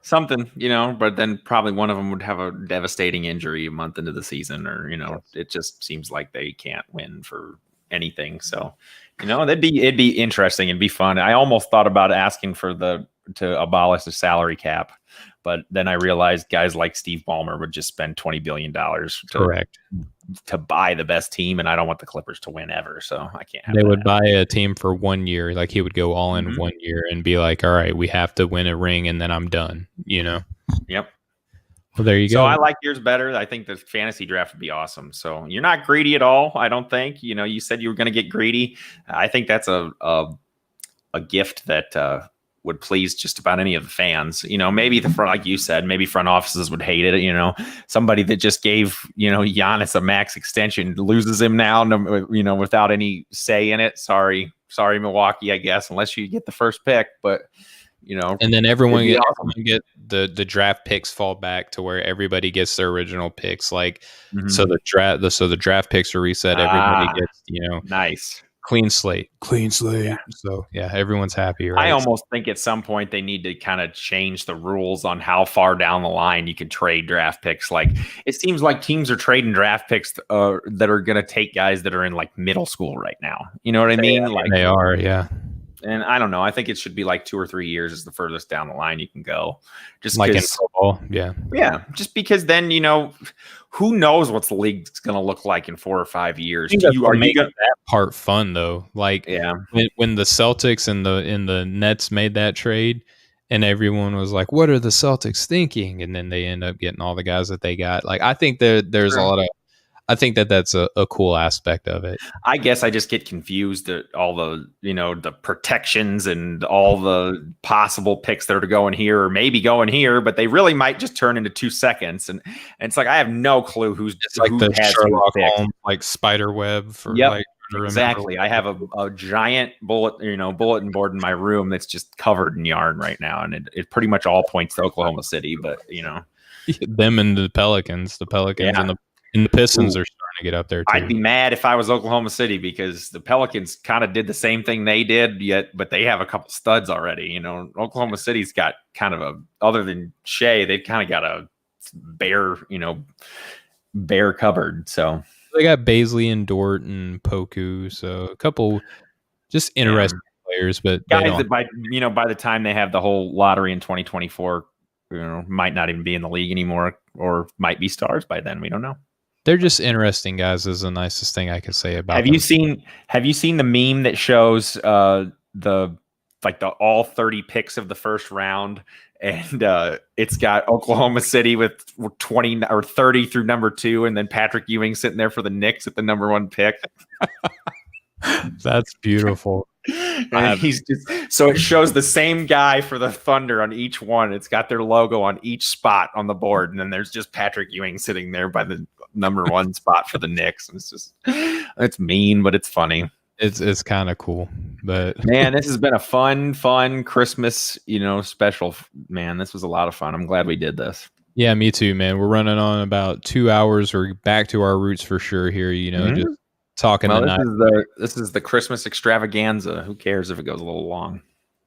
Something, but then probably one of them would have a devastating injury a month into the season, or, it just seems like they can't win for anything. So, it'd be interesting and be fun. I almost thought about asking to abolish the salary cap, but then I realized guys like Steve Ballmer would just spend $20 billion to buy the best team, and I don't want the Clippers to win ever, so I can't have They would buy a team for 1 year. Like he would go all in 1 year and be like, all right, we have to win a ring and then I'm done, Yep. Well, there you go. So I like yours better. I think the fantasy draft would be awesome. So you're not greedy at all, I don't think. You said you were going to get greedy. I think that's a gift that would please just about any of the fans. Maybe like you said, maybe front offices would hate it. Somebody that just gave, Giannis a max extension loses him now, without any say in it. Sorry, Milwaukee, I guess, unless you get the first pick, but and then everyone get the draft picks fall back to where everybody gets their original picks. Like, so the draft picks are reset. Everybody gets, nice. Clean slate. Yeah. So yeah, everyone's happy. Right? I almost think at some point they need to kind of change the rules on how far down the line you can trade draft picks. Like it seems like teams are trading draft picks that are going to take guys that are in like middle school right now. You know what I mean? Like they are, yeah. And I don't know. I think it should be like 2 or 3 years is the furthest down the line you can go. Just like in football, yeah. Yeah, just because then who knows what the league's going to look like in 4 or 5 years. Are making that part fun though? Like, yeah, when the Celtics and the Nets made that trade, and everyone was like, "What are the Celtics thinking?" And then they end up getting all the guys that they got. Like, I think there's a Sure. lot of, I think that's a cool aspect of it. I guess I just get confused at all the, the protections and all the possible picks that are going here or maybe going here, but they really might just turn into 2 seconds. And it's like I have no clue It's like who the has Sherlock who picked. Holmes, like spider web for Yep. like to remember. Exactly. I have a giant bulletin board in my room that's just covered in yarn right now, and it pretty much all points to Oklahoma City. But Them and the Pelicans, yeah. and the Pistons are starting to get up there too. I'd be mad if I was Oklahoma City because the Pelicans kind of did the same thing they did, but they have a couple studs already. Oklahoma City's got kind of other than Shea, they've kind of got a bare cupboard. So they got Baisley and Dort and Poku, so a couple just interesting players, but guys that by the time they have the whole lottery in 2024, might not even be in the league anymore, or might be stars by then. We don't know. They're just interesting guys. Is the nicest thing I could say about. Have you seen the meme that shows the all 30 picks of the first round, and it's got Oklahoma City with 20 or 30 through number 2, and then Patrick Ewing sitting there for the Knicks at the number 1 pick? That's beautiful. And so it shows the same guy for the Thunder on each one. It's got their logo on each spot on the board, and then there's just Patrick Ewing sitting there by the number 1 spot for the Knicks. And it's mean, but it's funny. It's kind of cool. But man, this has been a fun Christmas, special. Man, this was a lot of fun. I'm glad we did this. Yeah, me too, man. We're running on about 2 hours. We're back to our roots for sure here. Just talking tonight. This is the Christmas extravaganza. Who cares if it goes a little long?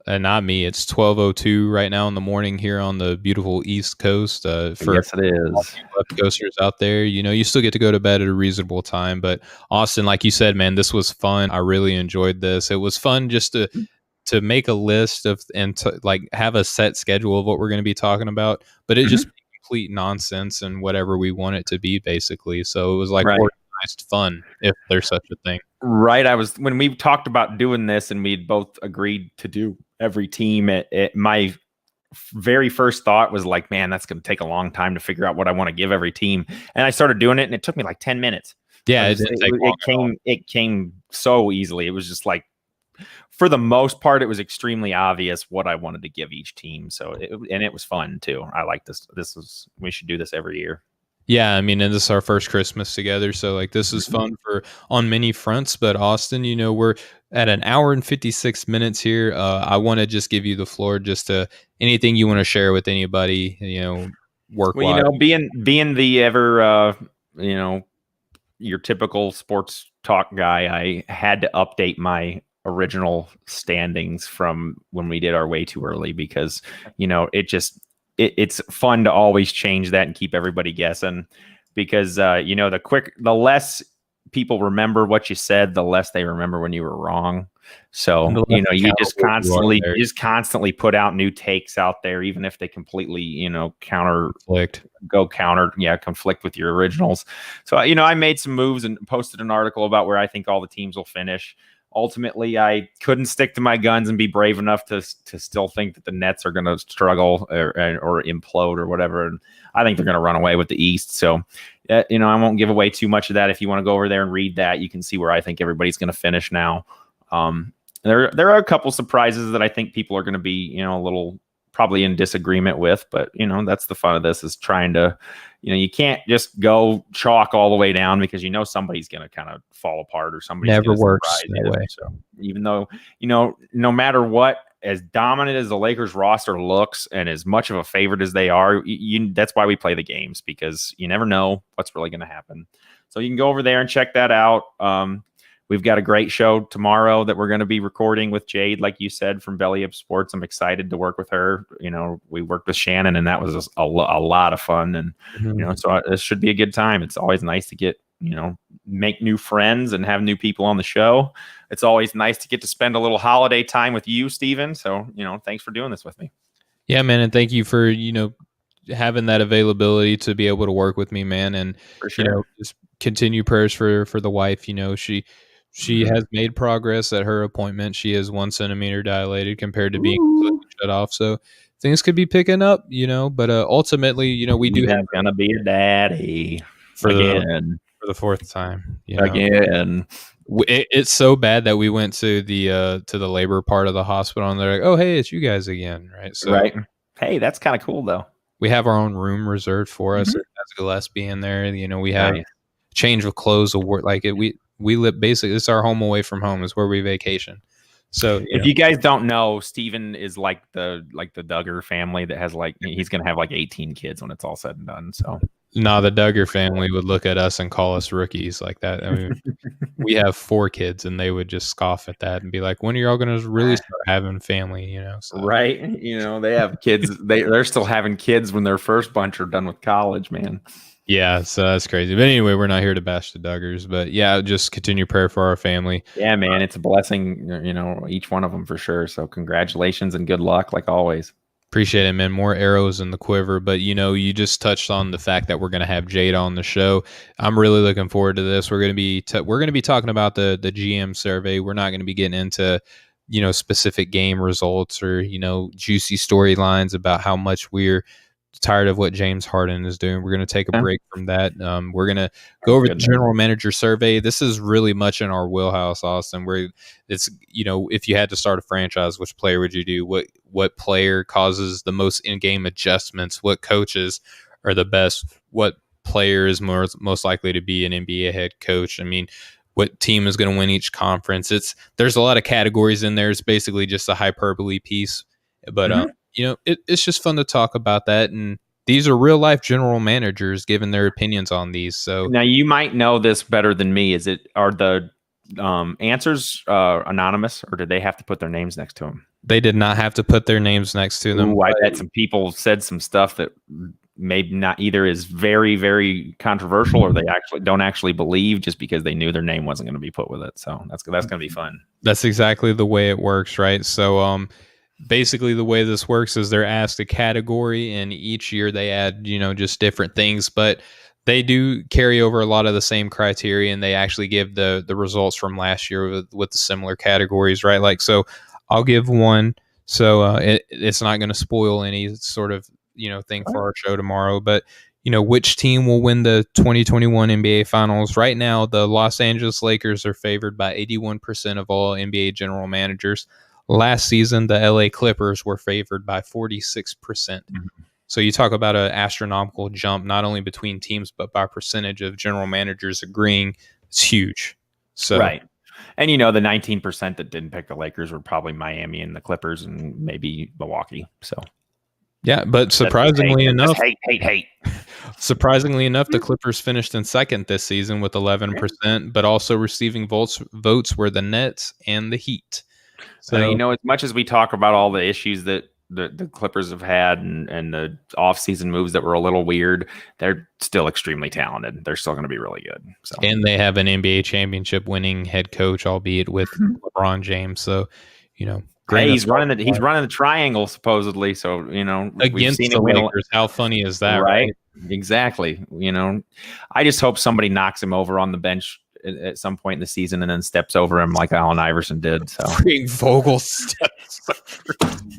And not me. It's 12:02 right now in the morning here on the beautiful East Coast. For yes, it is. Left coasters out there, you still get to go to bed at a reasonable time. But Austin, like you said, man, this was fun. I really enjoyed this. It was fun just to make a list of and to like have a set schedule of what we're going to be talking about. But it just complete nonsense and whatever we want it to be, basically. So it was like organized fun, if there's such a thing. Right. When we talked about doing this and we'd both agreed to do every team, my very first thought was like, man, that's going to take a long time to figure out what I want to give every team. And I started doing it, and it took me like 10 minutes. Yeah, it came so easily. It was just like, for the most part, it was extremely obvious what I wanted to give each team. So it was fun too. I like this. We should do this every year. Yeah, I mean, and this is our first Christmas together, so like this is fun on many fronts. But Austin, we're at an hour and 56 minutes here. I want to just give you the floor, just to anything you want to share with anybody, work. Well, being the ever, your typical sports talk guy, I had to update my original standings from when we did our way too early, because it's fun to always change that and keep everybody guessing, because the less people remember what you said, the less they remember when you were wrong. So you just constantly put out new takes out there, even if they completely conflict with your originals. So I made some moves and posted an article about where I think all the teams will finish. Ultimately, I couldn't stick to my guns and be brave enough to still think that the Nets are going to struggle or implode or whatever. And I think they're going to run away with the East. So, I won't give away too much of that. If you want to go over there and read that, you can see where I think everybody's going to finish now. There are a couple surprises that I think people are going to be, a little probably in disagreement with, but that's the fun of this, is trying to, you can't just go chalk all the way down, because somebody's going to kind of fall apart, or somebody never works that way. So even though no matter what, as dominant as the Lakers roster looks and as much of a favorite as they are, that's why we play the games, because you never know what's really going to happen. So you can go over there and check that out. We've got a great show tomorrow that we're going to be recording with Jade, like you said, from Belly Up Sports. I'm excited to work with her. We worked with Shannon, and that was a lot of fun. And, so this should be a good time. It's always nice to get, make new friends and have new people on the show. It's always nice to get to spend a little holiday time with you, Steven. So, thanks for doing this with me. Yeah, man. And thank you for, having that availability to be able to work with me, man. And, for sure. Just continue prayers for the wife. She has made progress at her appointment. She is 1 centimeter dilated compared to being completely shut off. So things could be picking up, but ultimately, we do have gonna be a daddy for again. for the fourth time, Again. It's so bad that we went to the labor part of the hospital and they're like, oh, hey, it's you guys again. Right. So right. Hey, that's kind of cool though. We have our own room reserved for us. As Gillespie in there, we have change of clothes, like it. We live basically. It's our home away from home. Is where we vacation. So if you guys don't know, Steven is like the Duggar family that has he's gonna have 18 kids when it's all said and done. So the Duggar family would look at us and call us rookies like that. I mean, we have 4 kids and they would just scoff at that and be like, when are y'all going to really start having family, so. Right. They have kids. They're still having kids when their first bunch are done with college, man. Yeah, so that's crazy. But anyway, we're not here to bash the Duggars, but yeah, just continue prayer for our family. Yeah, man, it's a blessing, each one of them for sure. So congratulations and good luck, like always. Appreciate it, man. More arrows in the quiver. But, you just touched on the fact that we're going to have Jade on the show. I'm really looking forward to this. We're going to be talking about the GM survey. We're not going to be getting into, specific game results or, juicy storylines about how much we're tired of what James Harden is doing. We're going to take a break from that. We're going to go over the general manager survey. This is really much in our wheelhouse, Austin, where it's, if you had to start a franchise, which player would you do? What player causes the most in-game adjustments? What coaches are the best? What player is most likely to be an NBA head coach? I mean, what team is going to win each conference? There's a lot of categories in there. It's basically just a hyperbole piece, but it's just fun to talk about that. And these are real life general managers giving their opinions on these. So now you might know this better than me. Are the answers anonymous, or did they have to put their names next to them? They did not have to put their names next to them. Ooh, I bet some people said some stuff that maybe not either is very, very controversial or they don't actually believe just because they knew their name wasn't going to be put with it. So that's going to be fun. That's exactly the way it works, right? So basically the way this works is they're asked a category and each year they add, just different things, but they do carry over a lot of the same criteria and they actually give the results from last year with the similar categories, right? Like, so I'll give one. So it's not going to spoil any sort of, thing for our show tomorrow, but which team will win the 2021 NBA Finals? Right now, the Los Angeles Lakers are favored by 81% of all NBA general managers. Last season, the LA Clippers were favored by 46%. Mm-hmm. So you talk about an astronomical jump, not only between teams, but by percentage of general managers agreeing. It's huge. So, right. And, the 19% that didn't pick the Lakers were probably Miami and the Clippers and maybe Milwaukee. So, yeah, but surprisingly enough, hate. Surprisingly enough, the Clippers finished in second this season with 11%, but also receiving votes were the Nets and the Heat. So, as much as we talk about all the issues that the Clippers have had and the offseason moves that were a little weird, they're still extremely talented. They're still going to be really good. So. And they have an NBA championship winning head coach, albeit with LeBron James. So, hey, he's running the triangle supposedly. So, against the Lakers. How funny is that? Right? Exactly. I just hope somebody knocks him over on the bench at some point in the season and then steps over him like Allen Iverson did. So Vogel steps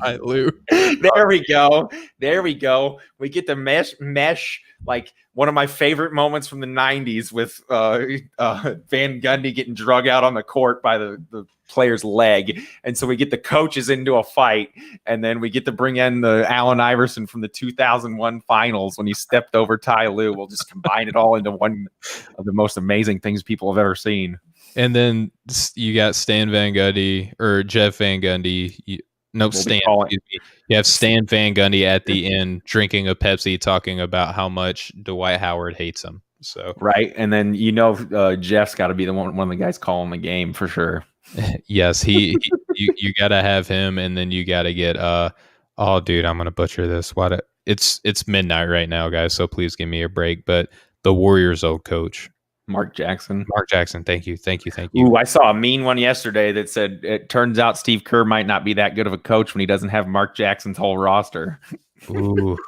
over Lou. There we go. We get the mesh like one of my favorite moments from the 90s with Van Gundy getting drug out on the court by the player's leg. And so we get the coaches into a fight, and then we get to bring in the Allen Iverson from the 2001 finals when he stepped over Ty Lue. We'll just combine it all into one of the most amazing things people have ever seen. And then you got Stan Van Gundy or Jeff Van Gundy. Stan. You have Stan Van Gundy at the end drinking a Pepsi, talking about how much Dwight Howard hates him. So right, and then Jeff's got to be one of the guys calling the game for sure. Yes, you got to have him, and then you got to get oh, dude, I'm gonna butcher this. It's midnight right now, guys, so please give me a break. But the Warriors' old coach. Mark Jackson. Thank you. Ooh, I saw a mean one yesterday that said it turns out Steve Kerr might not be that good of a coach when he doesn't have Mark Jackson's whole roster. Ooh.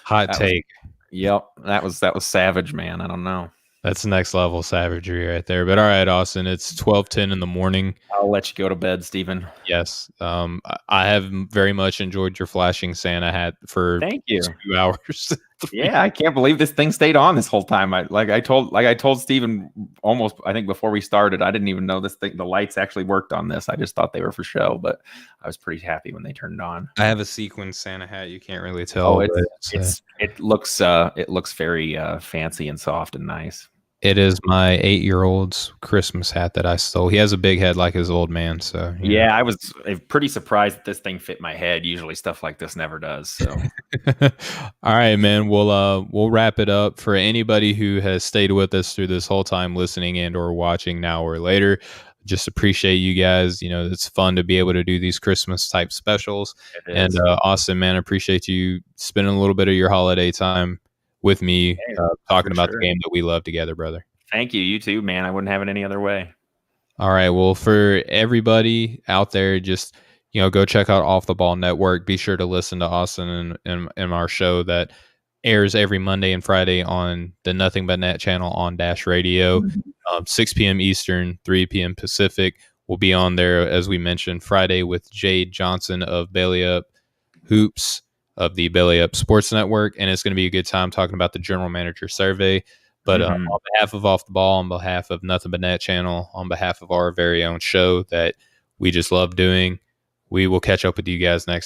Hot take. Yep. That was savage, man. I don't know. That's next level savagery right there. But all right, Austin, it's 12:10 in the morning. I'll let you go to bed, Stephen. Yes. I have very much enjoyed your flashing Santa hat for Thank you. 2 hours. Yeah, I can't believe this thing stayed on this whole time. I told Steven almost, I think before we started, I didn't even know the lights actually worked on this. I just thought they were for show, but I was pretty happy when they turned on. I have a sequin Santa hat. You can't really tell. Oh, it looks very fancy and soft and nice. It is my 8-year-old's Christmas hat that I stole. He has a big head like his old man. So yeah, I was pretty surprised that this thing fit my head. Usually stuff like this never does. So all right, man. We'll wrap it up. For anybody who has stayed with us through this whole time, listening and or watching now or later, just appreciate you guys. It's fun to be able to do these Christmas type specials. And Austin, man, appreciate you spending a little bit of your holiday time with me, talking about the game that we love together, brother. Thank you. You too, man. I wouldn't have it any other way. All right. Well, for everybody out there, just, go check out Off the Ball Network. Be sure to listen to Austin and our show that airs every Monday and Friday on the Nothing But Net channel on Dash Radio, 6 p.m. Eastern, 3 p.m. Pacific. We'll be on there, as we mentioned, Friday with Jade Johnson of Belly Up Hoops of the Belly Up Sports Network, and it's going to be a good time talking about the General Manager Survey. But on behalf of Off the Ball, on behalf of Nothing But Net channel, on behalf of our very own show that we just love doing, we will catch up with you guys next time.